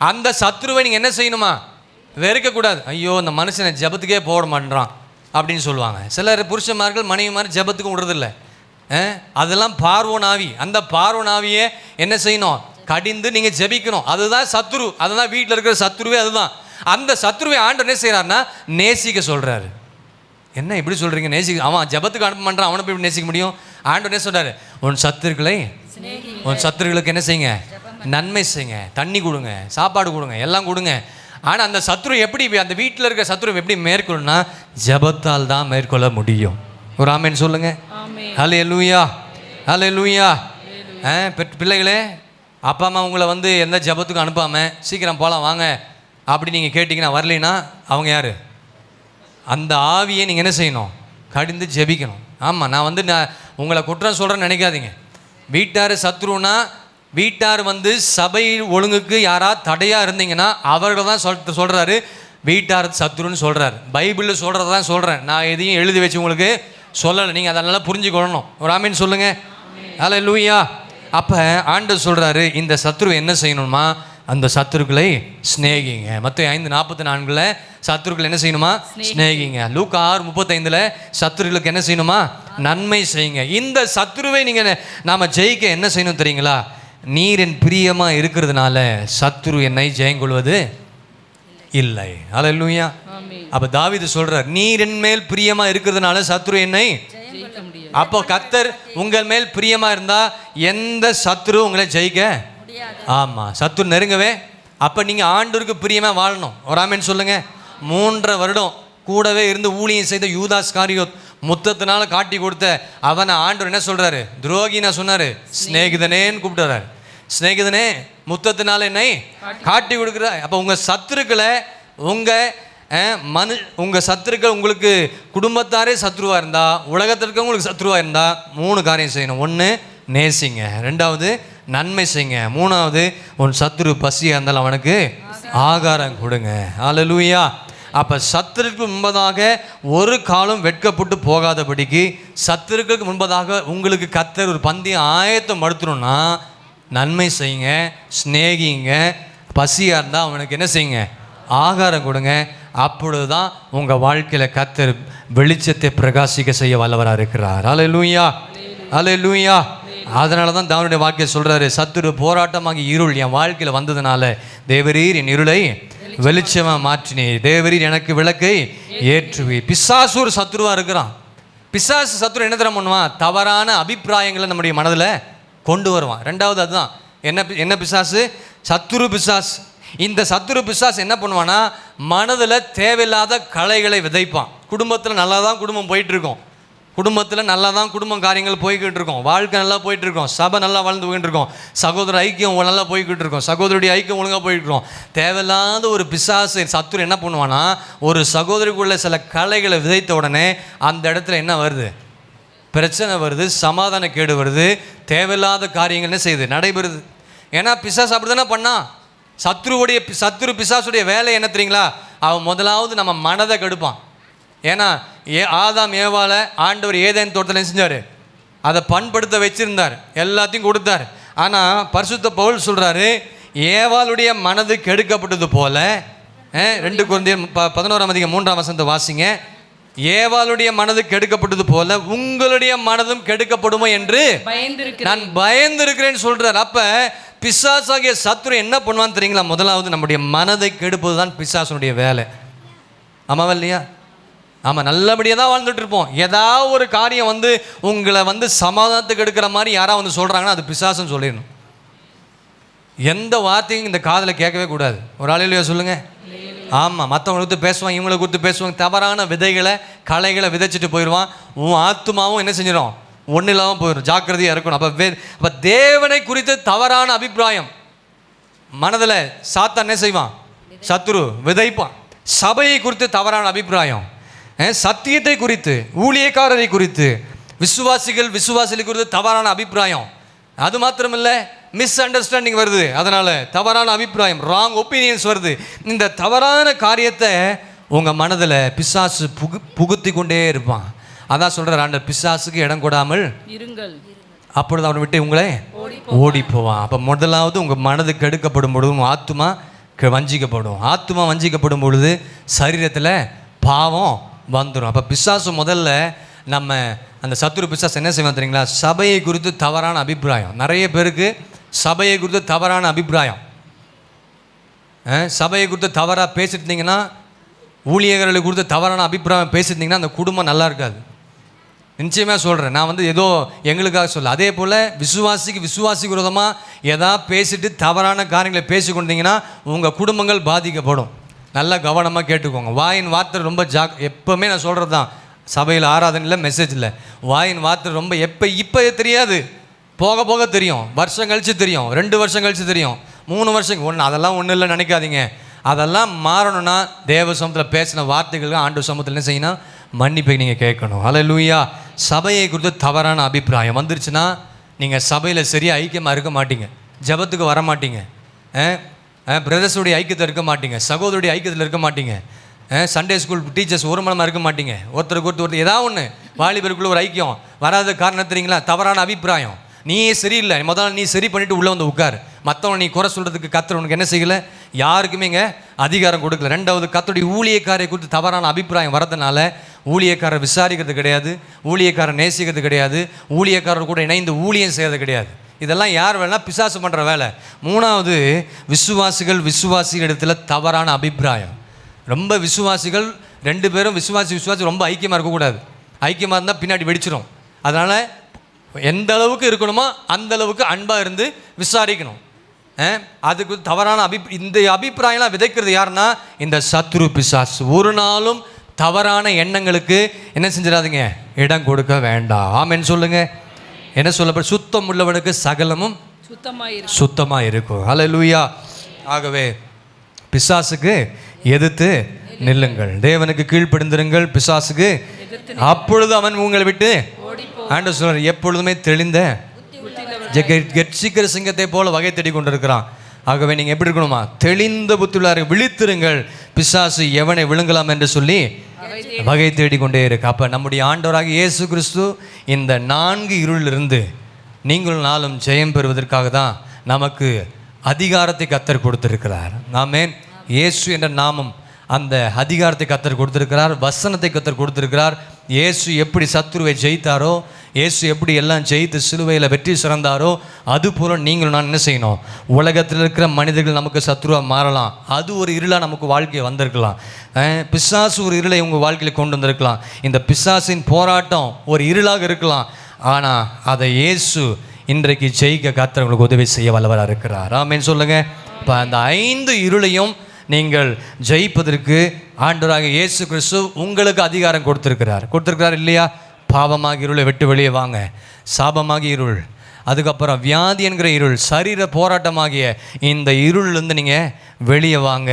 அந்த சத்ருவை நீங்கள் என்ன செய்யணுமா? வெறுக்கக்கூடாது. ஐயோ இந்த மனுஷனை ஜபத்துக்கே போட மாட்டேறான் அப்படின்னு சொல்லுவாங்க. சிலர் புருஷன்மார்கள் மனைவிமார் ஜபத்துக்கும் விடுறதில்லை. அதெல்லாம் பார்வோன் ஆவி. அந்த பார்வோன் ஆவியை என்ன செய்யணும்? கடிந்து நீங்கள் ஜெபிக்கணும். அதுதான் சத்ரு. அதுதான் வீட்டில் இருக்கிற சத்ருவே அதுதான். அந்த சத்ருவை ஆண்டவர் என்ன செய்கிறாருன்னா நேசிக்க சொல்கிறாரு. என்ன இப்படி சொல்கிறீங்க? நேசிக்க, அவன் ஜபத்துக்கு அனுப்ப பண்ணுறான், அவனை போய் இப்படி நேசிக்க முடியும்? ஆண்டவர் என்ன சொல்கிறாரு? உன் சத்துருக்களுக்கு என்ன செய்யுங்க? நன்மை செய்யுங்க, தண்ணி கொடுங்க, சாப்பாடு கொடுங்க, எல்லாம் கொடுங்க. ஆனால் அந்த சத்ரு எப்படி, அந்த வீட்டில் இருக்கிற சத்ருவை எப்படி மேற்கொள்ளணும்னா ஜபத்தால் தான் மேற்கொள்ள முடியும். ஒரு ஆமேன்னு சொல்லுங்க. ஹல்லேலூயா, ஹல்லேலூயா. பிள்ளைகளே, அப்பா அம்மா உங்களை வந்து எந்த ஜபத்துக்கும் அனுப்பாமல் சீக்கிரம் போகலாம் வாங்க அப்படி நீங்கள் கேட்டிங்கன்னா வரலைன்னா அவங்க யார்? அந்த ஆவியை நீங்கள் என்ன செய்யணும்? கடிந்து ஜெபிக்கணும். ஆமாம், நான் உங்களை குற்றம் சொல்கிறேன்னு நினைக்காதீங்க. வீட்டார் சத்ருன்னா வீட்டார் சபை ஒழுங்குக்கு யாராவது தடையாக இருந்தீங்கன்னா அவர்கள் தான் சொல்கிறாரு வீட்டார் சத்ருன்னு சொல்கிறாரு. பைபிளில் சொல்கிறது தான் சொல்கிறேன், நான் எதையும் எழுதி வச்சு உங்களுக்கு சொல்லலை. நீங்கள் அதனால் புரிஞ்சுக்கொள்ளணும். ஒரு ஆமீன் சொல்லுங்கள். அல்லேலூயா. அப்போ ஆண்டவர் சொல்கிறாரு, இந்த சத்ருவை என்ன செய்யணுமா? அந்த சத்துருக்களை ஸ்நேகிங்க. மத்தேயு 5:44 சத்துருக்கள் என்ன செய்யணுமா? ஸ்நேகிங்க. லூக்கா 6:35 சத்துருக்களுக்கு என்ன செய்யணுமா? நன்மை செய்யுங்க. இந்த சத்துருவை நாம் ஜெயிக்க என்ன செய்யணும் தெரியுங்களா? நீர் என் பிரியமா இருக்கிறதுனால சத்துரு என்னை ஜெயங்கொள்வது இல்லை. அல்லேலூயா. அப்போ தாவீது சொல்றார், நீர் என் மேல் பிரியமா இருக்கிறதுனால சத்துரு என்னை. அப்போ கர்த்தர் உங்கள் மேல் பிரியமா இருந்தா எந்த சத்துரு உங்களை ஜெயிக்க. ஆமாம், சத்துரு நெருங்கவே. அப்போ நீங்கள் ஆண்டவருக்கு பிரியமாக வாழணும். ஒரு ஆமேன்னு சொல்லுங்கள். 3.5 வருடம் கூடவே இருந்து ஊழியம் செய்த யூதாஸ் காரியோத், முத்தத்தினால காட்டி கொடுத்த அவனை ஆண்டவர் என்ன சொல்கிறாரு? துரோகினா சொன்னார், ஸ்நேகிதனேன்னு கூப்பிட்டுறாரு. ஸ்நேகிதனே, முத்தத்தினால என்னை காட்டி கொடுக்குற. அப்போ உங்கள் சத்துருக்களை உங்கள் உங்கள் சத்துருக்கள் உங்களுக்கு குடும்பத்தாரே சத்ருவாக இருந்தால், உலகத்திற்கு உங்களுக்கு சத்ருவாக இருந்தால் 3 காரியம் செய்யணும். 1, நேசிங்க. 2வது, நன்மை செய்யுங்க. 3வது, உன் சத்துரு பசியாக இருந்தால் அவனுக்கு ஆகாரம் கொடுங்க. அல்லேலூயா. அப்போ சத்துருக்கு முன்பதாக ஒரு காலம் வெட்கப்பட்டு போகாதபடிக்கு, சத்துருக்களுக்கு முன்பதாக உங்களுக்கு கர்த்தர் ஒரு பந்தியம் ஆயத்தம் படுத்தணும்னா நன்மை செய்யுங்க, சிநேகிங்க. பசியாக இருந்தால் அவனுக்கு என்ன செய்யுங்க? ஆகாரம் கொடுங்க. அப்பொழுது தான் உங்கள் வாழ்க்கையில் கர்த்தர் வெளிச்சத்தை பிரகாசிக்க செய்ய வல்லவராக இருக்கிறார். அல்லேலூயா, அல்லேலூயா. அதனால தான் தாவீதுடைய வாக்கியம் சொல்கிறாரு, சத்துரு போராட்டமாகி இருள் என் வாழ்க்கையில் வந்ததுனால தேவரீர் என் இருளை வெளிச்சமாக மாற்றினீர், தேவரீர் எனக்கு விளக்கை ஏற்றுவி. பிசாசு ஒரு சத்துருவாக இருக்கிறான். பிசாசு சத்துரு என்ன தரம் பண்ணுவான்? தவறான அபிப்பிராயங்களை நம்முடைய மனதில் கொண்டு வருவான். 2வது அதுதான். என்ன பிசாசு? சத்துரு பிசாசு. இந்த சத்துரு பிசாசு என்ன பண்ணுவான்னா மனதில் தேவையில்லாத கலைகளை விதைப்பான். குடும்பத்தில் நல்லா தான் குடும்பம் போயிட்டுருக்கோம், குடும்பத்தில் நல்லா தான் குடும்பம் காரியங்கள் போய்கிட்டு இருக்கோம், வாழ்க்கை நல்லா போயிட்டுருக்கோம், சபை நல்லா வாழ்ந்து போயிட்டு இருக்கோம், சகோதர ஐக்கியம் நல்லா போய்கிட்டு இருக்கோம், சகோதரருடைய ஐக்கியம் ஒழுங்காக போயிட்டு இருக்கோம். தேவையில்லாத ஒரு பிசாசு சத்துரு என்ன பண்ணுவான்னா ஒரு சகோதரிக்குள்ள சில கலைகளை விதைத்த உடனே அந்த இடத்துல என்ன வருது? பிரச்சனை வருது, சமாதான கேடு வருது, தேவையில்லாத காரியங்கள் என்ன செய்யுது? நடைபெறுது. ஏன்னா பிசாசு அப்படி தானே பண்ணா. சத்துரு பிசாசுடைய வேலை என்ன தெரியுங்களா? அவன் முதலாவது நம்ம மனதை கெடுப்பான். ஏன்னா ஆதாம் ஏவால ஆண்டவர் ஏதேன் தோட்டத்தில் என்ன செஞ்சார்? அதை பண்படுத்த வச்சிருந்தார், எல்லாத்தையும் கொடுத்தார். ஆனால் பரிசுத்த பவுல் சொல்கிறாரு, ஏவாளுடைய மனது கெடுக்கப்பட்டது போல, 2 கொரிந்தியர் 11:3 வாசிங்க. ஏவாளுடைய மனது கெடுக்கப்பட்டது போல உங்களுடைய மனதும் கெடுக்கப்படுமோ என்று நான் பயந்திருக்கிறேன்னு சொல்றார். அப்ப பிசாசாகிய சத்துரு என்ன பண்ணுவான்னு தெரியுங்களா? முதலாவது நம்முடைய மனதை கெடுப்பது தான் பிசாசுடைய வேலை. ஆமாவா இல்லையா? ஆமாம், நல்லபடியாக தான் வாழ்ந்துட்டு இருப்போம். ஏதாவது ஒரு காரியம் உங்களை சமாதானத்துக்கு எடுக்கிற மாதிரி யாராவது சொல்கிறாங்கன்னா அது பிசாசுன்னு சொல்லிடணும். எந்த வார்த்தையும் இந்த காதில் கேட்கவே கூடாது. ஒரு ஆளிலையா சொல்லுங்கள். ஆமாம், மற்றவங்களை கொடுத்து பேசுவாங்க, இவங்களை கொடுத்து பேசுவாங்க, தவறான விதைகளை களைகளை விதைச்சிட்டு போயிடுவான். உன் ஆத்துமாவும் என்ன செஞ்சிடும்? ஒன்றும் இல்லாமல் போயிடும். ஜாக்கிரதையாக இருக்கணும். அப்போ தேவனை குறித்து தவறான அபிப்பிராயம் மனதில் சாத்தான் என்ன செய்வான்? சத்துரு விதைப்பான். சபையை குறித்து தவறான அபிப்பிராயம், சத்தியத்தை குறித்து, ஊழியக்காரரை குறித்து, விசுவாசிகள் குறித்து தவறான அபிப்பிராயம். அது மாத்திரமில்லை, மிஸ் அண்டர்ஸ்டாண்டிங் வருது. அதனால் தவறான அபிப்பிராயம், ராங் ஒப்பீனியன்ஸ் வருது. இந்த தவறான காரியத்தை உங்கள் மனதில் பிசாசு புகுத்தி கொண்டே இருப்பான். அதான் சொல்கிறார் ஆண்டவர், பிசாசுக்கு இடம் கொடாமல் இருங்கள், அப்பொழுது அவனை விட்டு உங்களை ஓடி போவான். அப்போ முதலாவது உங்கள் மனது கெடுக்கப்படும் பொழுது உங்கள் ஆத்துமா வஞ்சிக்கப்படும். ஆத்துமா வஞ்சிக்கப்படும் பொழுது சரீரத்தில் பாவம் வந்துடும். அப்போ பிசாசு முதல்ல நம்ம அந்த சத்துரு பிசாசு என்ன செய்வான் தெரியுங்களா? சபையை குறித்து தவறான அபிப்பிராயம். நிறைய பேருக்கு சபையை குறித்து தவறான அபிப்பிராயம். சபையை குறித்து தவறாக பேசியிருந்தீங்கன்னா, ஊழியர்களை குறித்து தவறான அபிப்பிராயம் பேசியிருந்தீங்கன்னா அந்த குடும்பம் நல்லா இருக்காது. நிச்சயமாக சொல்கிறேன். நான் ஏதோ எங்களுக்காக சொல்ல. அதே போல் விசுவாசிக்கு விரோதமாக எதாவது பேசிட்டு தவறான காரியங்களை பேசி கொண்டீங்கன்னா உங்கள் குடும்பங்கள் பாதிக்கப்படும். நல்லா கவனமாக கேட்டுக்கோங்க. வாயின் வார்த்தை ரொம்ப எப்போவுமே நான் சொல்கிறது தான், சபையில் ஆராதனையில் மெசேஜ் இல்லை, வாயின் வார்த்தை ரொம்ப இப்போ தெரியாது, போக போக தெரியும், வருஷம் கழித்து தெரியும், 2 வருஷம் கழித்து தெரியும், 3 வருஷம் அதெல்லாம் ஒன்றும் இல்லை நினைக்காதீங்க. அதெல்லாம் மாறணும்னா தேவ சமூகத்தில் பேசின வார்த்தைகளுக்கு ஆண்டு சமூகத்தில் என்ன செய்யணும்? மன்னிப்பை நீங்கள் கேட்கணும். அல்லேலூயா. சபையை குறித்து தவறான அபிப்பிராயம் வந்துருச்சுன்னா நீங்கள் சபையில் சரியாக ஐக்கியமாக இருக்க மாட்டீங்க, ஜபத்துக்கு வர மாட்டீங்க, பிரதர்ஸுடைய ஐக்கியத்தில் இருக்க மாட்டீங்க, சகோதரருடைய ஐக்கியத்தில் இருக்க மாட்டீங்க, சண்டே ஸ்கூல் டீச்சர்ஸ் ஒரு மனமாக இருக்க மாட்டீங்க, ஒருத்தருக்கு ஏதாவது ஒன்று வாலிபருக்குள்ள ஒரு ஐக்கியம் வராத காரணம் தெரியுங்களா? தவறான அபிப்பிராயம். நீயே சரியில்லை, முதல்ல நீ சரி பண்ணிவிட்டு உள்ளே வந்து உட்கார். மற்றவனை நீ குறை சொல்கிறதுக்கு கர்த்தர் உனக்கு என்ன செய்யலை? யாருக்குமே இங்கே அதிகாரம் கொடுக்கல. 2வது, கர்த்தருடைய ஊழியக்காரை குறித்து தவறான அபிப்பிராயம் வரதுனால ஊழியக்காரர் விசாரிக்கிறது கிடையாது, ஊழியக்காரர் நேசிக்கிறது கிடையாது, ஊழியக்காரர் கூட இணைந்து ஊழியம் செய்கிறது கிடையாது. இதெல்லாம் யார் வேலைனா பிசாசு பண்ணுற வேலை. 3வது, விசுவாசிகள் இடத்துல தவறான அபிப்பிராயம். ரொம்ப விசுவாசிகள் 2 பேரும் விசுவாசி ரொம்ப ஐக்கியமாக இருக்கக்கூடாது. ஐக்கியமாக இருந்தால் பின்னாடி வெடிச்சிடும். அதனால் எந்த அளவுக்கு இருக்கணுமோ அந்த அளவுக்கு அன்பாக இருந்து விசாரிக்கணும். அதுக்கு தவறான இந்த அபிப்பிராயம்லாம் விதைக்கிறது யாருன்னா இந்த சத்ரு பிசாசு. ஒரு நாளும் தவறான எண்ணங்களுக்கு என்ன செஞ்சிடாதீங்க? இடம் கொடுக்க வேண்டாம். ஆமென் சொல்லுங்க. என்ன சொல்லப்படும்? சுத்தம் உள்ளவனுக்கு சகலமும் சுத்தமாக இருக்கும். அல்லேலூயா. ஆகவே பிசாசுக்கு எதிர்த்து நில்லுங்கள். தேவனுக்கு கீழ்ப்படிந்திருங்கள், பிசாசுக்கு அப்பொழுது அவன் உங்களை விட்டு ஆண்டவர் சொல்றார், எப்பொழுதுமே தெளிந்த கெட்சிக்கிற சிங்கத்தை போல வகை தேடி கொண்டிருக்கிறான். ஆகவே நீங்கள் எப்படி இருக்கணுமா? தெளிந்த புத்தியுள்ளாரை விழித்திருங்கள், பிசாசு எவனை விழுங்கலாம் என்று சொல்லி வகை தேடிக்கொண்டே இருக்கு. அப்போ நம்முடைய ஆண்டவராக இயேசு கிறிஸ்து இந்த 4 இருளிலிருந்து நீங்களும் நாளும் ஜெயம் பெறுவதற்காக தான் நமக்கு அதிகாரத்தை கர்த்தர் கொடுத்திருக்கிறார். ஆமென். இயேசு என்ற நாமம் அந்த அதிகாரத்தை கர்த்தர் கொடுத்திருக்கிறார், வசனத்தை கர்த்தர் கொடுத்திருக்கிறார். இயேசு எப்படி சத்துருவை ஜெயித்தாரோ, இயேசு எப்படி எல்லாம் ஜெயித்து சிலுவையில் வெற்றி சிறந்தாரோ, அதுபோல் நீங்களும் நான் என்ன செய்யணும்? உலகத்தில் இருக்கிற மனிதர்கள் நமக்கு சத்துருவாக மாறலாம், அது ஒரு இருளாக நமக்கு வாழ்க்கையை வந்திருக்கலாம். பிசாசு ஒரு இருளை உங்கள் வாழ்க்கையில் கொண்டு வந்திருக்கலாம். இந்த பிசாசின் போராட்டம் ஒரு இருளாக இருக்கலாம். ஆனால் அதை இயேசு இன்றைக்கு ஜெயிக்க கர்த்தர் உங்களுக்கு உதவி செய்ய வல்லவராக இருக்கிறார். ஆமென் சொல்லுங்க. இப்போ அந்த 5 இருளையும் நீங்கள் ஜெயிப்பதற்கு ஆண்டவராக இயேசு கிறிஸ்து உங்களுக்கு அதிகாரம் கொடுத்திருக்கிறார் இல்லையா? பாவமாக இருளை விட்டு வெளியே வாங்க, சாபமாகிய இருள், அதுக்கப்புறம் வியாதி என்கிற இருள், சரீர போராட்டமாகிய இந்த இருளிலிருந்து நீங்கள் வெளியே வாங்க.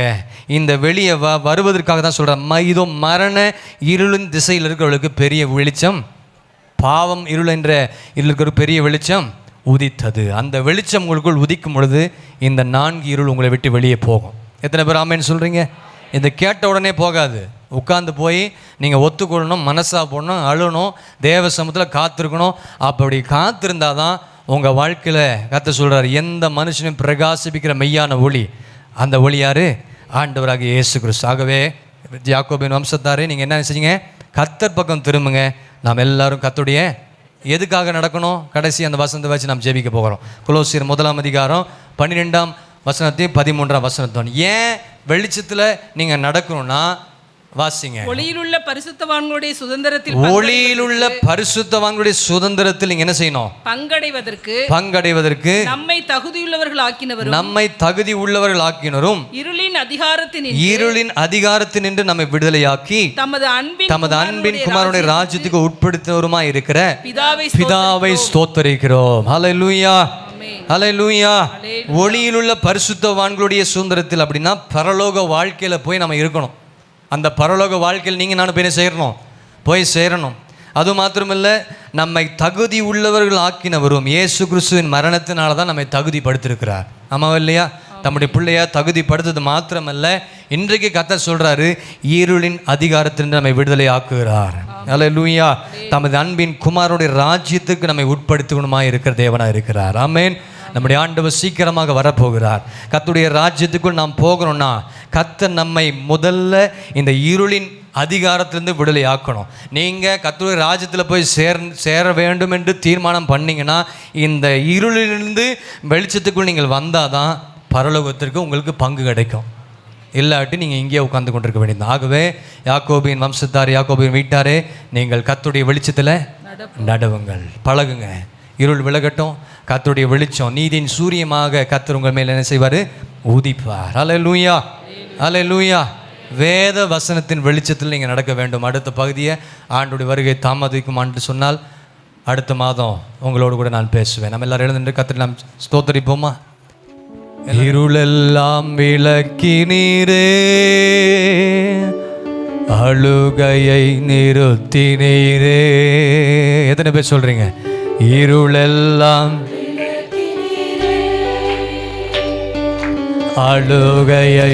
இந்த வெளியே வருவதற்காக தான் சொல்கிறேன், இதோ மரண இருளின் திசையில் இருக்கிறவர்களுக்கு பெரிய வெளிச்சம், பாவம் இருள் என்ற இருளுக்கு ஒரு பெரிய வெளிச்சம் உதித்தது. அந்த வெளிச்சம் உங்களுக்குள் உதிக்கும் பொழுது இந்த 4 இருள் உங்களை விட்டு வெளியே போகும். எத்தனை பேர் ஆமேன்னு சொல்கிறீங்க? இந்த கேட்ட உடனே போகாது. உட்காந்து போய் நீங்கள் ஒத்துக்கொள்ளணும், மனசாக போடணும், அழணும், தேவ சமூகத்தில் காத்திருக்கணும். அப்படி காத்திருந்தால் தான் உங்கள் வாழ்க்கையில் கர்த்தர் சொல்கிறார், எந்த மனுஷனும் பிரகாசிப்பிக்கிற மெய்யான ஒளி, அந்த ஒளி யார்? ஆண்டவராக இயேசு கிறிஸ்து. ஆகவே யாக்கோபின் வம்சத்தாரே, நீங்கள் என்ன செஞ்சீங்க? கர்த்தர் பக்கம் திரும்புங்க. நாம் எல்லாரும் கர்த்தருடைய எதுக்காக நடக்கணும்? கடைசி அந்த வசனத்தை வச்சு நாம் ஜெபிக்க போகிறோம். கொலோசியர் 1ஆம் அதிகாரம் 12ஆம் வசனத்தையும் 13ஆம் வசனத்தோன். ஏன் வெளிச்சத்தில் நீங்கள் நடக்கணும்னா வாசிங்க. ஒளியிலுள்ள பரிசுத்தவான்களுடைய சுதந்திரத்தில் நீங்க என்ன செய்யணும்? பங்கடைவதற்கு நம்மை தகுதி உள்ளவர்கள் ஆக்கினரும் இருளின் அதிகாரத்தினின்று நம்மை விடுதலையாக்கி தமது அன்பின் குமாரனுடைய ராஜ்யத்துக்கு உட்படுத்தவருமாய் இருக்கிற பிதாவை ஸ்தோத்தரிக்கிறோம். ஹல்லேலூயா, ஹல்லேலூயா. ஒளியிலுள்ள பரிசுத்தவான்களுடைய சுதந்திரத்தில் அப்படின்னா பரலோக வாழ்க்கையில போய் நம்ம இருக்கணும். அந்த பரலோக வாழ்க்கையில் நீங்கள் நானும் போய் சேரணும். அது மாத்திரமில்லை, நம்மை தகுதி உள்ளவர்கள் ஆக்கினவரும் இயேசு கிறிஸ்துவின் மரணத்தினால தான் நம்மை தகுதிப்படுத்திருக்கிறார். ஆமாவா இல்லையா? நம்முடைய பிள்ளையா தகுதிப்படுத்துறது மாத்திரமல்ல, இன்றைக்கு கர்த்தர் சொல்றாரு, இருளின் அதிகாரத்திலிருந்து நம்மை விடுதலை ஆக்குகிறார். ஹல்லேலூயா. தமது அன்பின் குமாரனுடைய ராஜ்யத்துக்கு நம்மை உட்படுத்தணுமாய் இருக்கிற தேவனாக இருக்கிறார். ஆமென். நம்முடைய ஆண்டவர் சீக்கிரமாக வரப்போகிறார். கர்த்தருடைய ராஜ்யத்துக்குள் நாம் போகணும்னா கர்த்தர் நம்மை முதல்ல இந்த இருளின் அதிகாரத்திலிருந்து விடுதலை ஆக்கணும். நீங்கள் கர்த்தருடைய ராஜ்யத்தில் போய் சேர வேண்டும் என்று தீர்மானம் பண்ணிங்கன்னா இந்த இருளிலிருந்து வெளிச்சத்துக்குள் நீங்கள் வந்தால் தான் பரலோகத்திற்கு உங்களுக்கு பங்கு கிடைக்கும். இல்லாட்டி நீங்கள் இங்கேயே உட்கார்ந்து கொண்டிருக்க வேண்டியது. ஆகவே யாக்கோபின் வம்சத்தார், யாக்கோபின் வீட்டாரே, நீங்கள் கர்த்தருடைய வெளிச்சத்தில் நடவுங்கள், பழகுங்க. இருள் விலகட்டும். கர்த்தருடைய வெளிச்சம் நீதியின் சூரியமாக கர்த்தர் உங்கள் மேல் என்ன செய்வார்? உதிப்பார். ஹல்லேலூயா, ஹல்லேலூயா. வேத வசனத்தின் வெளிச்சத்தில் நீங்கள் நடக்க வேண்டும். அடுத்த பகுதியை ஆண்டுடைய வருகை தாமதிக்கும் ஆண்டு சொன்னால் அடுத்த மாதம் உங்களோடு கூட நான் பேசுவேன். நம்ம எல்லாரும் எழுந்து கர்த்தரை நாம் ஸ்தோத்தரிப்போமா? இருளெல்லாம் விளக்கினீரே, அழுகையை நிறுத்தினீரே. எத்தனை பேர் சொல்றீங்க? இருளெல்லாம் அழுகையை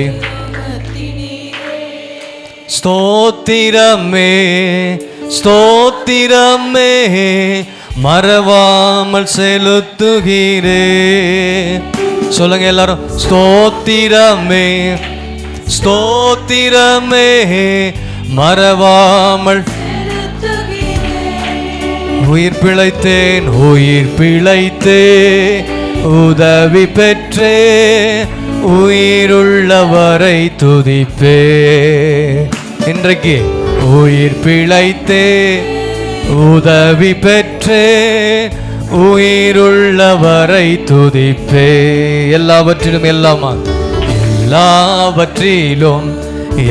ஸ்தோத்திரமே, ஸ்தோத்திரமே, மறவாமல் செலுத்துகிறே. சொல்லுங்க எல்லாரும், ஸ்தோத்திரமே, ஸ்தோத்திரமே, மறவாமல். உயிர் பிழைத்தேன், உயிர் பிழைத்தே, உதவி பெற்றே, உயிருள்ளவரை துதிப்பே. இன்றைக்கு உயிர் பிழைத்தே, உதவி பெற்றே, உயிருள்ளவரை துதிப்பே. எல்லாவற்றிலும் எல்லாமா, எல்லாவற்றிலும்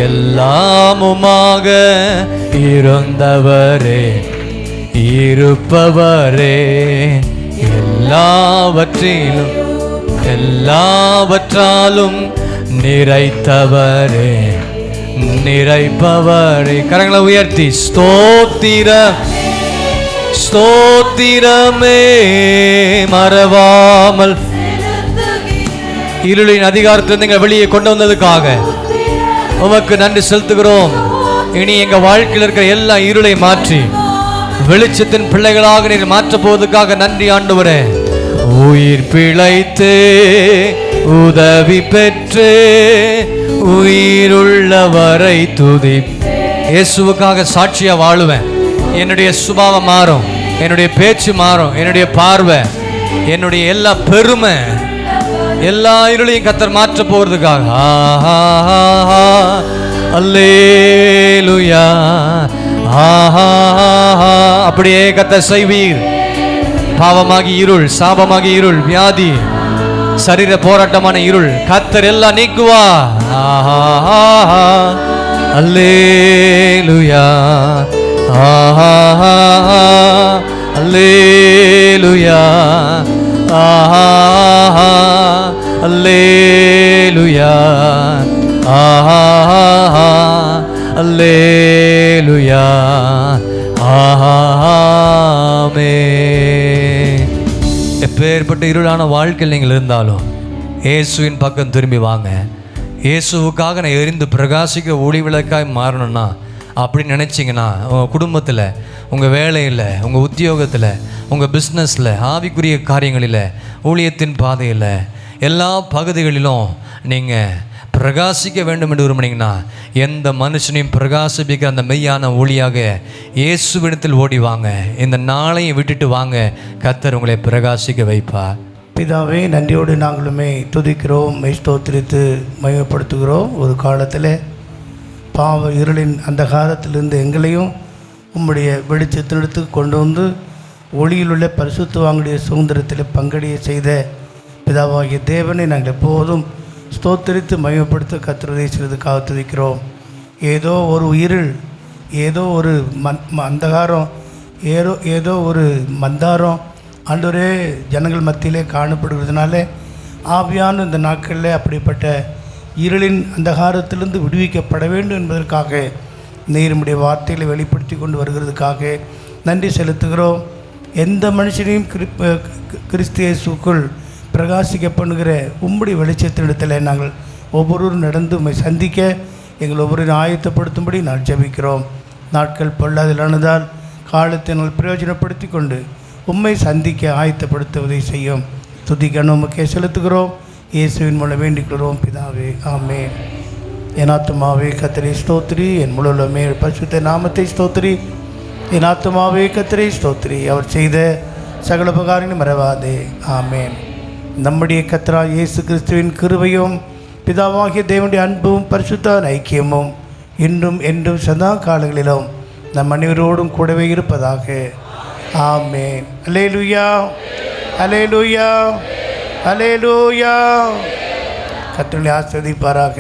எல்லாமுமாக இருந்தவரே, இருப்பவரே, எல்லாவற்றிலும் எல்லாவற்றாலும் நிறைத்தவரே, நிறைப்பவரே. கரங்களை உயர்த்தி ஸ்தோத்திரம் ஸ்தோத்திரமே மறவாமல் இருளின் அதிகாரத்திலிருந்து எங்களை வெளியே கொண்டு வந்ததுக்காக உமக்கு நன்றி செலுத்துகிறோம். இனி எங்க வாழ்க்கையில் இருக்கிற எல்லா இருளை மாற்றி வெளிச்சத்தின் பிள்ளைகளாக நீர் மாற்றப் போவதற்காக நன்றி ஆண்டவரே. உயிர் பிழைத்து உதவி பெற்று உயிருள்ளவரை துதி. இயேசுவுக்காக சாட்சியா வாழுவேன். என்னுடைய சுபாவம் மாறும், என்னுடைய பேச்சு மாறும், என்னுடைய பார்வை, என்னுடைய எல்லா பெருமை, எல்லா இருளையும் கர்த்தர் மாற்ற போறதுக்காக. அல்லேலூயா. அப்படியே கர்த்தர் செய்வீர். பாவமாகி இருள், சாபமாகி இருள், வியாதி, சரீர போராட்டமான இருள் கர்த்தர் எல்லாம் நீக்குவா. அல்லேலூயா. அல்லேலூயா. அல்லேலூயா. அல்லேலூயா. ஆமென். எப்பேற்பட்ட இருளான வாழ்க்கையில் நீங்கள் இருந்தாலும் இயேசுவின் பக்கம் திரும்பி வாங்க. இயேசுவுக்காக நான் எரிந்து பிரகாசிக்க ஒளி விளக்காய் மாறணும்னா அப்படின்னு நினச்சிங்கன்னா உங்கள் குடும்பத்தில், உங்கள் வேலையில், உங்கள் உத்தியோகத்தில், உங்கள் பிஸ்னஸில், ஆவிக்குரிய காரியங்களில், ஊழியத்தின் பாதையில், எல்லா பகுதிகளிலும் நீங்கள் பிரகாசிக்க வேண்டும் என்று விரும்பினீங்கன்னா எந்த மனுஷனையும் பிரகாசிப்பிக்க அந்த மெய்யான ஒளியாக இயேசுவிடத்தில் ஓடி வாங்க. இந்த நாளையும் விட்டுட்டு வாங்க, கர்த்தர் உங்களை பிரகாசிக்க வைப்பார். பிதாவே, நன்றியோடு நாங்களுமே துதிக்கிறோம், ஸ்தோத்திரித்து மகிமைப்படுத்துகிறோம். ஒரு காலத்தில் பாவ இருளின் அந்த காலத்திலிருந்து எங்களையும் உம்முடைய வெளிச்சத்தினடுத்து கொண்டு வந்து ஒளியில் உள்ள பரிசுத்தவாங்களுடைய சுதந்திரத்தில் பங்கடைய செய்த பிதாவாகிய தேவனை நாங்கள் எப்போதும் ஸ்தோத்திரித்து மகிமைப்படுத்த கர்த்தருடைய செய்ததுக்காக துதிக்கிறோம். ஏதோ ஒரு இருள், ஏதோ ஒரு அந்தகாரம், ஏதோ ஒரு மந்தாரம் ஆண்டவரே ஜனங்கள் மத்தியிலே காணப்படுவதனால ஆவியான இந்த நாட்களில் அப்படிப்பட்ட இருளின் அந்தகாரத்திலிருந்து விடுவிக்கப்பட வேண்டும் என்பதற்காக நீருடைய வார்த்தைகளை வெளிப்படுத்தி கொண்டு வருகிறதுக்காக நன்றி செலுத்துகிறோம். எந்த மனுஷனையும் கிறிஸ்து இயேசுக்குள் பிரகாசிக்க பண்ணுகிற உம்முடைய வெளிச்சத்தினிடத்தில் நாங்கள் ஒவ்வொருவரும் நடந்து உம்மை சந்திக்க எங்கள் ஒவ்வொருவரும் ஆயத்தப்படுத்தும்படி நான் ஜெபிக்கிறோம். நாட்கள் பொல்லாதலானதால் காலத்தை நாங்கள் பிரயோஜனப்படுத்தி கொண்டு உம்மை சந்திக்க ஆயத்தப்படுத்துவதை செய்யும். துதிக்கணும் உமக்கே செலுத்துகிறோம். இயேசுவின் மூலம் வேண்டிக் கொள்கிறோம் பிதாவே, ஆமென். என் ஆத்துமாவே கர்த்தரை ஸ்தோத்திரி, என் முழுமே பரிசுத்த நாமத்தை ஸ்தோத்திரி. என் ஆத்துமாவே கர்த்தரை ஸ்தோத்திரி, அவர் செய்த சகல உபகாரங்களை மறவாதே, ஆமென். நம்முடைய கர்த்தராகிய இயேசு கிறிஸ்துவின் கிருபையும் பிதாவாகிய தேவனுடைய அன்பும் பரிசுத்த ஐக்கியமும் இன்றும் என்றும் சதா காலங்களிலும் நம் அனைவரோடும் கூடவே இருப்பதாக, ஆமென். அல்லேலூயா, அல்லேலூயா, அல்லேலூயா. கர்த்தரை ஆசீர்வதிப்பாராக.